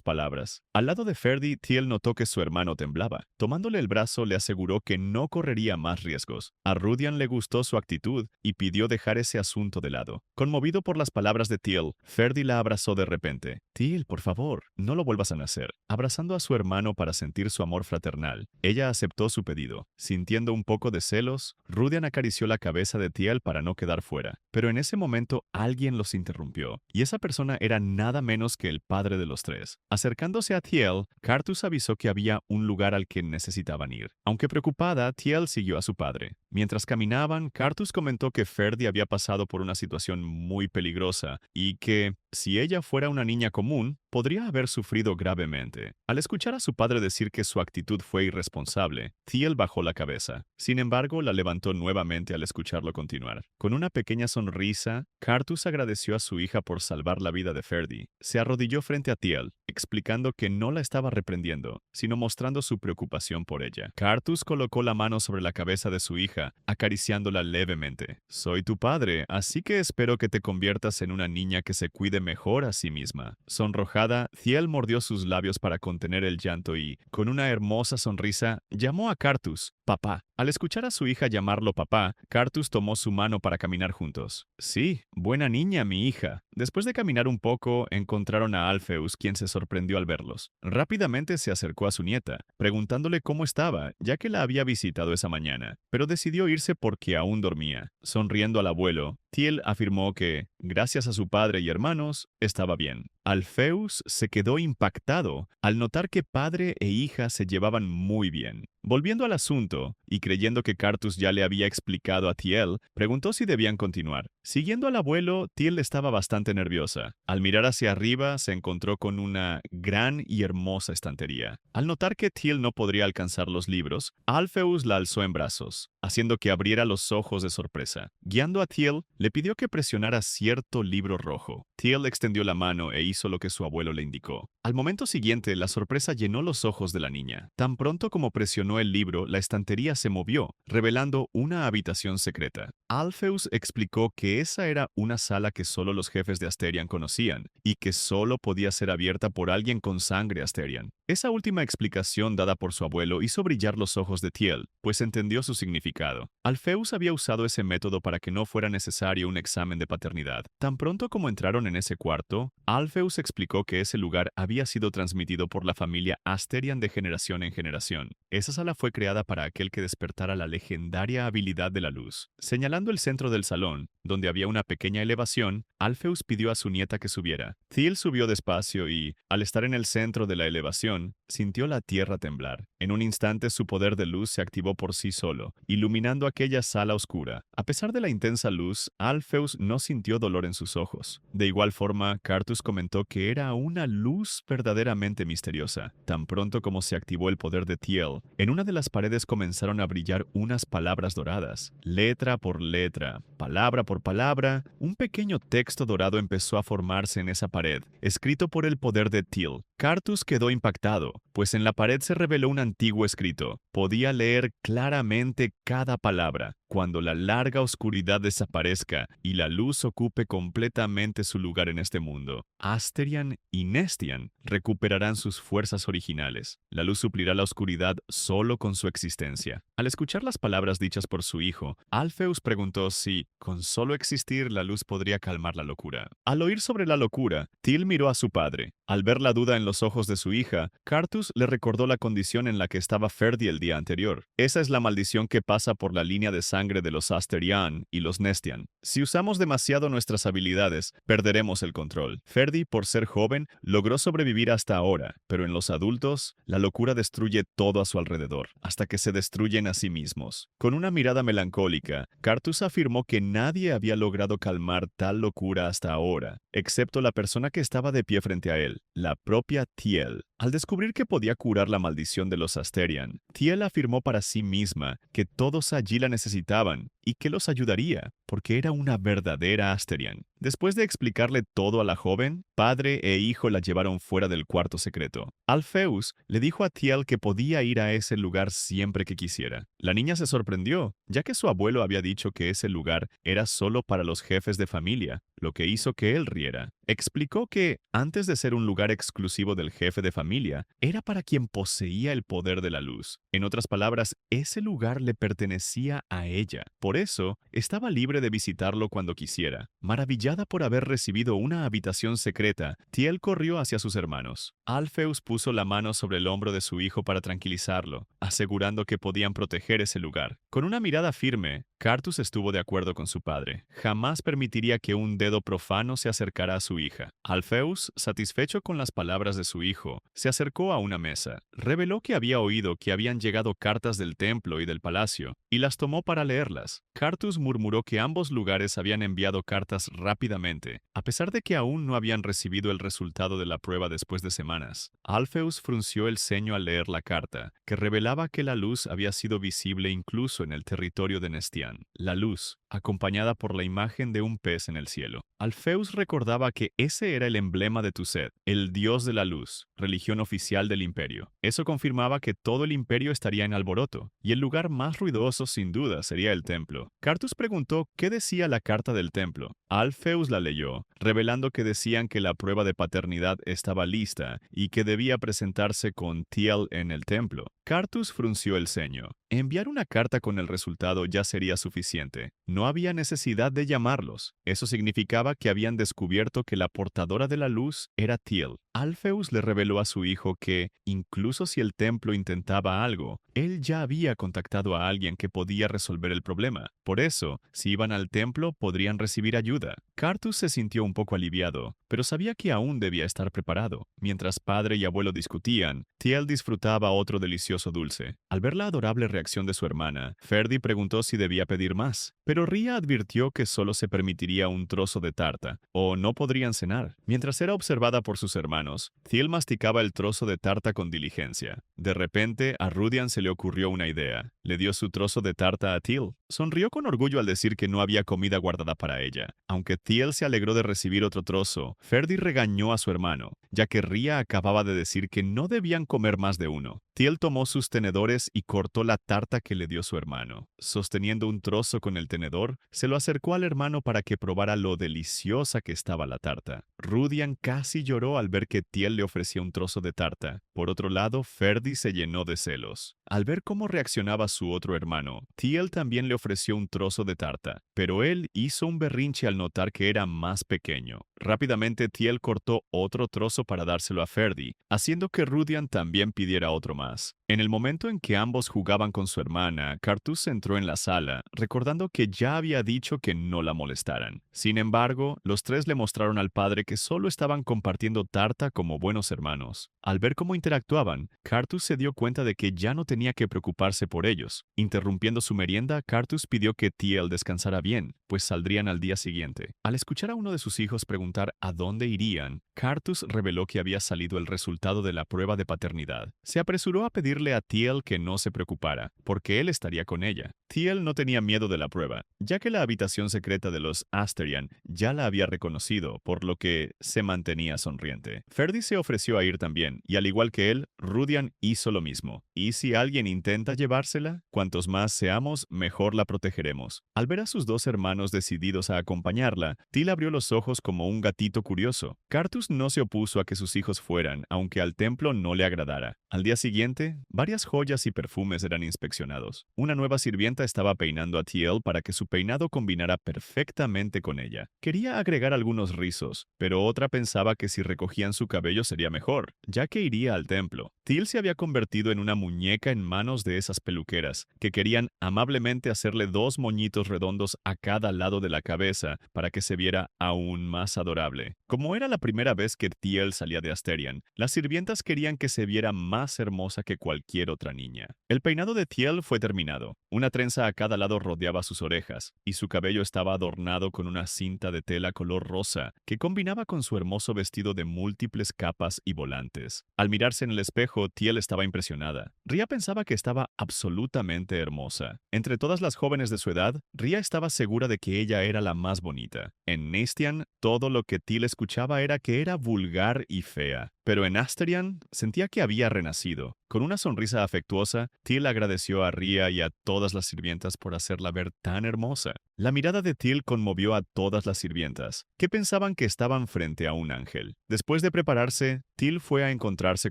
palabras. Al lado de Ferdy, Thiel notó que su hermano temblaba. Tomándole el brazo, le aseguró que no correría más riesgos. A Rudian le gustó su actitud y pidió dejar ese asunto de lado. Conmovido por las palabras de Thiel, Ferdy la abrazó de repente. «Thiel, por favor, no lo vuelvas a nacer». Abrazando a su hermano para sentir su amor fraternal, ella aceptó su pedido. Sintiendo un poco de celos, Rudian acarició la cabeza de Thiel para no quedar fuera. Pero en ese momento alguien los interrumpió, y esa persona era nada menos que el padre de los tres. Acercándose a Thiel, Cartus avisó que había un lugar al que necesitaban ir. Aunque preocupada, Thiel siguió a su padre. Mientras caminaban, Cartus comentó que Ferdy había pasado por una situación muy peligrosa y que, si ella fuera una niña común, podría haber sufrido gravemente. Al escuchar a su padre decir que su actitud fue irresponsable, Thiel bajó la cabeza. Sin embargo, la levantó nuevamente al escucharlo continuar. Con una pequeña sonrisa, Cartus agradeció a su hija por salvar la vida de Ferdy. Se arrodilló frente a Thiel, explicando que no la estaba reprendiendo, sino mostrando su preocupación por ella. Cartus colocó la mano sobre la cabeza de su hija, acariciándola levemente. «Soy tu padre, así que espero que te conviertas en una niña que se cuide mejor a sí misma». Sonrojada, Thiel mordió sus labios para contener el llanto y, con una hermosa sonrisa, llamó a Cartus «papá». Al escuchar a su hija llamarlo papá, Cartus tomó su mano para caminar juntos. «Sí, buena niña, mi hija». Después de caminar un poco, encontraron a Alpheus, quien se sorprendió al verlos. Rápidamente se acercó a su nieta, preguntándole cómo estaba, ya que la había visitado esa mañana, pero decidió irse porque aún dormía. Sonriendo al abuelo, Thiel afirmó que, gracias a su padre y hermanos, estaba bien. Alpheus se quedó impactado al notar que padre e hija se llevaban muy bien. Volviendo al asunto, y creyendo que Cartus ya le había explicado a Thiel, preguntó si debían continuar. Siguiendo al abuelo, Thiel estaba bastante nerviosa. Al mirar hacia arriba, se encontró con una gran y hermosa estantería. Al notar que Thiel no podría alcanzar los libros, Alpheus la alzó en brazos, haciendo que abriera los ojos de sorpresa. Guiando a Thiel, le pidió que presionara cierto libro rojo. Thiel extendió la mano e hizo lo que su abuelo le indicó. Al momento siguiente, la sorpresa llenó los ojos de la niña. Tan pronto como presionó el libro, la estantería se movió, revelando una habitación secreta. Alpheus explicó que esa era una sala que solo los jefes de Asterian conocían, y que solo podía ser abierta por alguien con sangre Asterian. Esa última explicación dada por su abuelo hizo brillar los ojos de Thiel, pues entendió su significado. Alpheus había usado ese método para que no fuera necesario un examen de paternidad. Tan pronto como entraron en ese cuarto, Alpheus explicó que ese lugar había sido transmitido por la familia Asterian de generación en generación. Esa sala fue creada para aquel que despertara la legendaria habilidad de la luz. Señalando el centro del salón, donde había una pequeña elevación, Alpheus pidió a su nieta que subiera. Thiel subió despacio y, al estar en el centro de la elevación, sintió la tierra temblar. En un instante su poder de luz se activó por sí solo, iluminando aquella sala oscura. A pesar de la intensa luz, Alpheus no sintió dolor en sus ojos. De igual forma, Cartus comentó que era una luz verdaderamente misteriosa. Tan pronto como se activó el poder de Thiel, en una de las paredes comenzaron a brillar unas palabras doradas. Letra por letra, palabra por palabra, un pequeño texto dorado empezó a formarse en esa pared, escrito por el poder de Thiel. Cartus quedó impactado, pues en la pared se reveló un antiguo escrito. Podía leer claramente cada palabra. Cuando la larga oscuridad desaparezca y la luz ocupe completamente su lugar en este mundo, Asterion y Nestian recuperarán sus fuerzas originales. La luz suplirá la oscuridad solo con su existencia. Al escuchar las palabras dichas por su hijo, Alpheus preguntó si, con solo existir, la luz podría calmar la locura. Al oír sobre la locura, Thiel miró a su padre. Al ver la duda en los ojos de su hija, Cartus le recordó la condición en la que estaba Ferdi el día anterior. Esa es la maldición que pasa por la línea de sangre de los Asterion y los Nestian. Si usamos demasiado nuestras habilidades, perderemos el control. Ferdi, por ser joven, logró sobrevivir hasta ahora, pero en los adultos, la locura destruye todo a su alrededor, hasta que se destruyen a sí mismos. Con una mirada melancólica, Cartus afirmó que nadie había logrado calmar tal locura hasta ahora, excepto la persona que estaba de pie frente a él, la propia Thiel. Al descubrir que podía curar la maldición de los Asterion, Thiel afirmó para sí misma que todos allí la necesitaban y que los ayudaría, porque era una verdadera Asterion. Después de explicarle todo a la joven, padre e hijo la llevaron fuera del cuarto secreto. Alpheus le dijo a Thiel que podía ir a ese lugar siempre que quisiera. La niña se sorprendió, ya que su abuelo había dicho que ese lugar era solo para los jefes de familia, lo que hizo que él riera. Explicó que, antes de ser un lugar exclusivo del jefe de familia, era para quien poseía el poder de la luz. En otras palabras, ese lugar le pertenecía a ella. Por eso, estaba libre de visitarlo cuando quisiera. Maravillada por haber recibido una habitación secreta, Thiel corrió hacia sus hermanos. Alpheus puso la mano sobre el hombro de su hijo para tranquilizarlo, asegurando que podían proteger ese lugar. Con una mirada firme, Cartus estuvo de acuerdo con su padre. Jamás permitiría que un dedo profano se acercara a su hija. Alpheus, satisfecho con las palabras de su hijo, se acercó a una mesa. Reveló que había oído que habían llegado cartas del templo y del palacio, y las tomó para leerlas. Cartus murmuró que ambos lugares habían enviado cartas rápidamente, a pesar de que aún no habían recibido el resultado de la prueba después de semanas. Alpheus frunció el ceño al leer la carta, que revelaba que la luz había sido visible incluso en el territorio de Nestian. La luz, acompañada por la imagen de un pez en el cielo. Alpheus recordaba que ese era el emblema de Tuset, el dios de la luz, religión oficial del imperio. Eso confirmaba que todo el imperio estaría en alboroto, y el lugar más ruidoso sin duda sería el templo. Cartus preguntó qué decía la carta del templo. Alpheus la leyó, revelando que decían que la prueba de paternidad estaba lista y que debía presentarse con Thiel en el templo. Cartus frunció el ceño. Enviar una carta con el resultado ya sería suficiente. No había necesidad de llamarlos. Eso significaba que habían descubierto que la portadora de la luz era Thiel. Alpheus le reveló a su hijo que, incluso si el templo intentaba algo, él ya había contactado a alguien que podía resolver el problema. Por eso, si iban al templo, podrían recibir ayuda. Cartus se sintió un poco aliviado, pero sabía que aún debía estar preparado. Mientras padre y abuelo discutían, Thiel disfrutaba otro delicioso dulce. Al ver la adorable reacción de su hermana, Ferdi preguntó si debía pedir más, pero Ria advirtió que solo se permitiría un trozo de tarta, o no podrían cenar. Mientras era observada por sus hermanos, Thiel masticaba el trozo de tarta con diligencia. De repente, a Rudian se le ocurrió una idea. Le dio su trozo de tarta a Thiel. Sonrió con orgullo al decir que no había comida guardada para ella. Aunque Thiel se alegró de recibir otro trozo, Ferdi regañó a su hermano, ya que Ria acababa de decir que no debían comer más de uno. Thiel tomó sus tenedores y cortó la tarta que le dio su hermano. Sosteniendo un trozo con el tenedor, se lo acercó al hermano para que probara lo deliciosa que estaba la tarta. Rudian casi lloró al ver que Thiel le ofrecía un trozo de tarta. Por otro lado, Ferdi se llenó de celos. Al ver cómo reaccionaba su otro hermano, Thiel también le ofreció un trozo de tarta, pero él hizo un berrinche al notar que era más pequeño. Rápidamente Thiel cortó otro trozo para dárselo a Ferdi, haciendo que Rudian también pidiera otro más. En el momento en que ambos jugaban con su hermana, Cartus entró en la sala, recordando que ya había dicho que no la molestaran. Sin embargo, los tres le mostraron al padre que solo estaban compartiendo tarta como buenos hermanos. Al ver cómo interactuaban, Cartus se dio cuenta de que ya no tenía que preocuparse por ellos. Interrumpiendo su merienda, Cartus pidió que Thiel descansara bien, pues saldrían al día siguiente. Al escuchar a uno de sus hijos preguntar a dónde irían, Cartus reveló que había salido el resultado de la prueba de paternidad. Se apresuró a pedirle a Thiel que no se preocupara, porque él estaría con ella. Thiel no tenía miedo de la prueba, ya que la habitación secreta de los Asterian ya la había reconocido, por lo que se mantenía sonriente. Ferdi se ofreció a ir también, y al igual que él, Rudian hizo lo mismo. ¿Y si alguien intenta llevársela? Cuantos más seamos, mejor la protegeremos. Al ver a sus dos hermanos decididos a acompañarla, Thiel abrió los ojos como un gatito curioso. Cartus no se opuso a que sus hijos fueran, aunque al templo no le agradara. Al día siguiente, varias joyas y perfumes eran inspeccionados. Una nueva sirvienta estaba peinando a Thiel para que su peinado combinara perfectamente con ella. Quería agregar algunos rizos, pero otra pensaba que si recogían su cabello sería mejor, ya que iría al templo. Thiel se había convertido en una muñeca en manos de esas peluqueras, que querían amablemente hacerle 2 moñitos redondos a cada lado de la cabeza para que se viera aún más adorable. Como era la primera vez que Thiel salía de Asterian, las sirvientas querían que se viera más hermosa que cualquier otra niña. El peinado de Thiel fue terminado. Una trenza a cada lado rodeaba sus orejas, y su cabello estaba adornado con una cinta de tela color rosa que combinaba con su hermoso vestido de múltiples capas y volantes. Al mirarse en el espejo, Thiel estaba impresionada. Ria pensaba que estaba absolutamente hermosa. Entre todas las jóvenes de su edad, Ria estaba segura de que ella era la más bonita. En Nestian, todo lo que Thiel escuchaba era que era vulgar y fea. Pero en Asterian sentía que había renacido. Con una sonrisa afectuosa, Thiel agradeció a Ria y a todas las sirvientas por hacerla ver tan hermosa. La mirada de Thiel conmovió a todas las sirvientas, que pensaban que estaban frente a un ángel. Después de prepararse, Thiel fue a encontrarse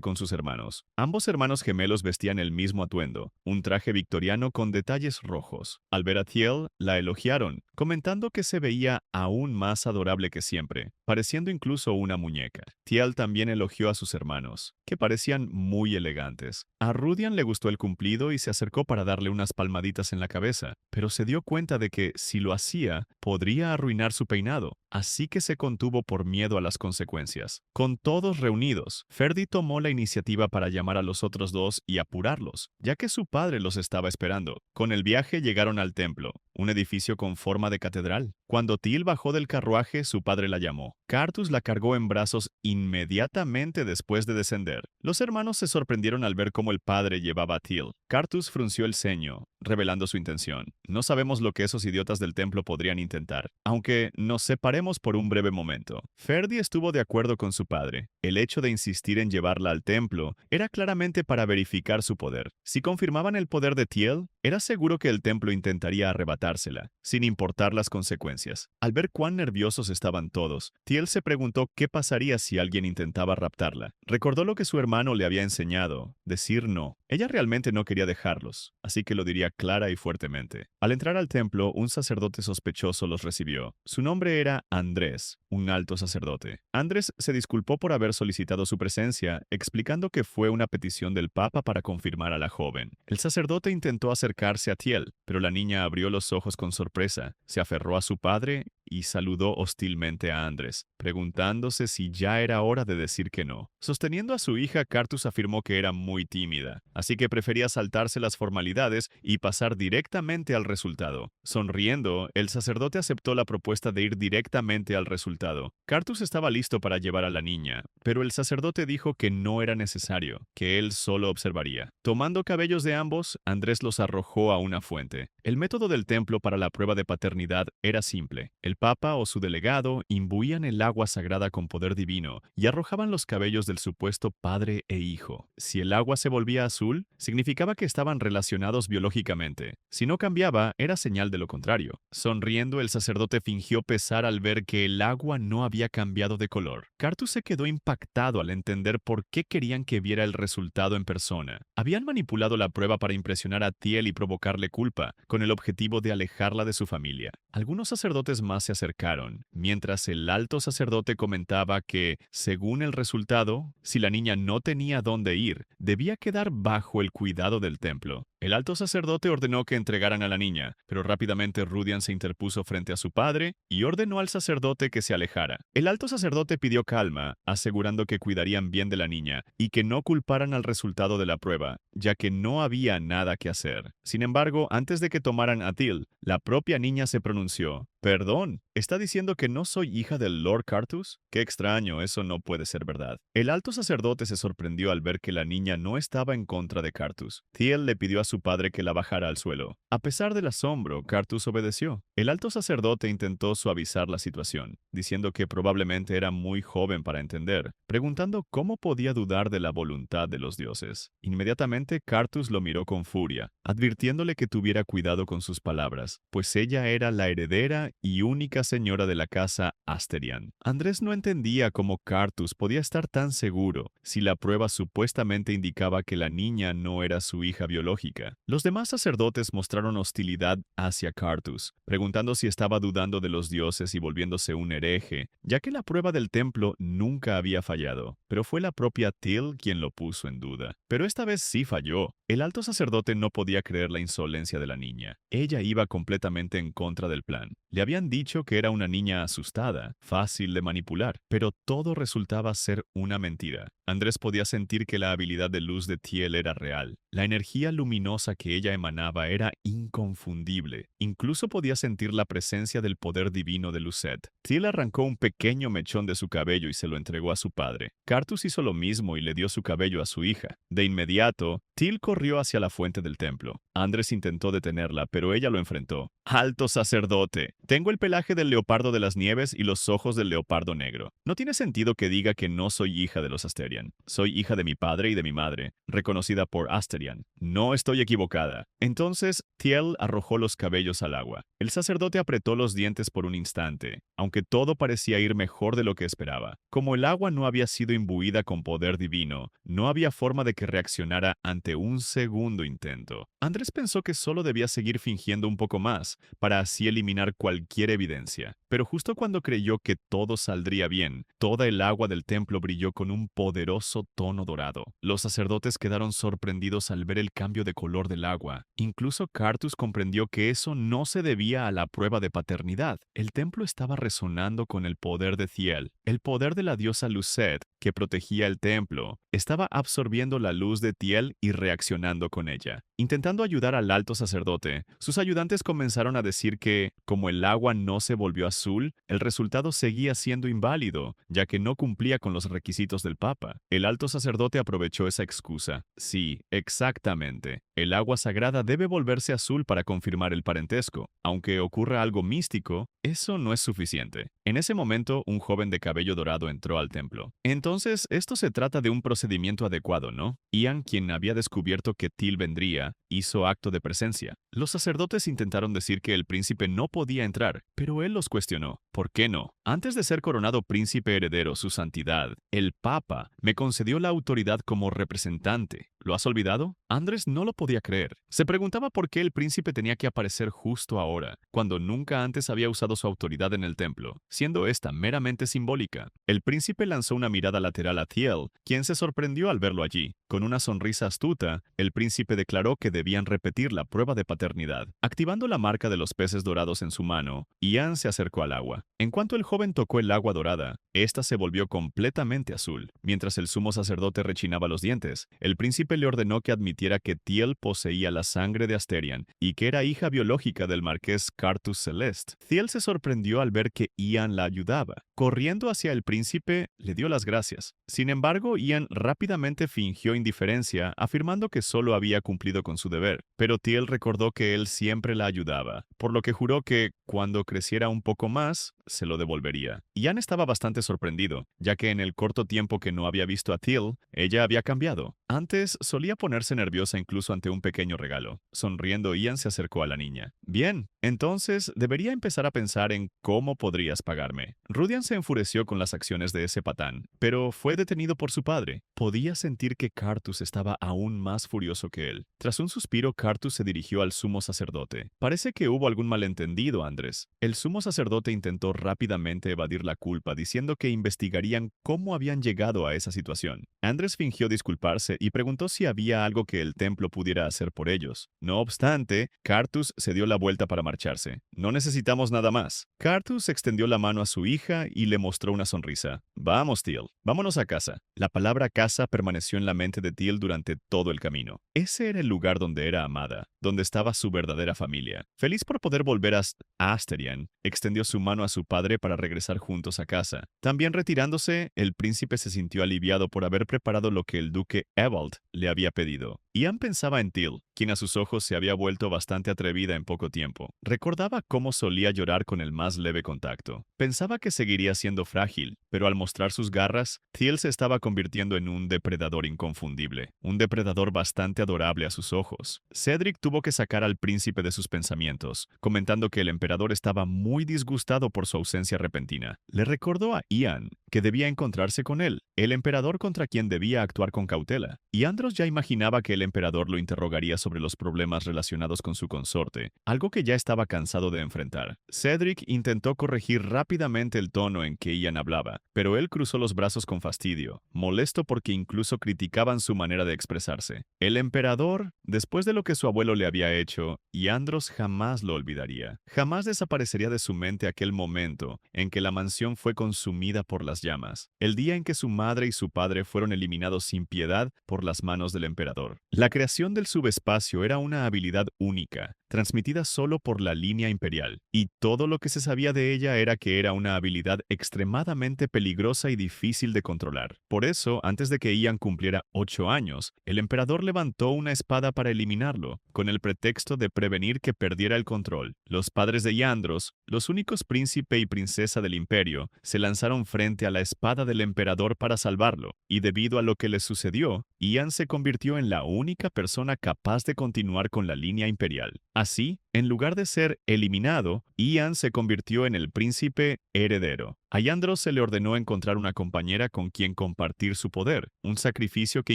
con sus hermanos. Ambos hermanos gemelos vestían el mismo atuendo, un traje victoriano con detalles rojos. Al ver a Thiel, la elogiaron, comentando que se veía aún más adorable que siempre, pareciendo incluso una muñeca. Thiel también elogió a sus hermanos, que parecían muy elegantes. A Rudian le gustó el cumplido y se acercó para darle unas palmaditas en la cabeza, pero se dio cuenta de que, si lo hacía, podría arruinar su peinado, así que se contuvo por miedo a las consecuencias. Con todos reunidos, Ferdi tomó la iniciativa para llamar a los otros dos y apurarlos, ya que su padre los estaba esperando. Con el viaje llegaron al templo, un edificio con forma de catedral. Cuando Thiel bajó del carruaje, su padre la llamó. Cartus la cargó en brazos inmediatamente después de descender. Los hermanos se sorprendieron al ver cómo el padre llevaba a Thiel. Cartus frunció el ceño, revelando su intención. No sabemos lo que esos idiotas del templo podrían intentar, aunque nos separemos por un breve momento. Ferdi estuvo de acuerdo con su padre. El hecho de insistir en llevarla al templo era claramente para verificar su poder. Si confirmaban el poder de Thiel, era seguro que el templo intentaría arrebatársela, sin importar las consecuencias. Al ver cuán nerviosos estaban todos, Thiel se preguntó qué pasaría si alguien intentaba raptarla. Recordó lo que su hermano le había enseñado, decir no. Ella realmente no quería dejarlos, así que lo diría clara y fuertemente. Al entrar al templo, un sacerdote sospechoso los recibió. Su nombre era Andrés, un alto sacerdote. Andrés se disculpó por haber solicitado su presencia, explicando que fue una petición del Papa para confirmar a la joven. El sacerdote intentó acercarse a Thiel, pero la niña abrió los ojos con sorpresa, se aferró a su padre y saludó hostilmente a Andrés, preguntándose si ya era hora de decir que no. Sosteniendo a su hija, Cartus afirmó que era muy tímida, así que prefería saltarse las formalidades y pasar directamente al resultado. Sonriendo, el sacerdote aceptó la propuesta de ir directamente al resultado. Cartus estaba listo para llevar a la niña, pero el sacerdote dijo que no era necesario, que él solo observaría. Tomando cabellos de ambos, Andrés los arrojó a una fuente. El método del templo para la prueba de paternidad era simple. El papa o su delegado imbuían el agua sagrada con poder divino y arrojaban los cabellos del supuesto padre e hijo. Si el agua se volvía azul, significaba que estaban relacionados biológicamente. Si no cambiaba, era señal de lo contrario. Sonriendo, el sacerdote fingió pesar al ver que el agua no había cambiado de color. Cartus se quedó impactado al entender por qué querían que viera el resultado en persona. Habían manipulado la prueba para impresionar a Thiel y provocarle culpa, con el objetivo de alejarla de su familia. Algunos sacerdotes más se acercaron, mientras el alto sacerdote comentaba que, según el resultado, si la niña no tenía dónde ir, debía quedar bajo el cuidado del templo. El alto sacerdote ordenó que entregaran a la niña, pero rápidamente Rudian se interpuso frente a su padre y ordenó al sacerdote que se alejara. El alto sacerdote pidió calma, asegurando que cuidarían bien de la niña y que no culparan al resultado de la prueba, ya que no había nada que hacer. Sin embargo, antes de que tomaran a Thiel, la propia niña se pronunció. «Perdón, ¿está diciendo que no soy hija del Lord Cartus? Qué extraño, eso no puede ser verdad». El alto sacerdote se sorprendió al ver que la niña no estaba en contra de Cartus. Thiel le pidió a su padre que la bajara al suelo. A pesar del asombro, Cartus obedeció. El alto sacerdote intentó suavizar la situación, diciendo que probablemente era muy joven para entender, preguntando cómo podía dudar de la voluntad de los dioses. Inmediatamente, Cartus lo miró con furia, advirtiéndole que tuviera cuidado con sus palabras, pues ella era la heredera y única señora de la casa Asterian. Andrés no entendía cómo Cartus podía estar tan seguro si la prueba supuestamente indicaba que la niña no era su hija biológica. Los demás sacerdotes mostraron hostilidad hacia Cartus, preguntando si estaba dudando de los dioses y volviéndose un hereje, ya que la prueba del templo nunca había fallado. Pero fue la propia Thiel quien lo puso en duda. Pero esta vez sí falló. El alto sacerdote no podía creer la insolencia de la niña. Ella iba completamente en contra del plan. Le habían dicho que era una niña asustada, fácil de manipular, pero todo resultaba ser una mentira. Andrés podía sentir que la habilidad de luz de Thiel era real. La energía luminosa que ella emanaba era inconfundible. Incluso podía sentir la presencia del poder divino de Lucette. Thiel arrancó un pequeño mechón de su cabello y se lo entregó a su padre. Cartus hizo lo mismo y le dio su cabello a su hija. De inmediato, Thiel corrió hacia la fuente del templo. Andrés intentó detenerla, pero ella lo enfrentó. «Alto sacerdote, tengo el pelaje del leopardo de las nieves y los ojos del leopardo negro. No tiene sentido que diga que no soy hija de los Asterian. Soy hija de mi padre y de mi madre, reconocida por Asterian. No estoy equivocada». Entonces, Thiel arrojó los cabellos al agua. El sacerdote apretó los dientes por un instante, aunque todo parecía ir mejor de lo que esperaba. Como el agua no había sido imbuida con poder divino, no había forma de que reaccionara ante un segundo intento. Andrés pensó que solo debía seguir fingiendo un poco más, para así eliminar cualquier evidencia. Pero justo cuando creyó que todo saldría bien, toda el agua del templo brilló con un poderoso tono dorado. Los sacerdotes quedaron sorprendidos al ver el cambio de color del agua. Incluso Cartus comprendió que eso no se debía a la prueba de paternidad. El templo estaba resonando con el poder de Thiel. El poder de la diosa Lucette, que protegía el templo, estaba absorbiendo la luz de Thiel y reaccionando con ella. Intentando ayudar al alto sacerdote, sus ayudantes comenzaron a decir que, como el agua no se volvió azul, el resultado seguía siendo inválido, ya que no cumplía con los requisitos del Papa. El alto sacerdote aprovechó esa excusa. Sí, exactamente. El agua sagrada debe volverse azul para confirmar el parentesco. Aunque ocurra algo místico, eso no es suficiente. En ese momento, un joven de cabello dorado entró al templo. Entonces, esto se trata de un procedimiento adecuado, ¿no? Ian, quien había descubierto que Thiel vendría, hizo acto de presencia. Los sacerdotes intentaron decir que el príncipe no podía entrar, pero él los cuestionó. ¿Por qué no? Antes de ser coronado príncipe heredero, su santidad, el Papa, me concedió la autoridad como representante. ¿Lo has olvidado? Andrés no lo podía creer. Se preguntaba por qué el príncipe tenía que aparecer justo ahora, cuando nunca antes había usado su autoridad en el templo, siendo esta meramente simbólica. El príncipe lanzó una mirada lateral a Thiel, quien se sorprendió al verlo allí. Con una sonrisa astuta, el príncipe declaró que debían repetir la prueba de paternidad. Activando la marca de los peces dorados en su mano, Ian se acercó al agua. En cuanto el joven tocó el agua dorada, Esta se volvió completamente azul. Mientras el sumo sacerdote rechinaba los dientes, el príncipe le ordenó que admitiera que Thiel poseía la sangre de Asterion y que era hija biológica del marqués Cartus Celeste. Thiel se sorprendió al ver que Ian la ayudaba. Corriendo hacia el príncipe, le dio las gracias. Sin embargo, Ian rápidamente fingió indiferencia, afirmando que solo había cumplido con su deber. Pero Thiel recordó que él siempre la ayudaba, por lo que juró que, cuando creciera un poco más, se lo devolvería. Ian estaba bastante sorprendido, ya que en el corto tiempo que no había visto a Thiel, ella había cambiado. Antes solía ponerse nerviosa incluso ante un pequeño regalo. Sonriendo, Ian se acercó a la niña. Bien, entonces debería empezar a pensar en cómo podrías pagarme. Rudian se enfureció con las acciones de ese patán, pero fue detenido por su padre. Podía sentir que Cartus estaba aún más furioso que él. Tras un suspiro, Cartus se dirigió al sumo sacerdote. Parece que hubo algún malentendido, Andrés. El sumo sacerdote intentó rápidamente evadir la culpa, diciendo que investigarían cómo habían llegado a esa situación. Andrés fingió disculparse y preguntó si había algo que el templo pudiera hacer por ellos. No obstante, Cartus se dio la vuelta para marcharse. No necesitamos nada más. Cartus extendió la mano a su hija y le mostró una sonrisa. Vamos, Thiel, vámonos a casa. La palabra casa permaneció en la mente de Thiel durante todo el camino. Ese era el lugar donde era amada, donde estaba su verdadera familia. Feliz por poder volver a Asterion, extendió su mano a su padre para regresar juntos a casa. También retirándose, el príncipe se sintió aliviado por haber preparado lo que el duque Ewald le había pedido. Ian pensaba en Thiel, quien a sus ojos se había vuelto bastante atrevida en poco tiempo. Recordaba cómo solía llorar con el más leve contacto. Pensaba que seguiría siendo frágil, pero al mostrar sus garras, Thiel se estaba convirtiendo en un depredador inconfundible, un depredador bastante adorable a sus ojos. Cedric tuvo que sacar al príncipe de sus pensamientos, comentando que el emperador estaba muy disgustado por su ausencia repentina. Le recordó a Ian que debía encontrarse con él, el emperador contra quien debía actuar con cautela. Y Andros ya imaginaba que el emperador lo interrogaría sobre los problemas relacionados con su consorte, algo que ya estaba cansado de enfrentar. Cedric intentó corregir rápidamente el tono en que Ian hablaba, pero él cruzó los brazos con fastidio, molesto porque incluso criticaban su manera de expresarse. El emperador, después de lo que su abuelo le había hecho, y Andros jamás lo olvidaría. Jamás desaparecería de su mente aquel momento en que la mansión fue consumida por las llamas, el día en que su madre y su padre fueron eliminados sin piedad por las manos del emperador. La creación del subespacio era una habilidad única, transmitida solo por la línea imperial, y todo lo que se sabía de ella era que era una habilidad extremadamente peligrosa y difícil de controlar. Por eso, antes de que Ian cumpliera 8 años, el emperador levantó una espada para eliminarlo, con el pretexto de prevenir que perdiera el control. Los padres de Yandros, los únicos príncipe y princesa del imperio, se lanzaron frente a la espada del emperador para salvarlo, y debido a lo que le sucedió, Ian se convirtió en la única persona capaz de continuar con la línea imperial. Así, en lugar de ser eliminado, Ian se convirtió en el príncipe heredero. A Yandros se le ordenó encontrar una compañera con quien compartir su poder, un sacrificio que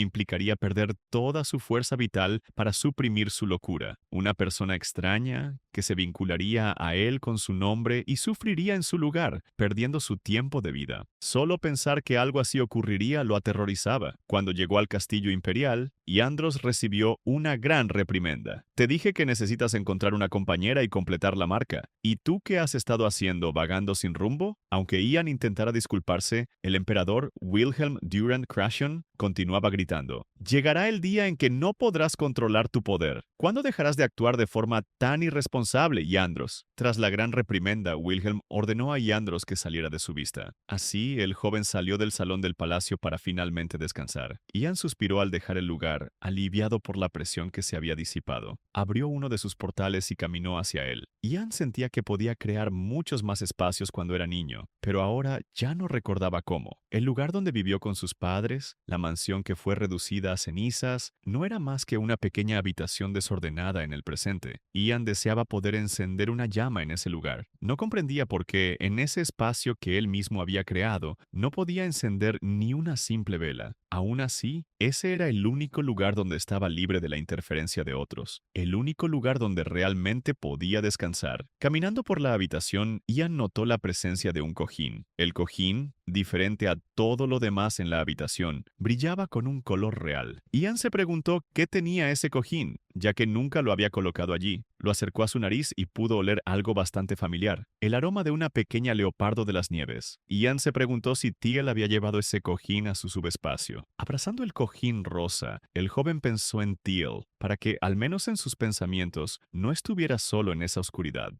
implicaría perder toda su fuerza vital para suprimir su locura. Una persona extraña que se vincularía a él con su nombre y sufriría en su lugar, perdiendo su tiempo de vida. Solo pensar que algo así ocurriría lo aterrorizaba. Cuando llegó al castillo imperial, Yandros recibió una gran reprimenda. Te dije que necesitas encontrar una compañera y completar la marca. ¿Y tú qué has estado haciendo, vagando sin rumbo? Aunque Ian intentara disculparse, el emperador Wilhelm Durand Krashen continuaba gritando: «Llegará el día en que no podrás controlar tu poder. ¿Cuándo dejarás de actuar de forma tan irresponsable, Yandros?» Tras la gran reprimenda, Wilhelm ordenó a Yandros que saliera de su vista. Así, el joven salió del salón del palacio para finalmente descansar. Ian suspiró al dejar el lugar, aliviado por la presión que se había disipado. Abrió uno de sus portales y caminó hacia él. Ian sentía que podía crear muchos más espacios cuando era niño, pero ahora ya no recordaba cómo. El lugar donde vivió con sus padres, la mansión que fue reducida a cenizas, no era más que una pequeña habitación desordenada en el presente. Ian deseaba poder encender una llama en ese lugar. No comprendía por qué, en ese espacio que él mismo había creado, no podía encender ni una simple vela. Aún así, ese era el único lugar donde estaba libre de la interferencia de otros. El único lugar donde realmente podía descansar. Caminando por la habitación, Ian notó la presencia de un cojín. El cojín, diferente a todo lo demás en la habitación, brillaba con un color real. Ian se preguntó qué tenía ese cojín. ya que nunca lo había colocado allí. Lo acercó a su nariz y pudo oler algo bastante familiar, el aroma de una pequeña leopardo de las nieves. Ian se preguntó si Teal había llevado ese cojín a su subespacio. Abrazando el cojín rosa, el joven pensó en Teal, para que, al menos en sus pensamientos, no estuviera solo en esa oscuridad.